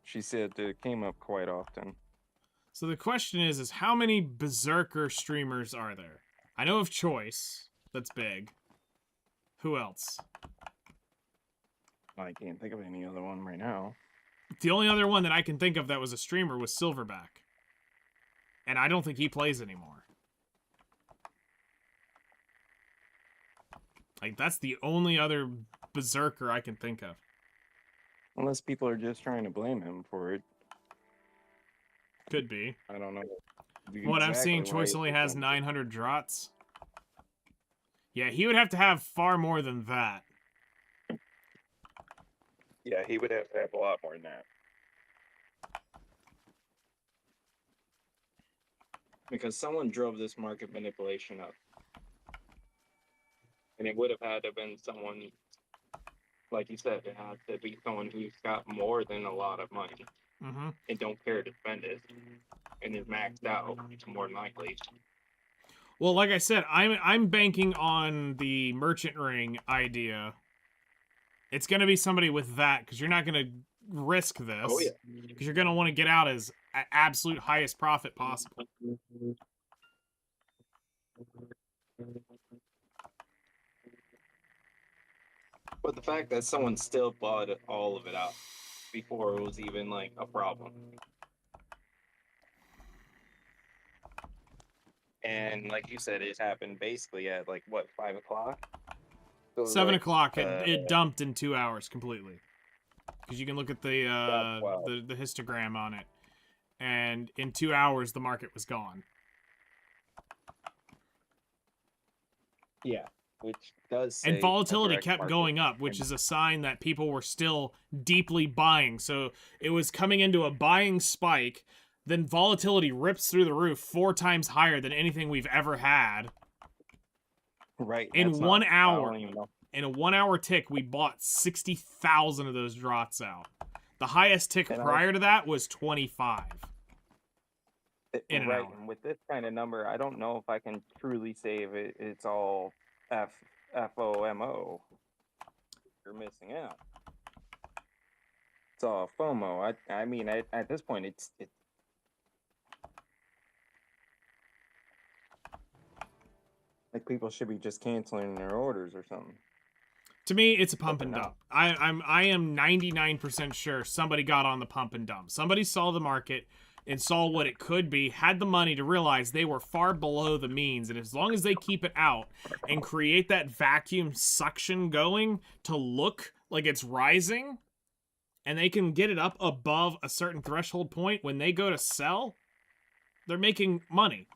She said it came up quite often. So the question is how many Berserker streamers are there? I know of Choice. That's big. Who else? I can't think of any other one right now. The only other one that I can think of that was a streamer was Silverback. And I don't think he plays anymore. Like, that's the only other Berserker I can think of. Unless people are just trying to blame him for it. Could be. I don't know. What I'm seeing, Choice only has 900 draughts. Yeah, he would have to have far more than that. Yeah, he would have to have a lot more than that. Because someone drove this market manipulation up. And it would have had to have been someone, like you said, it had to be someone who's got more than a lot of money. Mm-hmm. And don't care to spend it. And is maxed out, more than likely. Well, like I said, I'm banking on the merchant ring idea. It's going to be somebody with that, because you're not going to risk this. Oh, yeah. Because you're going to want to get out as absolute highest profit possible. But the fact that someone still bought all of it out before it was even, like, a problem. And like you said, it happened basically at, like, what, 5 o'clock? So 7 like, o'clock, it dumped in 2 hours completely. Because you can look at the histogram on it. And in 2 hours, the market was gone. Yeah, which does say And a volatility direct kept market. going up, which is a sign that people were still deeply buying. So it was coming into a buying spike. Then volatility rips through the roof 4 times higher than anything we've ever had. Right. In that's 1 not- I hour. don't even know. In a 1 hour tick, we bought 60,000 of those draughts out. The highest tick And prior to that was 25. In an Right, hour. and with this kind of number, I don't know if I can truly say if it's all FOMO. You're missing out. It's all FOMO. I mean, at this point, it's like people should be just canceling their orders or something. To me, it's a pump But and they're dump. I am 99% sure somebody got on the pump and dump. Somebody saw the market and saw what it could be, had the money to realize they were far below the means, and as long as they keep it out and create that vacuum suction going to look like it's rising, and they can get it up above a certain threshold point, when they go to sell, they're making money.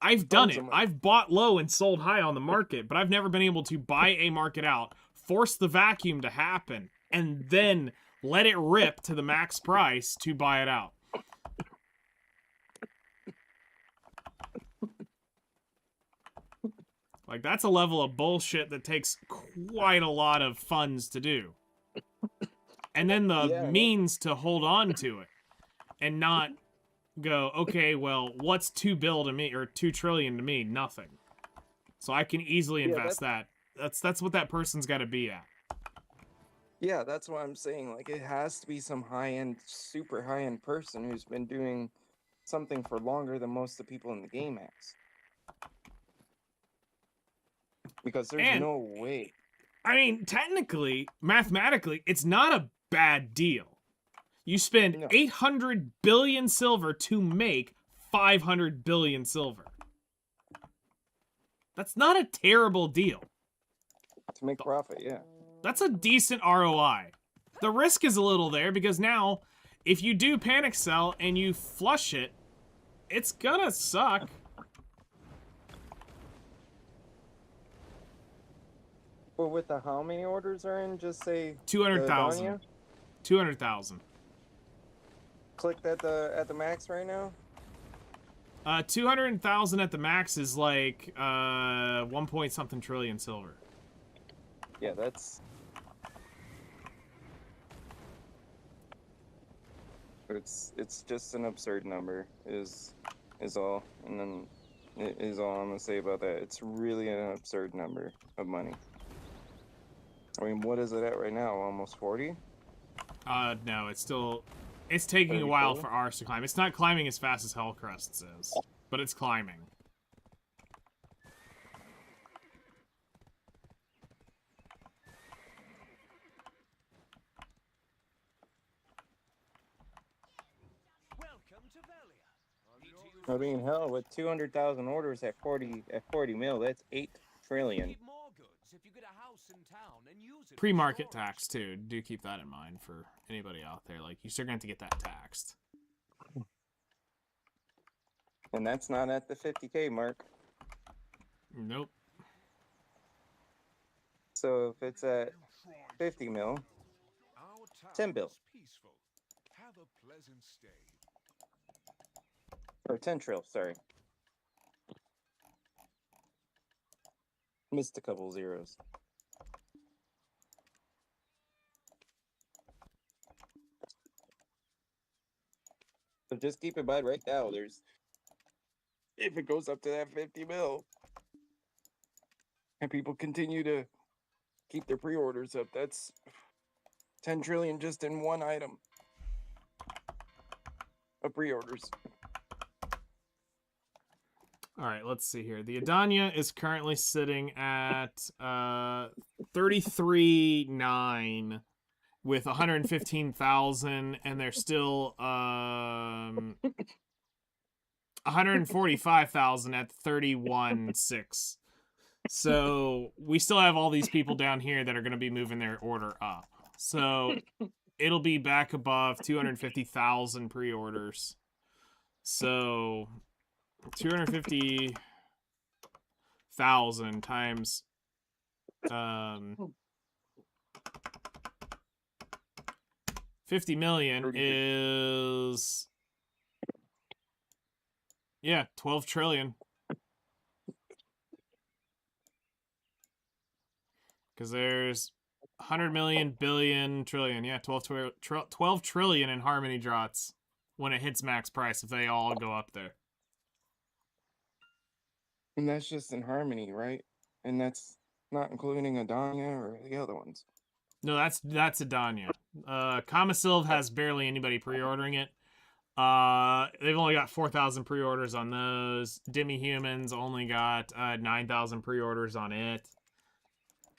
I've done it. I've bought low and sold high on the market, but I've never been able to buy a market out, force the vacuum to happen, and then let it rip to the max price to buy it out. Like, that's a level of bullshit that takes quite a lot of funds to do. And then the means to hold on to it and not go, okay, well, what's 2 bill to me, or 2 trillion to me? Nothing. So I can easily invest that. That's what that person's got to be at. Yeah, that's what I'm saying. Like, it has to be some high-end, super high-end person who's been doing something for longer than most of the people in the game has. Because there's no way. I mean, technically, mathematically, it's not a bad deal. You spend 800 billion silver to make 500 billion silver. That's not a terrible deal. To make profit, yeah. That's a decent ROI. The risk is a little there because now, if you do panic sell and you flush it, it's gonna suck. But with the how many orders are in, just say 200,000. Danya. 200,000. Clicked at the max right now. 200,000 at the max is like 1 point something trillion silver. Yeah, that's. It's just an absurd number is all, and then is all I'm gonna say about that. It's really an absurd number of money. I mean, what is it at right now? Almost 40? No, it's taking a while 34? for ours to climb. It's not climbing as fast as Hellcrest's is, but it's climbing. Welcome to Valia. I mean, hell, with 200,000 orders at 40 mil, that's 8 trillion. Need more goods if you get a house in town and use it for Pre-market storage. tax too. Do keep that in mind for anybody out there. Like, you're still going to get that taxed. And that's not at the 50K mark. Nope. So if it's at 50 mil, Our 10 town bill. is peaceful. Have a pleasant stay. or 10 trill, sorry. Missed a couple zeros. So just keep in mind right now, if it goes up to that 50 mil, and people continue to keep their pre-orders up, that's 10 trillion just in one item of pre-orders. All right, let's see here. The Adania is currently sitting at 33.9 with 115,000, and they're still 145,000 at 31.6. So we still have all these people down here that are going to be moving their order up. So it'll be back above 250,000 pre-orders. So 250,000 times 50 million is 12 trillion. Because there's 100 million, billion, trillion. 12 trillion in Harmony Draughts when it hits max price if they all go up there. And that's just in Harmony, right? And that's not including Adania or the other ones. No, that's Adania. Kamasilv has barely anybody pre-ordering it. They've only got 4,000 pre-orders on those. Demi-Humans only got 9,000 pre-orders on it.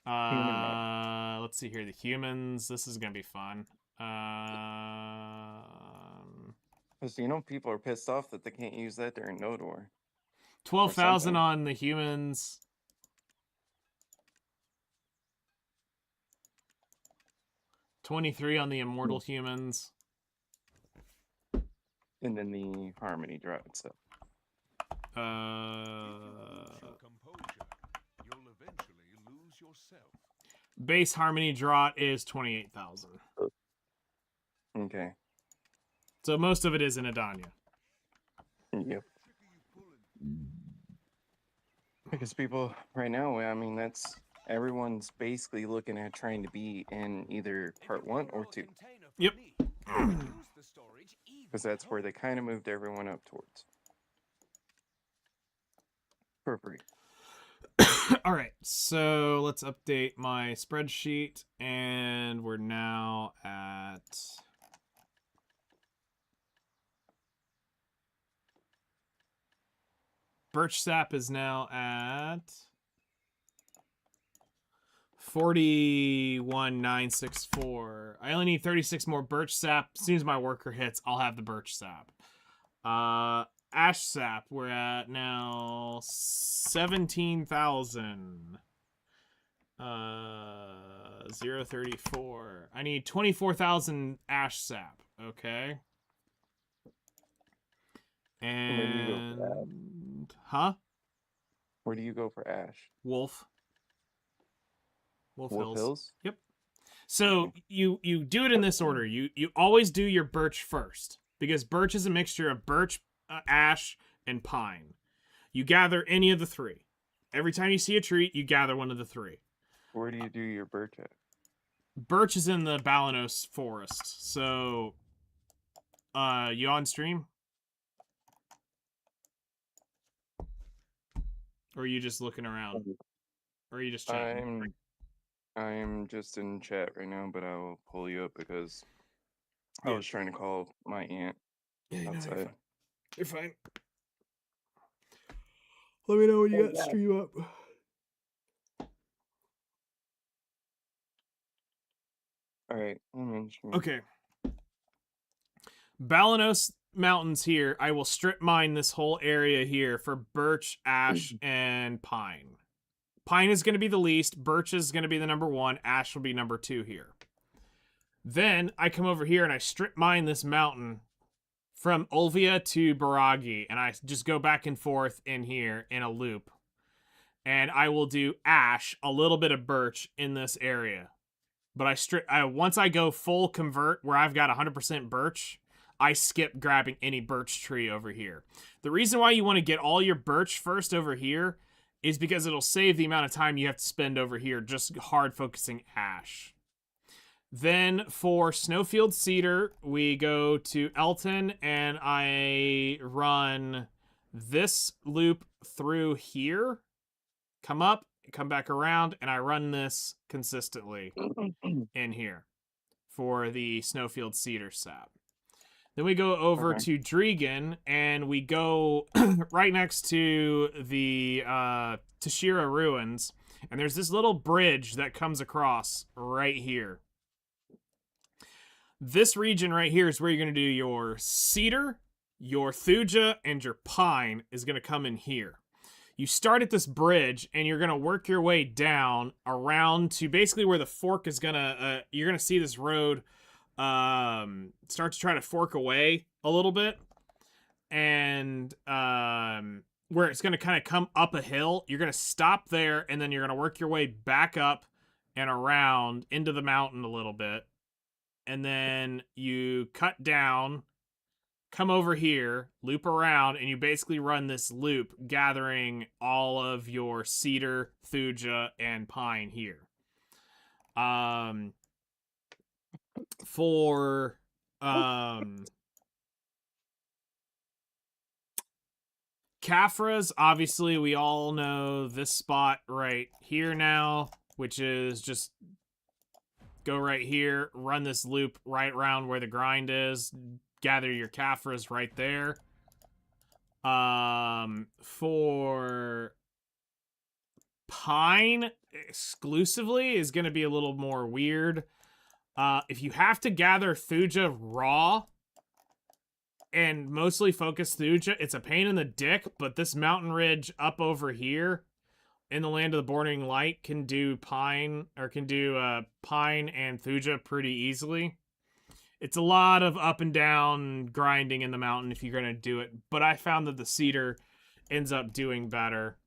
Let's see here. The Humans. This is gonna be fun. Because, people are pissed off that they can't use that during Node War. 12,000 on the Humans. $23 on the Immortal Humans. And then the Harmony Draught itself. Keep your composure. You'll eventually lose yourself. Base Harmony Draught is 28,000. Okay. So most of it is in Adania. Yep. Because people right now, everyone's basically looking at trying to be in either part 1 or 2. Yep. Because that's where they kind of moved everyone up towards. For free. All right, so let's update my spreadsheet, and we're now at Birch Sap is now at 41,964. I only need 36 more Birch Sap. As soon as my worker hits, I'll have the Birch Sap. Ash Sap, we're at now 17,000. 034. I need 24,000 Ash Sap. Okay. And Where do you go for Ash? Wolf. Wolf Wolf Hills. Hills? Yep. So you do it in this order. You always do your birch first because birch is a mixture of birch, ash, and pine. You gather any of the three. Every time you see a tree, you gather one of the three. Where do you do your birch at? Birch is in the Balanos forest. So, you on stream? Or are you just looking around? Or are you just chatting? I'm just in chat right now, but I will pull you up because I Yeah. was trying to call my aunt Yeah, outside. You're fine. Let me know when you got stream up. All right, I'm in stream. Okay. Balanos Mountains here. I will strip mine this whole area here for birch, ash, and pine. Pine is going to be the least. Birch is going to be the number 1. Ash will be number 2 here. Then I come over here and I strip mine this mountain from Olvia to Baragi, and I just go back and forth in here in a loop. And I will do ash, a little bit of birch in this area. But once I go full convert where I've got 100% birch, I skip grabbing any birch tree over here. The reason why you want to get all your birch first over here is because it'll save the amount of time you have to spend over here just hard focusing ash. Then for Snowfield Cedar, we go to Elton, and I run this loop through here, come up, come back around, and I run this consistently in here for the Snowfield Cedar sap. Then we go over to Dregan, and we go right next to the Tashira Ruins, and there's this little bridge that comes across right here. This region right here is where you're going to do your cedar, your thuja, and your pine is going to come in here. You start at this bridge, and you're going to work your way down around to basically where the fork is going to... you're going to see this road start to try to fork away a little bit. And where it's going to kind of come up a hill. You're going to stop there, and then you're going to work your way back up and around into the mountain a little bit. And then you cut down, come over here, loop around, and you basically run this loop, gathering all of your cedar, thuja, and pine here. For Caphras, obviously we all know this spot right here now, which is just go right here, run this loop right around where the grind is, gather your Caphras right there. For pine exclusively is going to be a little more weird. If you have to gather thuja raw and mostly focus thuja, it's a pain in the dick, but this mountain ridge up over here in the Land of the Bordering Light can do pine and thuja pretty easily. It's a lot of up and down grinding in the mountain if you're going to do it, but I found that the cedar ends up doing better.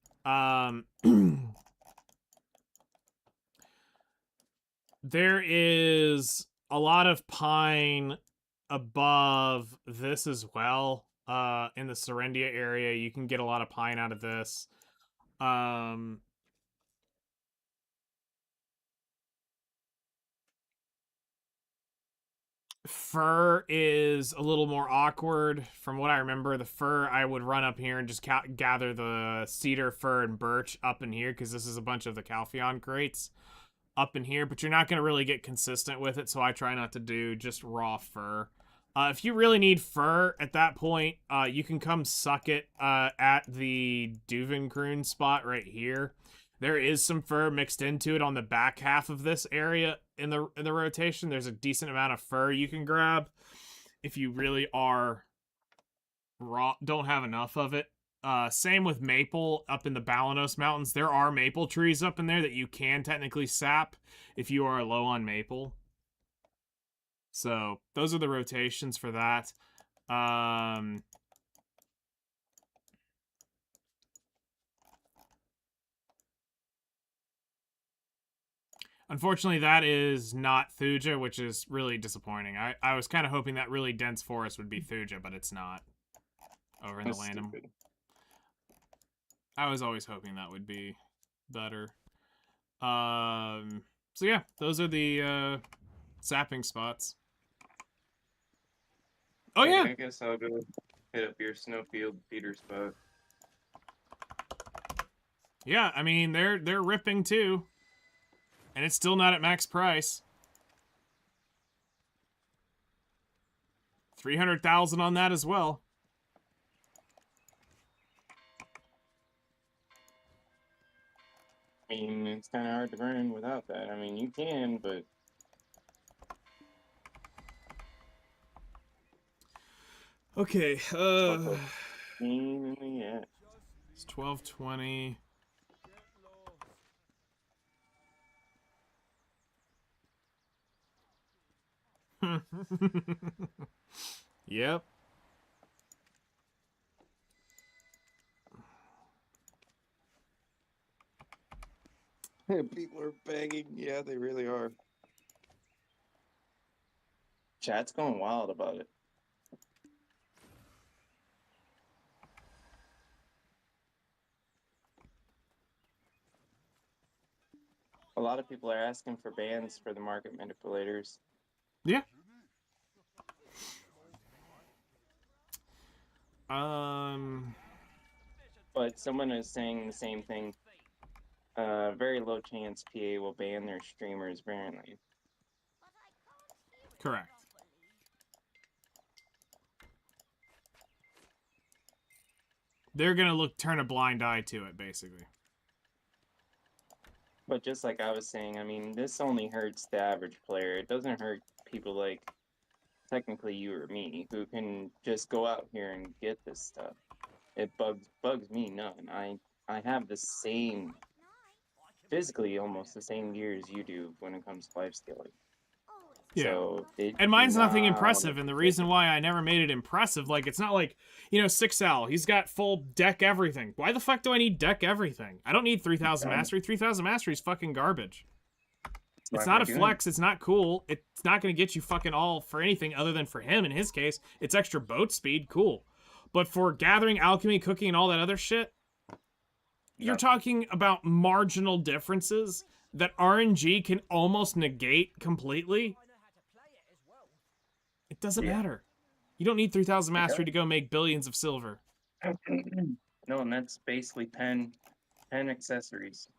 There is a lot of pine above this as well. In the Serendia area, you can get a lot of pine out of this. Fir is a little more awkward. From what I remember, the fir, I would run up here and just gather the cedar, fir, and birch up in here, because this is a bunch of the Calpheon crates up in here, but you're not going to really get consistent with it, so I try not to do just raw fir. If you really need fir at that point, you can come suck it at the Duvenkroon spot right here. There is some fir mixed into it on the back half of this area in the rotation. There's a decent amount of fir you can grab if you really are don't have enough of it. Same with maple up in the Balanos Mountains. There are maple trees up in there that you can technically sap if you are low on maple. So those are the rotations for that. Unfortunately, that is not Thuja, which is really disappointing. I was kind of hoping that really dense forest would be Thuja, but it's not. Over in That's the Landum. stupid. I was always hoping that would be better. So yeah, those are the sapping spots. Oh Okay, yeah, I guess I'll go hit up your snowfield feeder spot. yeah. I mean, they're ripping too, and it's still not at max price. 300,000 on that as well. I mean, it's kind of hard to burn without that. I mean, you can, but Okay, it's a pain in the ass. it's 12:20. Yep. People are begging. Yeah, they really are. Chat's going wild about it. A lot of people are asking for bans for the market manipulators. Yeah. But someone is saying the same thing. Very low chance PA will ban their streamers, apparently. Correct. They're gonna turn a blind eye to it, basically. But just like I was saying, I mean, this only hurts the average player. It doesn't hurt people like technically you or me who can just go out here and get this stuff. It bugs me none. I have the same, physically almost the same gear as you do when it comes to life scaling. Yeah. So and mine's nothing impressive, and the reason why I never made it impressive, like, it's not like, 6L, he's got full deck everything. Why the fuck do I need deck everything? I don't need 3,000 mastery. 3,000 mastery is fucking garbage. It's not a flex, it's not cool, it's not going to get you fucking all for anything other than for him, in his case, it's extra boat speed, cool. But for gathering, alchemy, cooking, and all that other shit, you're talking about marginal differences that RNG can almost negate completely. It doesn't matter. You don't need 3,000 mastery to go make billions of silver. No, and that's basically 10 accessories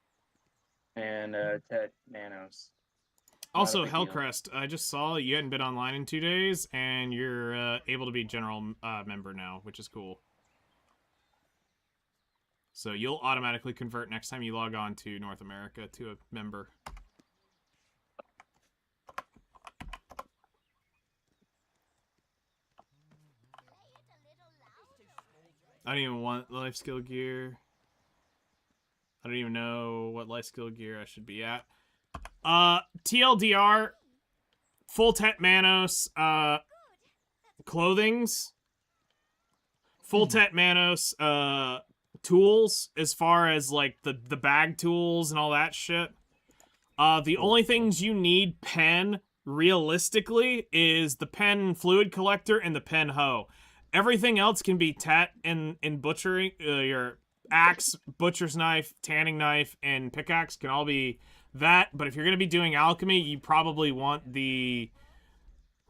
and 10 nanos. Also, Hellcrest, I just saw you hadn't been online in 2 days, and you're able to be general member now, which is cool. So you'll automatically convert next time you log on to North America to a member. I don't even want life skill gear. I don't even know what life skill gear I should be at. TLDR, full Tet Manos, clothings, full Tet Manos, tools, as far as, like, the bag tools and all that shit. The only things you need pen, realistically, is the pen fluid collector and the pen hoe. Everything else can be tet in butchering. Your axe, butcher's knife, tanning knife, and pickaxe can all be that. But if you're going to be doing alchemy, you probably want the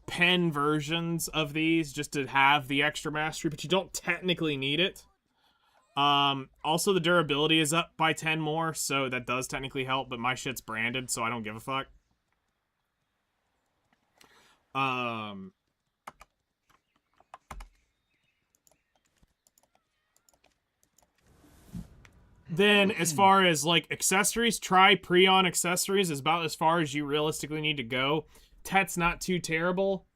pen versions of these just to have the extra mastery, but you don't technically need it. Also, the durability is up by 10 more, so that does technically help, but my shit's branded, so I don't give a fuck. Then, as far as, like, accessories, try Preon accessories is about as far as you realistically need to go. Tet's not too terrible.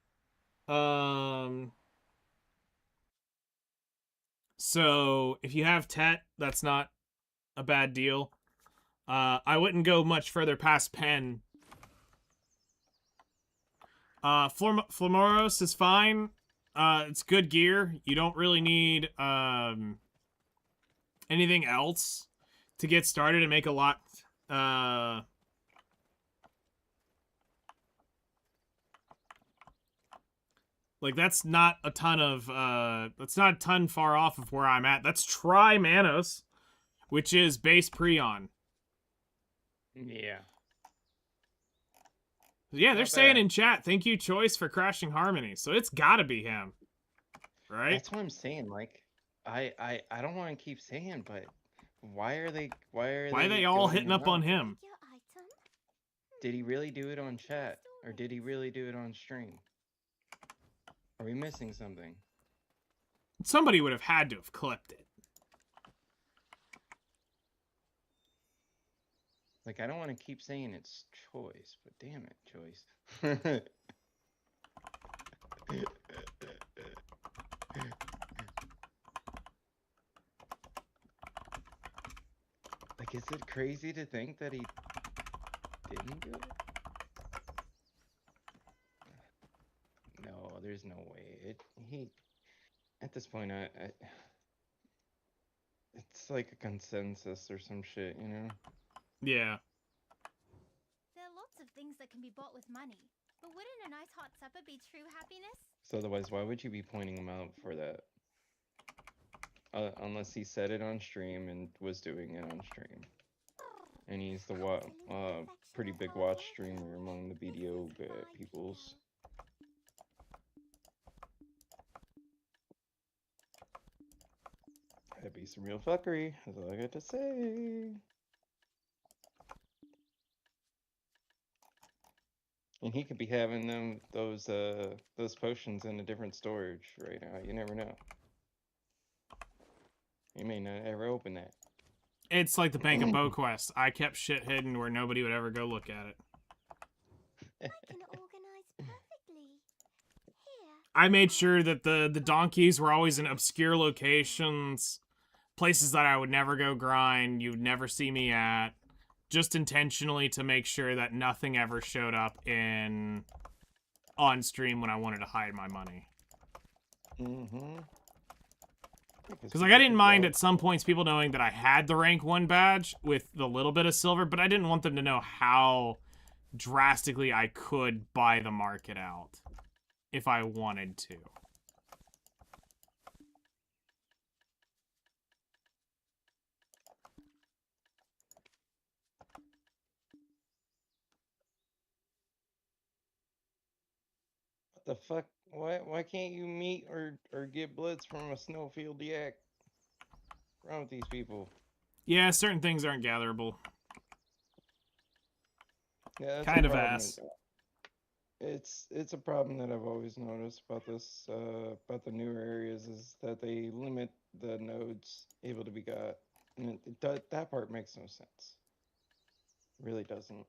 So, if you have Tet, that's not a bad deal. I wouldn't go much further past Pen. Flamoros is fine. It's good gear. You don't really need, anything else to get started and make a lot Like that's not a ton of that's not a ton far off of where I'm at. That's Tri Manos, which is base Prion. Yeah. Yeah, they're Not saying bad. in chat, thank you, Choice, for crashing Harmony. So it's gotta be him. Right? That's what I'm saying. Like, I don't want to keep saying, but why are they all goating hitting up him on out? him? Your item? Did he really do it on chat, or did he really do it on stream? Are we missing something? Somebody would have had to have clipped it. Like, I don't want to keep saying it's Choice, but damn it, Choice. Like, is it crazy to think that he didn't do it? No, there's no way. At this point, it's like a consensus or some shit, you know? Yeah. There are lots of things that can be bought with money, but wouldn't a nice hot supper be true happiness? So otherwise, why would you be pointing him out for that? Unless he said it on stream and was doing it on stream. And he's the pretty big watch streamer among the BDO peoples. That'd be some real fuckery. That's all I got to say. And he could be having those potions in a different storage right now. You never know. He may not ever open that. It's like the Bank of BoQuest. I kept shit hidden where nobody would ever go look at it. I can organize perfectly. Here. I made sure that the donkeys were always in obscure locations, places that I would never go grind, you'd never see me at, just intentionally to make sure that nothing ever showed up on stream when I wanted to hide my money. Mm-hmm. Because like I didn't mind at some points people knowing that I had the rank 1 badge with the little bit of silver, but I didn't want them to know how drastically I could buy the market out if I wanted to. What the fuck? Why can't you meet or get blitz from a snowfield yak? What's wrong with these people? Yeah, certain things aren't gatherable. Yeah, that's Kind a of problem. ass. It's a problem that I've always noticed about this about the newer areas is that they limit the nodes able to be got, and that part makes no sense. It really doesn't.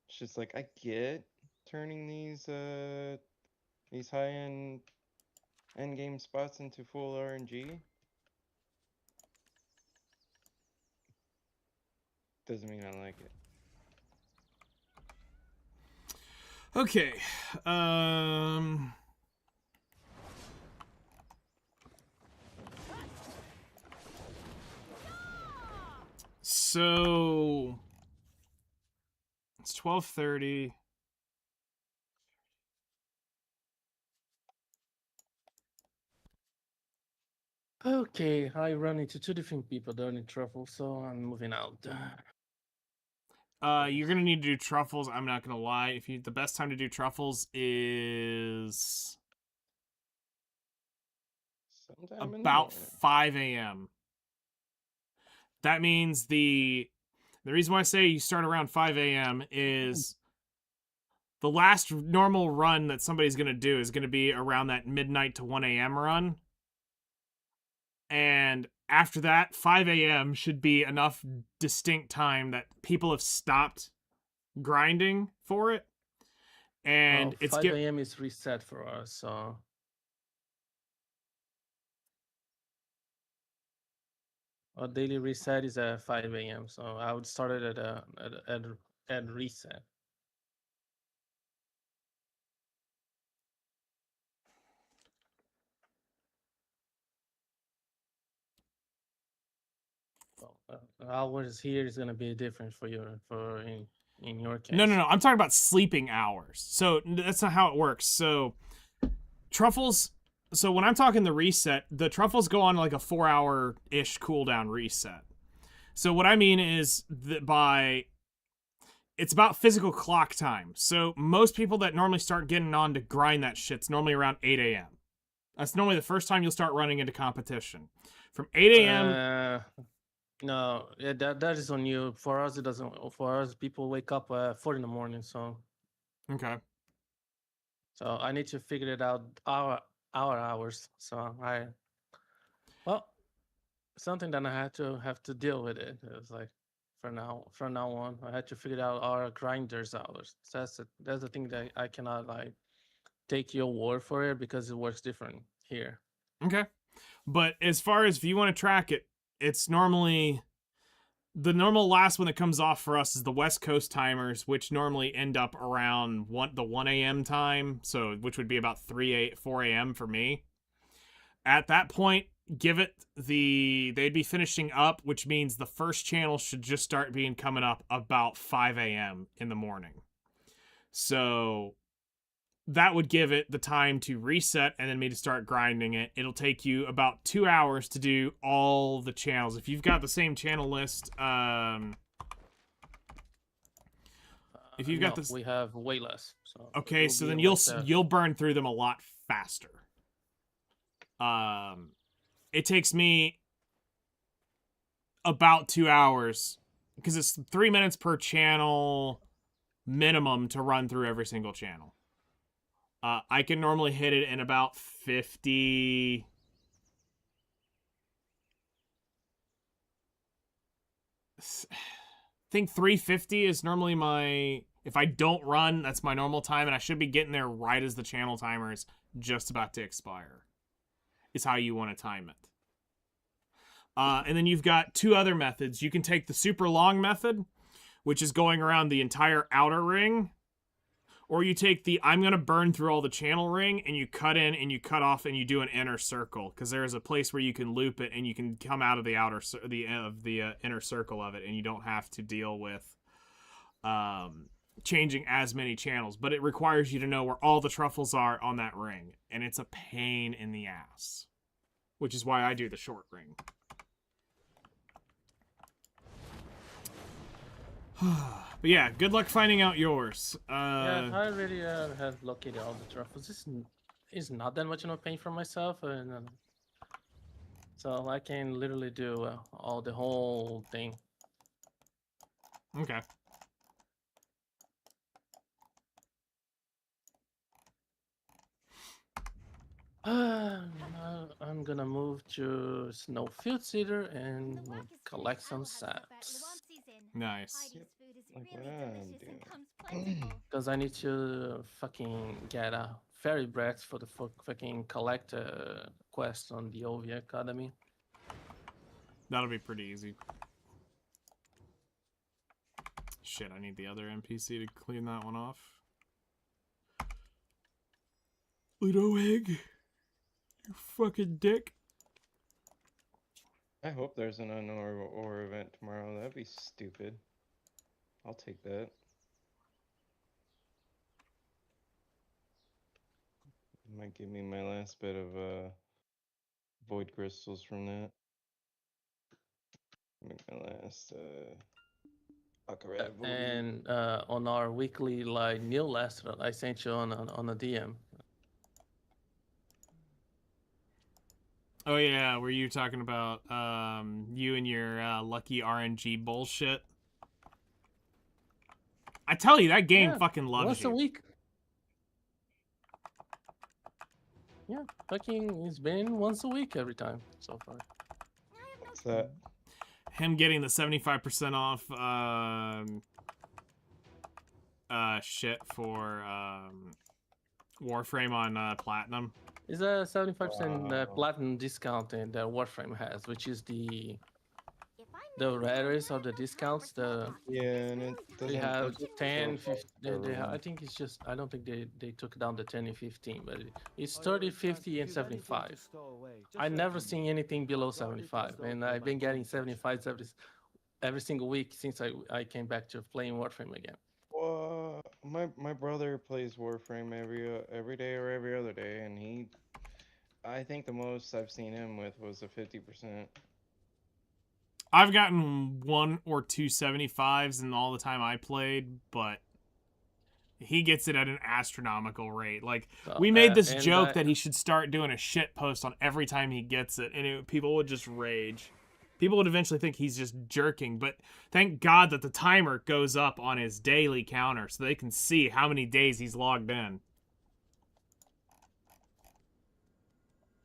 It's just like I get turning these high end game spots into full RNG. Doesn't mean I like it. Okay. So it's 12:30. Okay, I run into 2 different people during truffle, so I'm moving out. You're gonna need to do truffles. I'm not gonna lie. The best time to do truffles is Sometime in the about morning. 5 a.m. That means the reason why I say you start around 5 a.m. is the last normal run that somebody's gonna do is gonna be around that midnight to 1 a.m. run. And after that, 5 a.m. should be enough distinct time that people have stopped grinding for it. And it's 5 a.m. is reset for us, so our daily reset is at 5 a.m. So I would start it at reset. So hours here is gonna be different for in your case. No, no, no. I'm talking about sleeping hours. So that's not how it works. So truffles. So when I'm talking the reset, the truffles go on like a 4-hour ish cooldown reset. So what I mean is that it's about physical clock time. So most people that normally start getting on to grind that shit's normally around 8 a.m. That's normally the first time you'll start running into competition. From 8 a.m. No, yeah, that is on you. For us, it doesn't. For us, people wake up at 4 in the morning. So Okay. I need to figure it out our hours. So well, something that I had to have to deal with it. It was like from now on, I had to figure out our grinders hours. So that's the thing that I cannot like take your word for it because it works different here. Okay. But as far as if you want to track it, it's normally the normal last one that comes off for us is the West Coast timers, which normally end up around the 1 a.m. time, so which would be about 4 a.m. for me. At that point, they'd be finishing up, which means the first channel should just start coming up about 5 a.m. in the morning. So that would give it the time to reset and then me to start grinding it. It'll take you about 2 hours to do all the channels. If you've got the same channel list, if you've got this, we have way less. So okay, so then you'll burn through them a lot faster. It takes me about 2 hours because it's 3 minutes per channel minimum to run through every single channel. I can normally hit it in about 50. I think 350 is normally if I don't run, that's my normal time, and I should be getting there right as the channel timer is just about to expire. Is how you want to time it. And then you've got two other methods. You can take the super long method, which is going around the entire outer ring. Or you take the I'm going to burn through all the channel ring, and you cut in and you cut off and you do an inner circle. Because there is a place where you can loop it and you can come out of the inner circle of it, and you don't have to deal with changing as many channels. But it requires you to know where all the truffles are on that ring. And it's a pain in the ass. Which is why I do the short ring. But yeah, good luck finding out yours. Yeah, I already have located all the truffles. This is not that much of a pain for myself, and so I can literally do the whole thing. Okay. I'm gonna move to Snowfield Cedar and collect some saps. Nice. Because I need to fucking get a fairy breath for the fucking collect quest on the OV Academy. That'll be pretty easy. Shit, I need the other NPC to clean that one off. Ludo Egg. You fucking dick. I hope there's an unknown or event tomorrow. That'd be stupid. I'll take that. It might give me my last bit of void crystals from that. Make my last and on our weekly like newsletter, I sent you on a DM. Oh yeah, were you talking about you and your lucky RNG bullshit? I tell you, that game fucking loves once you. Once a week. Yeah, fucking it's been once a week every time so far. What's that? Him getting the 75% off shit for Warframe on Platinum. It's a 75% platinum discount that Warframe has, which is the the rares or the discounts, Yeah, and it they doesn't. have It just 10, shows 50. all They have, I everyone. think it's just, I don't think they took down the 10 and 15, but it's Oh, 30, Frank, 50, if and you've anything to 75. stow away, I just never let me seen know. anything below I'll guard it as 75, though and it were I've my been getting own treasure. 75s every single week since I came back to playing Warframe again. Well, my brother plays Warframe every day or every other day, and I think the most I've seen him with was a 50%. I've gotten 1 or 2 75s in all the time I played, but he gets it at an astronomical rate. Like, So, we made this and joke that he should start doing a shit post on every time he gets it, and people would just rage. People would eventually think he's just jerking, but thank God that the timer goes up on his daily counter so they can see how many days he's logged in.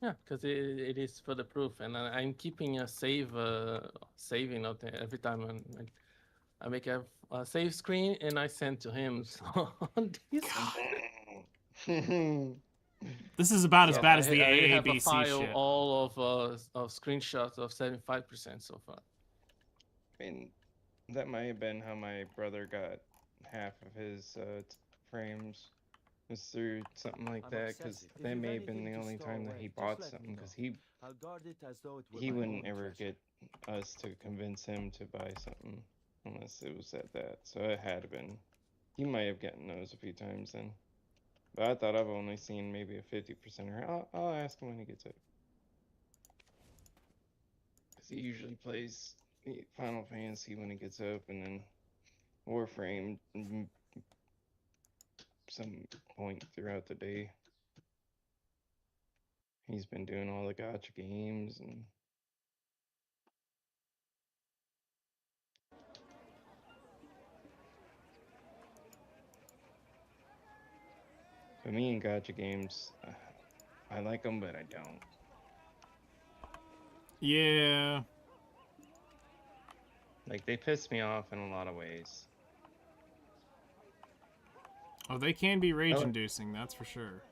yeah, because it is for the proof, and I'm keeping a saving note every time I make a save screen and I send to him. So this, This is about as so bad as the I have a AABC file shit. all of screenshots of 75% so far. I mean, that might have been how my brother got half of his frames, was through something like I'm that, because obsessive. If that you've may have been anything the to only stow time that away, he just bought let something, me because know. I'll guard it as though it were he my wouldn't own ever treasure. get us to convince him to buy something unless it was at that. So it had been. He might have gotten those a few times then. But I thought I've only seen maybe a 50%er. I'll ask him when he gets it. Because he usually plays Final Fantasy when he gets up, and then Warframe some point throughout the day. He's been doing all the gacha games and for me in gacha games, I like them, but I don't. Yeah. Like, they piss me off in a lot of ways. Oh, they can be I rage like- inducing, that's for sure.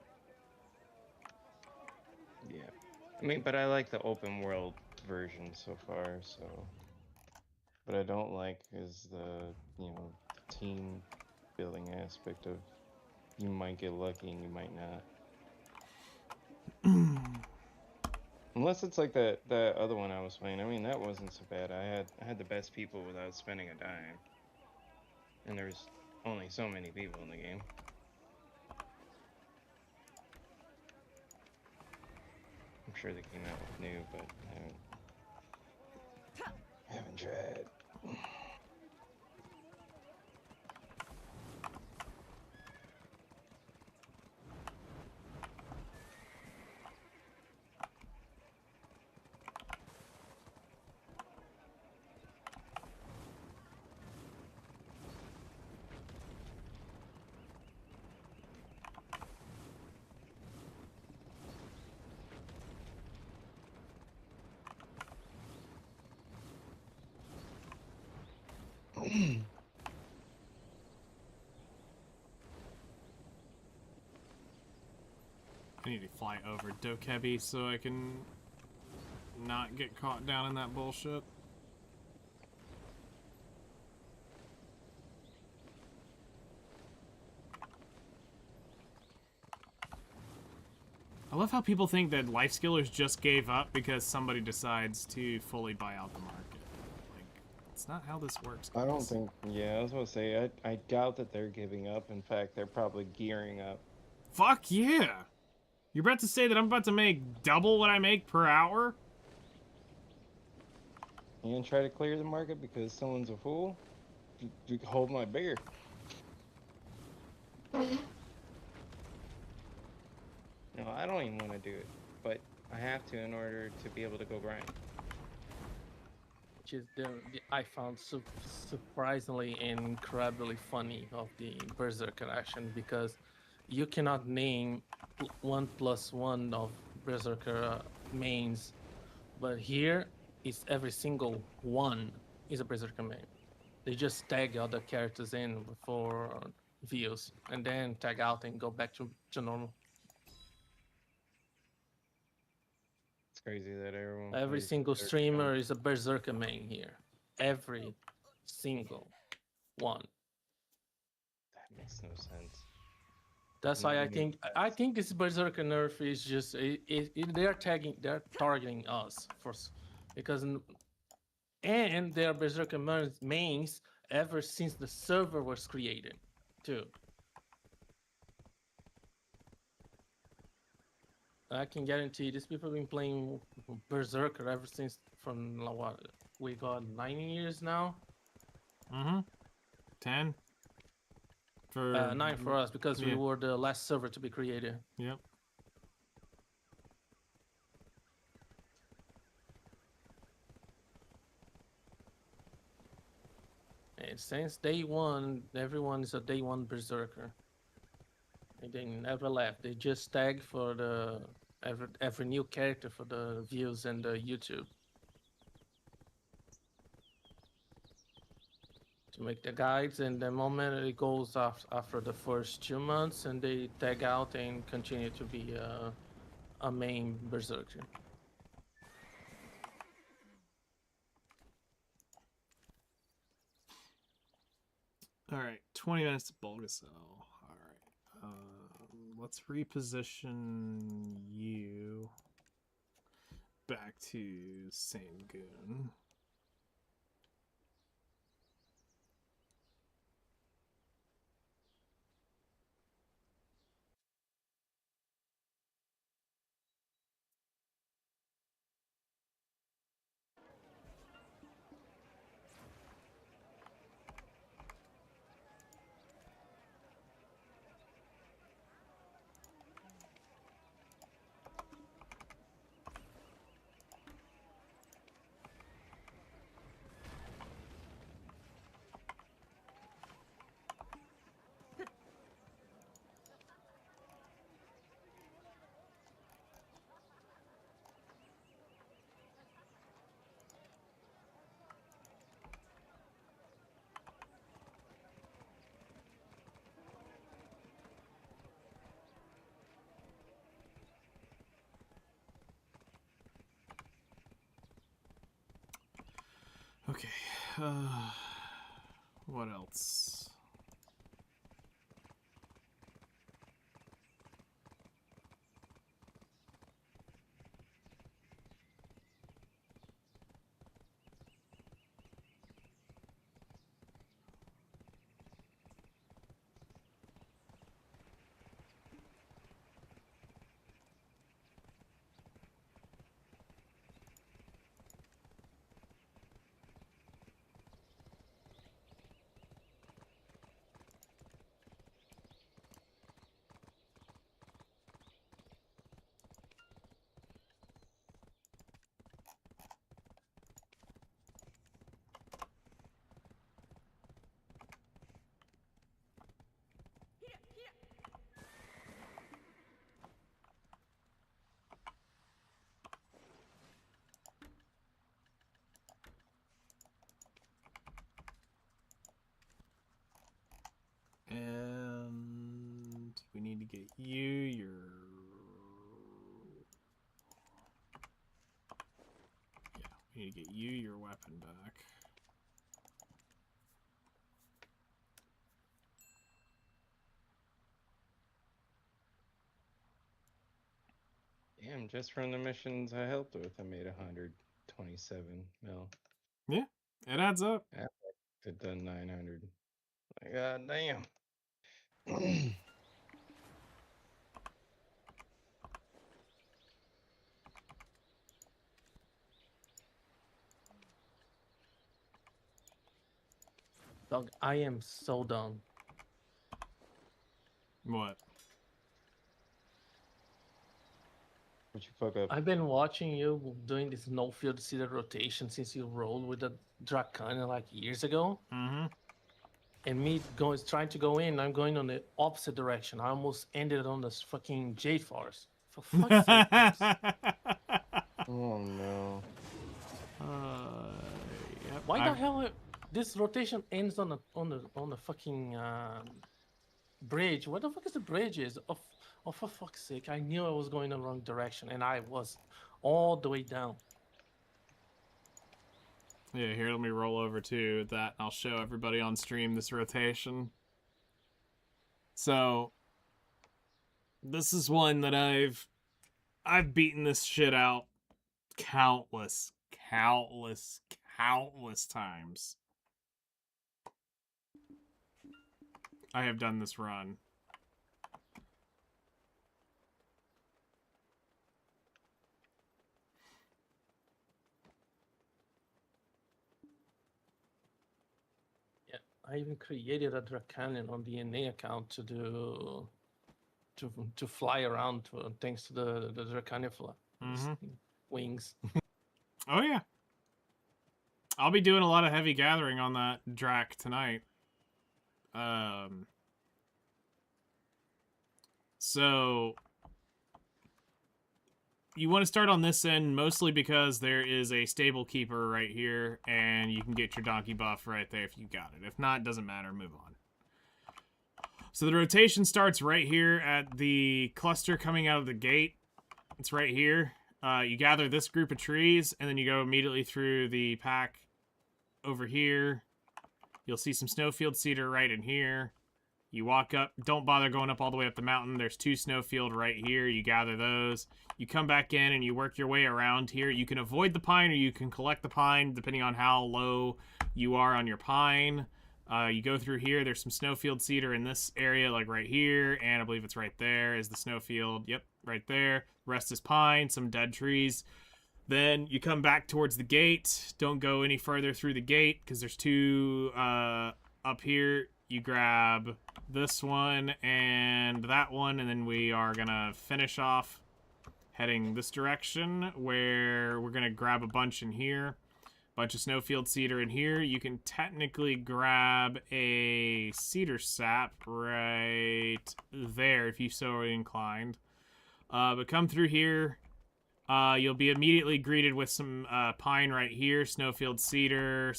Yeah. I mean, but I like the open world version so far, so. What I don't like is the team building aspect of you might get lucky and you might not. Unless it's like that other one I was playing. I mean, that wasn't so bad. I had the best people without spending a dime. And there's only so many people in the game. I'm sure they came out with new, but I haven't tried. I need to fly over Dokebi so I can not get caught down in that bullshit. I love how people think that life skillers just gave up because somebody decides to fully buy out the market. Like, it's not how this works, guys. I don't think. Yeah, I was gonna say I doubt that they're giving up. In fact, they're probably gearing up. Fuck yeah! You're about to say that I'm about to make double what I make per hour? You gonna try to clear the market because someone's a fool? You can hold my beer. No, I don't even want to do it, but I have to in order to be able to go grind. Which is I found surprisingly and incredibly funny of the Berserker action, because you cannot name 1+1 of Berserker mains, but here is every single one is a Berserker main. They just tag other characters in for views and then tag out and go back to normal. It's crazy that everyone. Every plays single Berserker streamer now. is a Berserker main here. every single one. That makes no sense. That's Not why even I think this Berserker nerf is just they're targeting us because and they are Berserker mains ever since the server was created too. I can guarantee these people have been playing Berserker ever since from what we got 9 years now. 10 for 9 for us because we yeah. were the last server to be created. Yep. And since day one, everyone is a day one Berserker. And they never left. They just tag for the every new character for the views and the YouTube. To make the guides, and the moment it goes after the first 2 months, and they tag out and continue to be a main Berserker. All right, 20 minutes to Bulgasaur. All right, let's reposition you back to Sangoon. Okay, what else? And we need to get your we need to get your weapon back. damn. Just from the missions I helped with, I made 127 mil. Yeah, it adds up. I've done 900. Like, god damn. Dog, I am so done. What? What you fuck up? I've been watching you doing this no field seated rotation since you rolled with the Dracana like years ago. Mm-hmm. And me trying to go in, I'm going on the opposite direction. I almost ended on this fucking Jade Forest. For fuck's sake. Oh no. Yep. Why the hell this rotation ends on the fucking bridge? What the fuck is the bridge is? Oh, for fuck's sake! I knew I was going in the wrong direction, and I was all the way down. Yeah, here, let me roll over to that. I'll show everybody on stream this rotation. So, this is one that I've beaten this shit out countless times. I have done this run. Yeah, I even created a Dracanion on DNA account to do to fly around thanks to the Dracania wings. Oh yeah. I'll be doing a lot of heavy gathering on that Drac tonight. So you want to start on this end mostly because there is a stable keeper right here, and you can get your donkey buff right there if you got it. If not, doesn't matter, move on. So the rotation starts right here at the cluster coming out of the gate. It's right here. You gather this group of trees, and then you go immediately through the pack over here. You'll see some snowfield cedar right in here. You walk up. Don't bother going up all the way up the mountain. There's 2 snowfield right here. You gather those. You come back in, and you work your way around here. You can avoid the pine, or you can collect the pine, depending on how low you are on your pine. You go through here. There's some snowfield cedar in this area, like right here, and I believe it's right there is the snowfield. Yep, right there. The rest is pine, some dead trees. Then you come back towards the gate. Don't go any further through the gate because there's 2 up here. You grab this one and that one, and then we are gonna finish off heading this direction where we're gonna grab a bunch in here. Bunch of snowfield cedar in here. You can technically grab a cedar sap right there if you so are inclined. But come through here. You'll be immediately greeted with some pine right here. Snowfield cedar.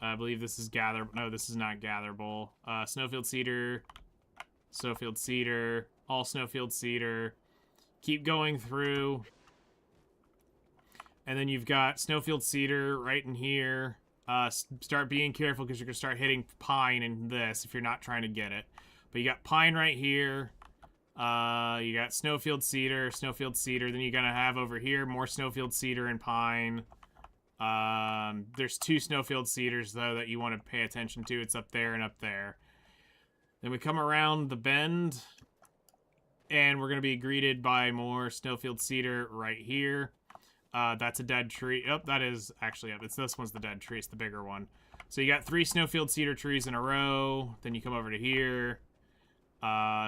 I believe this is gather. No, this is not gatherable. Snowfield cedar. Snowfield cedar. All snowfield cedar. Keep going through. And then you've got snowfield cedar right in here. Start being careful because you're going to start hitting pine in this if you're not trying to get it. But you got pine right here. You got snowfield cedar. Then you're going to have over here more snowfield cedar and pine. There's 2 snowfield cedars, though, that you want to pay attention to. It's up there and up there. Then we come around the bend. And we're going to be greeted by more snowfield cedar right here. That's a dead tree. Oh, that is actually up. It's this one's the dead tree. It's the bigger one. So you got 3 snowfield cedar trees in a row. Then you come over to here.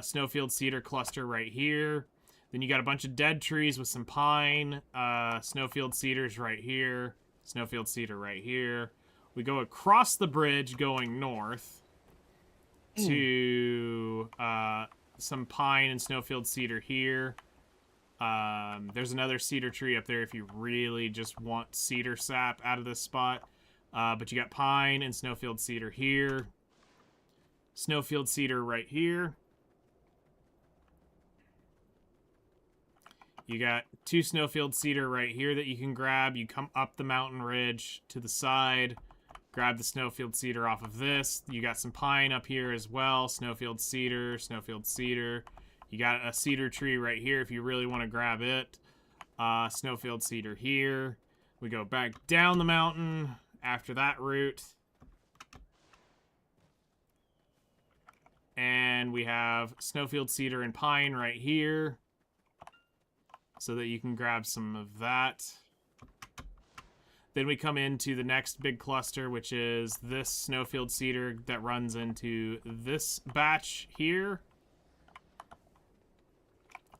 Snowfield cedar cluster right here. Then you got a bunch of dead trees with some pine. Snowfield cedars right here. Snowfield cedar right here. We go across the bridge going north to some pine and snowfield cedar here. There's another cedar tree up there if you really just want cedar sap out of this spot. But you got pine and snowfield cedar here. Snowfield cedar right here. You got 2 snowfield cedar right here that you can grab. You come up the mountain ridge to the side. Grab the snowfield cedar off of this. You got some pine up here as well. Snowfield cedar, snowfield cedar. You got a cedar tree right here if you really want to grab it. Snowfield cedar here. We go back down the mountain after that route. And we have snowfield cedar and pine right here. So that you can grab some of that. Then we come into the next big cluster, which is this snowfield cedar that runs into this batch here.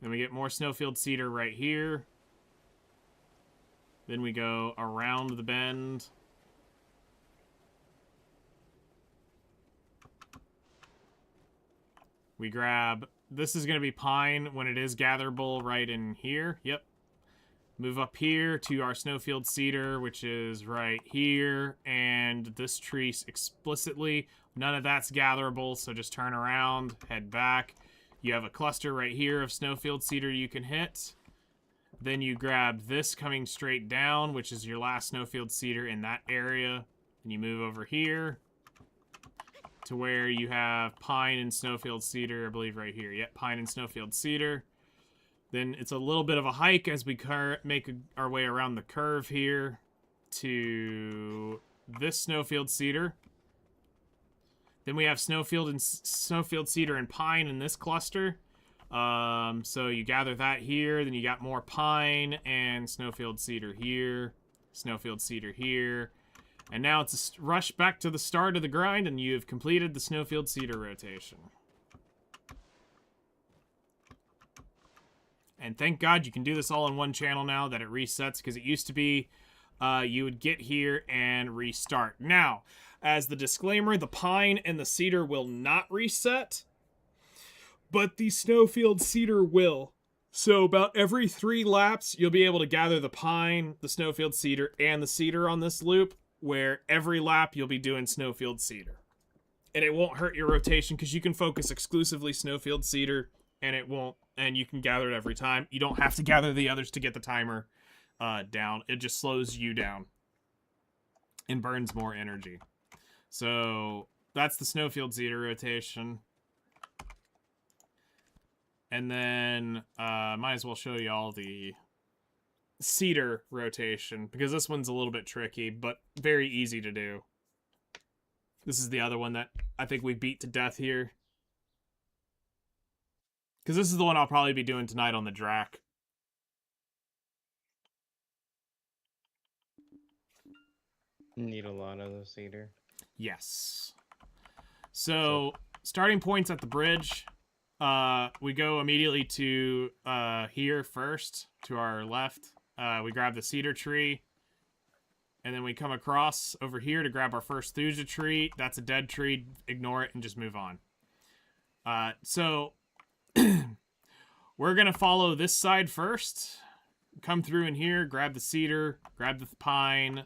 Then we get more snowfield cedar right here. Then we go around the bend. We grab, this is going to be pine when it is gatherable right in here. Yep. Move up here to our snowfield cedar, which is right here. And this tree explicitly, none of that's gatherable, so just turn around, head back. You have a cluster right here of snowfield cedar you can hit. Then you grab this coming straight down, which is your last snowfield cedar in that area. And you move over here to where you have pine and snowfield cedar, I believe right here. Yep, pine and snowfield cedar. Then it's a little bit of a hike as we make our way around the curve here to this snowfield cedar. Then we have snowfield cedar and pine in this cluster. So you gather that here, then you got more pine and snowfield cedar here, and now it's a rush back to the start of the grind, and you've completed the snowfield cedar rotation. And thank God you can do this all in one channel now that it resets, because it used to be you would get here and restart. Now, as the disclaimer, the pine and the cedar will not reset, but the snowfield cedar will. So about every 3 laps, you'll be able to gather the pine, the snowfield cedar, and the cedar on this loop, where every lap you'll be doing snowfield cedar. And it won't hurt your rotation because you can focus exclusively snowfield cedar, and it won't, and you can gather it every time. You don't have to gather the others to get the timer down. It just slows you down and burns more energy. So that's the snowfield cedar rotation. And then, might as well show you all the cedar rotation, because this one's a little bit tricky, but very easy to do. This is the other one that I think we beat to death here. Because this is the one I'll probably be doing tonight on the Draught. Need a lot of the cedar. Yes. So starting points at the bridge. We go immediately to here first, to our left. We grab the cedar tree, and then we come across over here to grab our first thuja tree. That's a dead tree. Ignore it and just move on. So we're going to follow this side first. Come through in here, grab the cedar, grab the pine,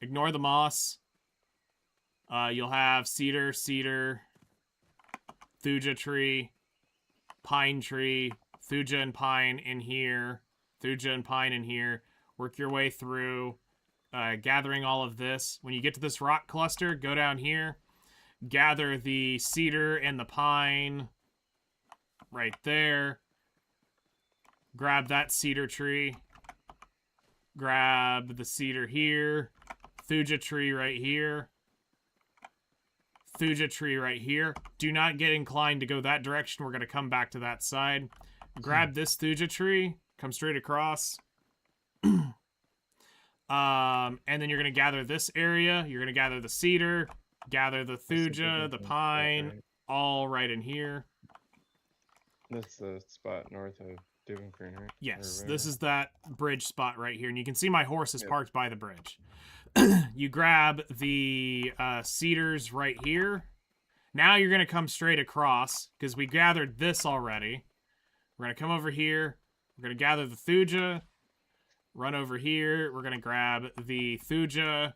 ignore the moss. You'll have cedar, thuja tree, pine tree, thuja and pine in here, Work your way through, gathering all of this. When you get to this rock cluster, go down here, gather the cedar and the pine right there. Grab that cedar tree. Grab the cedar here. Thuja tree right here. Thuja tree right here. Do not get inclined to go that direction. We're going to come back to that side. Grab this thuja tree. Come straight across. And then you're going to gather this area. You're going to gather the cedar. Gather the thuja, the pine. All right in here. That's the spot north of Divincrane, right? Yes, this is that bridge spot right here. And you can see my horse is parked by the bridge. You grab the cedars right here. Now you're going to come straight across, because we gathered this already. We're going to come over here. We're going to gather the thuja. Run over here. We're going to grab the thuja,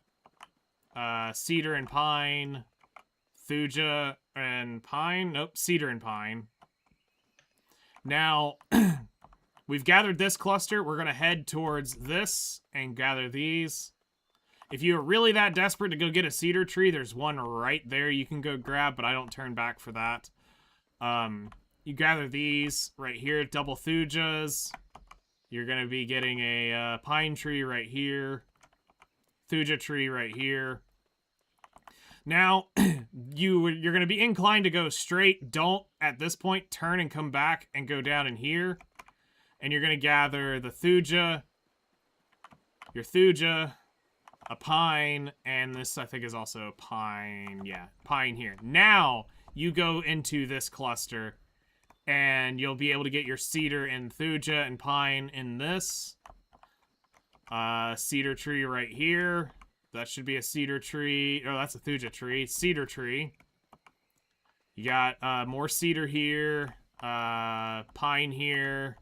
cedar and pine, thuja and pine. Nope, cedar and pine. Now, we've gathered this cluster. We're going to head towards this and gather these. If you're really that desperate to go get a cedar tree, there's one right there you can go grab, but I don't turn back for that. You gather these right here, double thujas. You're going to be getting a pine tree right here, thuja tree right here. Now, you're going to be inclined to go straight. Don't, at this point, turn and come back and go down in here. And you're going to gather the thuja, your thuja, a pine, and this, I think, is also pine. Yeah, pine here. Now, you go into this cluster, and you'll be able to get your cedar and thuja and pine in this. Cedar tree right here. That should be a cedar tree. Oh, that's a thuja tree. Cedar tree. You got more cedar here. Pine here.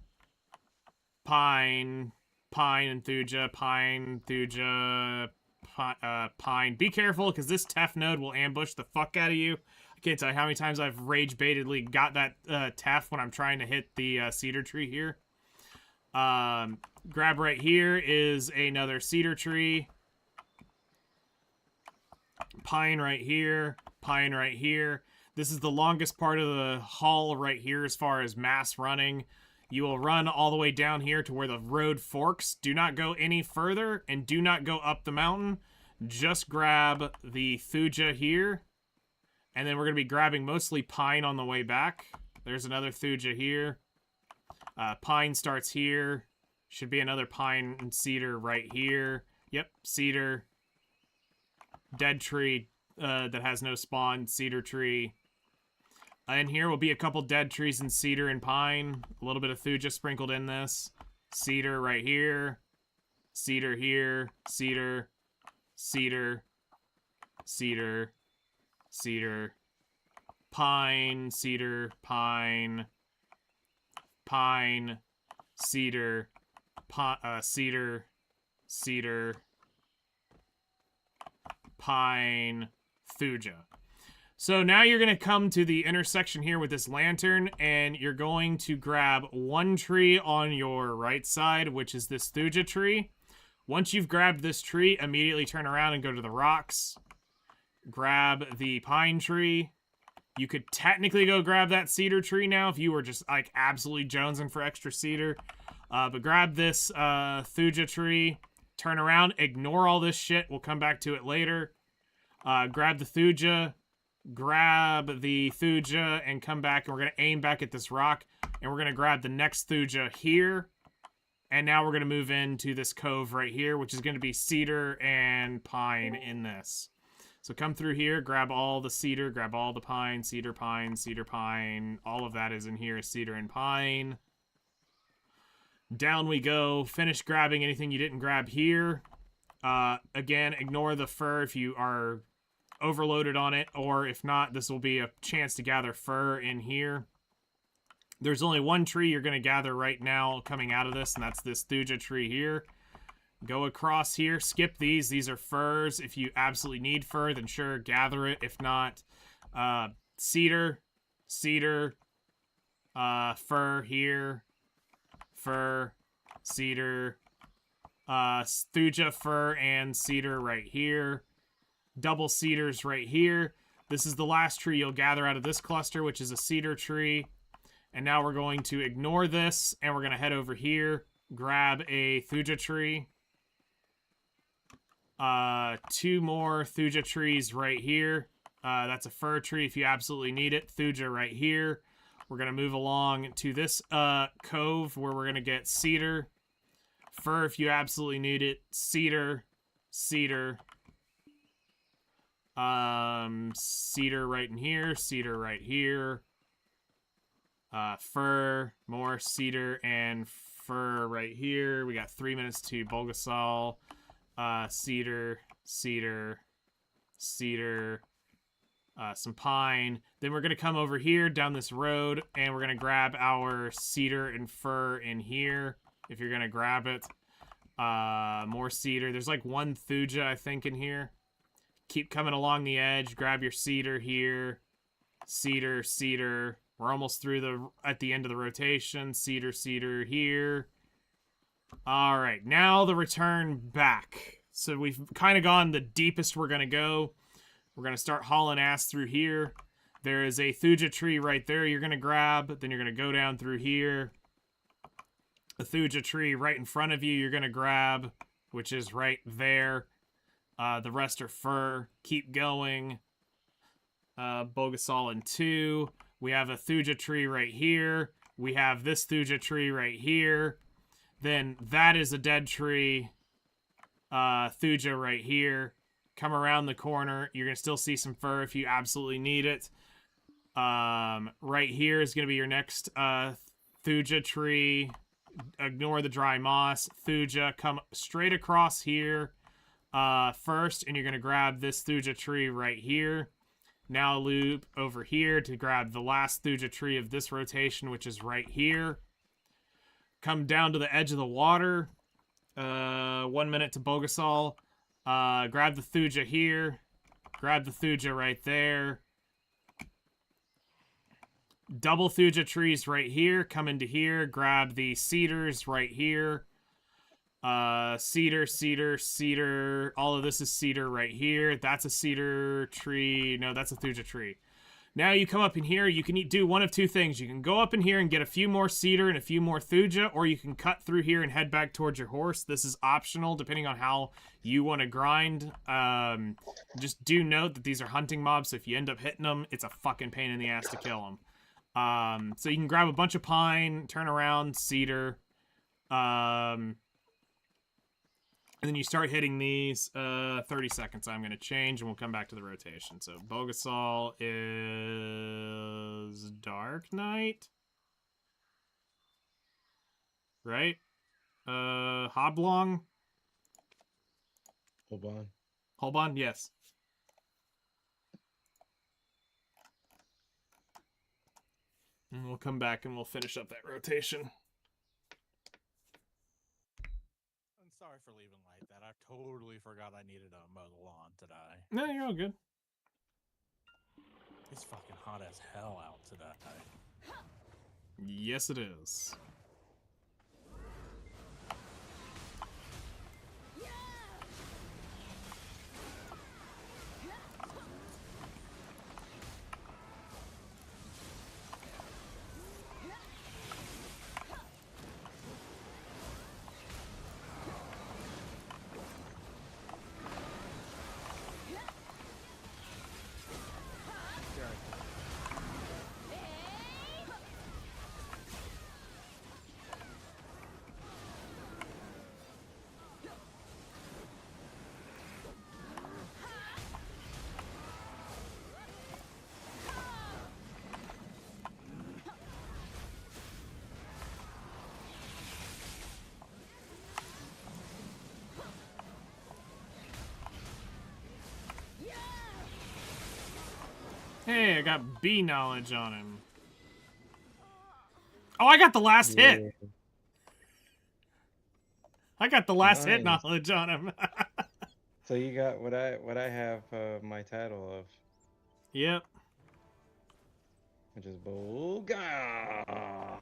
Pine and thuja. Pine, thuja, pine. Be careful, because this Tef node will ambush the fuck out of you. I can't tell you how many times I've rage baitedly got that Tef when I'm trying to hit the cedar tree here. Grab right here is another cedar tree. Pine right here. Pine right here. This is the longest part of the haul right here as far as mass running. You will run all the way down here to where the road forks. Do not go any further and do not go up the mountain. Just grab the thuja here. And then we're going to be grabbing mostly pine on the way back. There's another thuja here. Pine starts here. Should be another pine and cedar right here. Yep, cedar. Dead tree that has no spawn. Cedar tree. And here will be a couple dead trees and cedar and pine. A little bit of thuja sprinkled in this. Cedar right here. Cedar here. Cedar. Cedar. Cedar. Cedar. Pine. Cedar. Pine. Pine. Cedar. Cedar. Cedar. Pine. Thuja. So now you're going to come to the intersection here with this lantern, and you're going to grab one tree on your right side, which is this thuja tree. Once you've grabbed this tree, immediately turn around and go to the rocks. Grab the pine tree. You could technically go grab that cedar tree now if you were just like absolutely jonesing for extra cedar. But grab this thuja tree. Turn around, ignore all this shit. We'll come back to it later. Grab the thuja. Grab the thuja and come back, and we're going to aim back at this rock, and we're going to grab the next thuja here, and now we're going to move into this cove right here, which is going to be cedar and pine in this. So come through here, grab all the cedar, grab all the pine, cedar, pine, all of that is in here, cedar and pine. Down we go, finish grabbing anything you didn't grab here. Again, ignore the fur if you are overloaded on it, or if not, this will be a chance to gather fur in here. There's only one tree you're going to gather right now coming out of this, and that's this thuja tree here. Go across here, skip these are furs. If you absolutely need fur, then sure, gather it. If not, cedar, fur here, fur, cedar, thuja, fur, and cedar right here. Double cedars right here. This is the last tree you'll gather out of this cluster, which is a cedar tree. And now we're going to ignore this, and we're going to head over here, grab a thuja tree. 2 more thuja trees right here. That's a fir tree if you absolutely need it. Thuja right here. We're going to move along to this cove where we're going to get cedar. Fir if you absolutely need it. Cedar. Cedar. Cedar right in here, cedar right here, fir, more cedar and fir right here. We got 3 minutes to Bulgasol, cedar, some pine. Then we're gonna come over here down this road, and we're gonna grab our cedar and fir in here. If you're gonna grab it, more cedar. There's like 1 thuja I think in here. Keep coming along the edge. Grab your cedar here. Cedar. We're almost through at the end of the rotation. Cedar here. All right, now the return back. So we've kind of gone the deepest we're going to go. We're going to start hauling ass through here. There is a thuja tree right there you're going to grab. Then you're going to go down through here. A thuja tree right in front of you you're going to grab, which is right there. The rest are fir. Keep going. Bulgasol in 2. We have a thuja tree right here. We have this thuja tree right here. Then that is a dead tree. Thuja right here. Come around the corner. You're going to still see some fir if you absolutely need it. Right here is going to be your next thuja tree. Ignore the dry moss. Thuja. Come straight across here. First, and you're going to grab this thuja tree right here. Now loop over here to grab the last thuja tree of this rotation, which is right here. Come down to the edge of the water. 1 minute to Bulgasol. Grab the thuja here. Grab the thuja right there. double thuja trees right here. Come into here. Grab the cedars right here. Cedar, cedar, cedar. All of this is cedar right here. That's a cedar tree. No, that's a thuja tree. Now you come up in here, you can do one of two things. You can go up in here and get a few more cedar and a few more thuja, or you can cut through here and head back towards your horse. This is optional depending on how you want to grind. Just do note that these are hunting mobs, so if you end up hitting them, it's a fucking pain in the ass to kill them. So you can grab a bunch of pine, turn around, cedar, and then you start hitting these. 30 seconds I'm going to change, and we'll come back to the rotation. So Bogasol is Dark Knight. Right? Hoblong? Hold on. Holbon? Yes. And we'll come back and we'll finish up that rotation. I'm sorry for leaving like that. I totally forgot I needed to mow the lawn today. No, you're all good. It's fucking hot as hell out today. Yes, it is. Hey, I got B knowledge on him. Oh, I got the last hit. I got the last hit Nice. knowledge on him. So you got what I have my title of, Yep. which is Boga.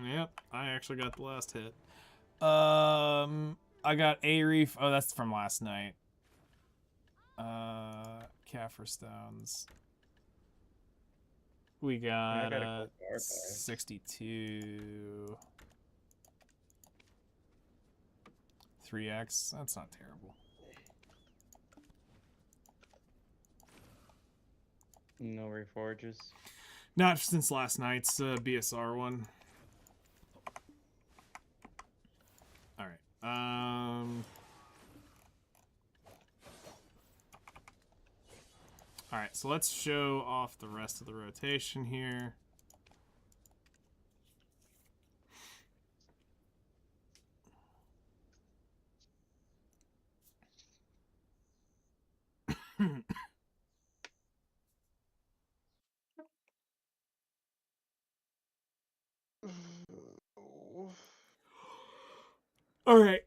Yep. I actually got the last hit. I got A Reef. Oh, that's from last night. Kaffir Stones. We got got a cool bar 62. 3x. That's not terrible. No reforges. Not since last night's BSR one. All right. All right. So let's show off the rest of the rotation here. All right.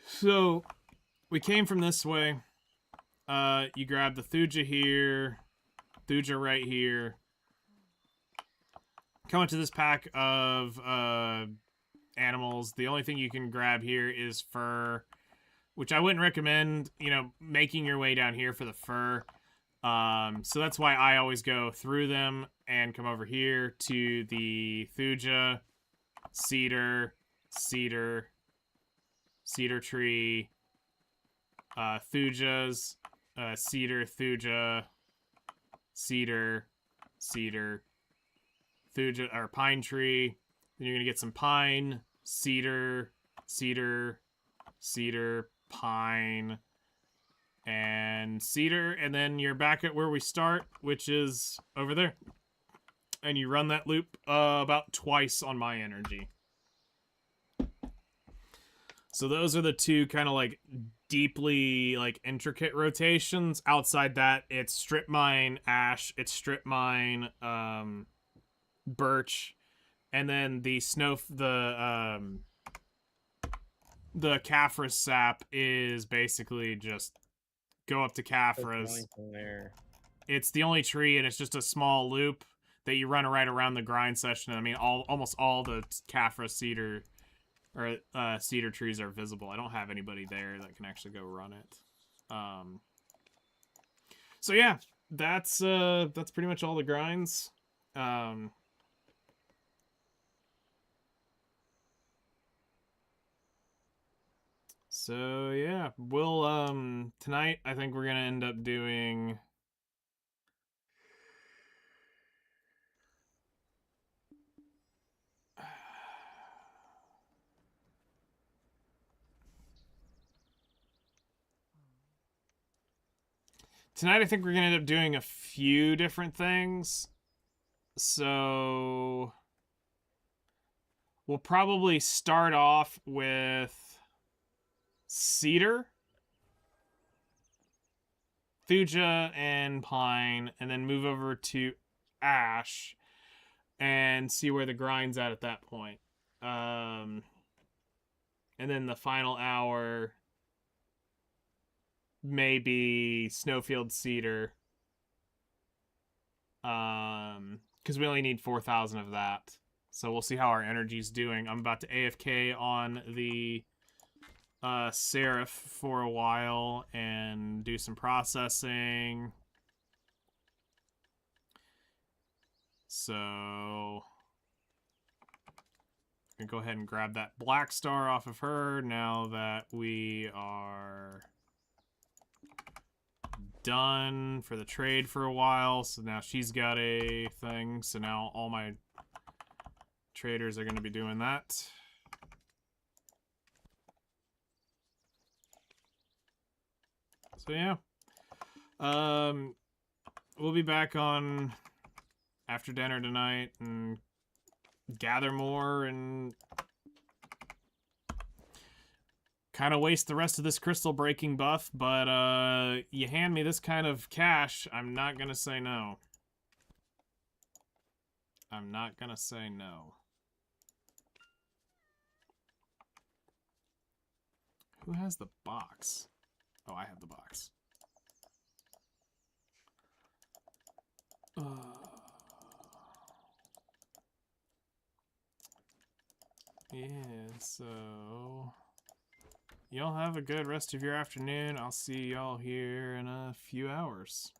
So we came from this way. You grab the Thuja here, Thuja right here. Come into this pack of animals. The only thing you can grab here is fur, which I wouldn't recommend, making your way down here for the fur. So that's why I always go through them and come over here to the Thuja, cedar, cedar, cedar tree, thujas, cedar, thuja, cedar, cedar, thuja, or pine tree. Then you're gonna get some pine, cedar, cedar, cedar, pine, and cedar, and then you're back at where we start, which is over there. And you run that loop about twice on my energy. So those are the two kind of like deeply like intricate rotations. Outside that, it's strip mine ash, it's strip mine birch, and then the Caphras sap is basically just go up to Caphras. It's the only tree, and it's just a small loop. that you run right around the grind session. I mean, almost all the Caphra cedar or cedar trees are visible. I don't have anybody there that can actually go run it. So yeah, that's pretty much all the grinds. So yeah, we'll tonight I think we're gonna end up doing tonight I think we're gonna end up doing a few different things. So we'll probably start off with cedar, thuja, and pine, and then move over to ash and see where the grind's at that point. And then the final hour maybe snowfield cedar. Because we only need 4,000 of that. So we'll see how our energy's doing. I'm about to AFK on the Seraph for a while and do some processing. So I'm gonna go ahead and grab that black star off of her now that we are done for the trade for a while. So now she's got a thing. So now all my traders are going to be doing that. So yeah. We'll be back on after dinner tonight and gather more and kind of waste the rest of this crystal breaking buff, but you hand me this kind of cash, I'm not gonna say no. I'm not gonna say no. Who has the box? Oh, I have the box. Yeah, so y'all have a good rest of your afternoon. I'll see y'all here in a few hours.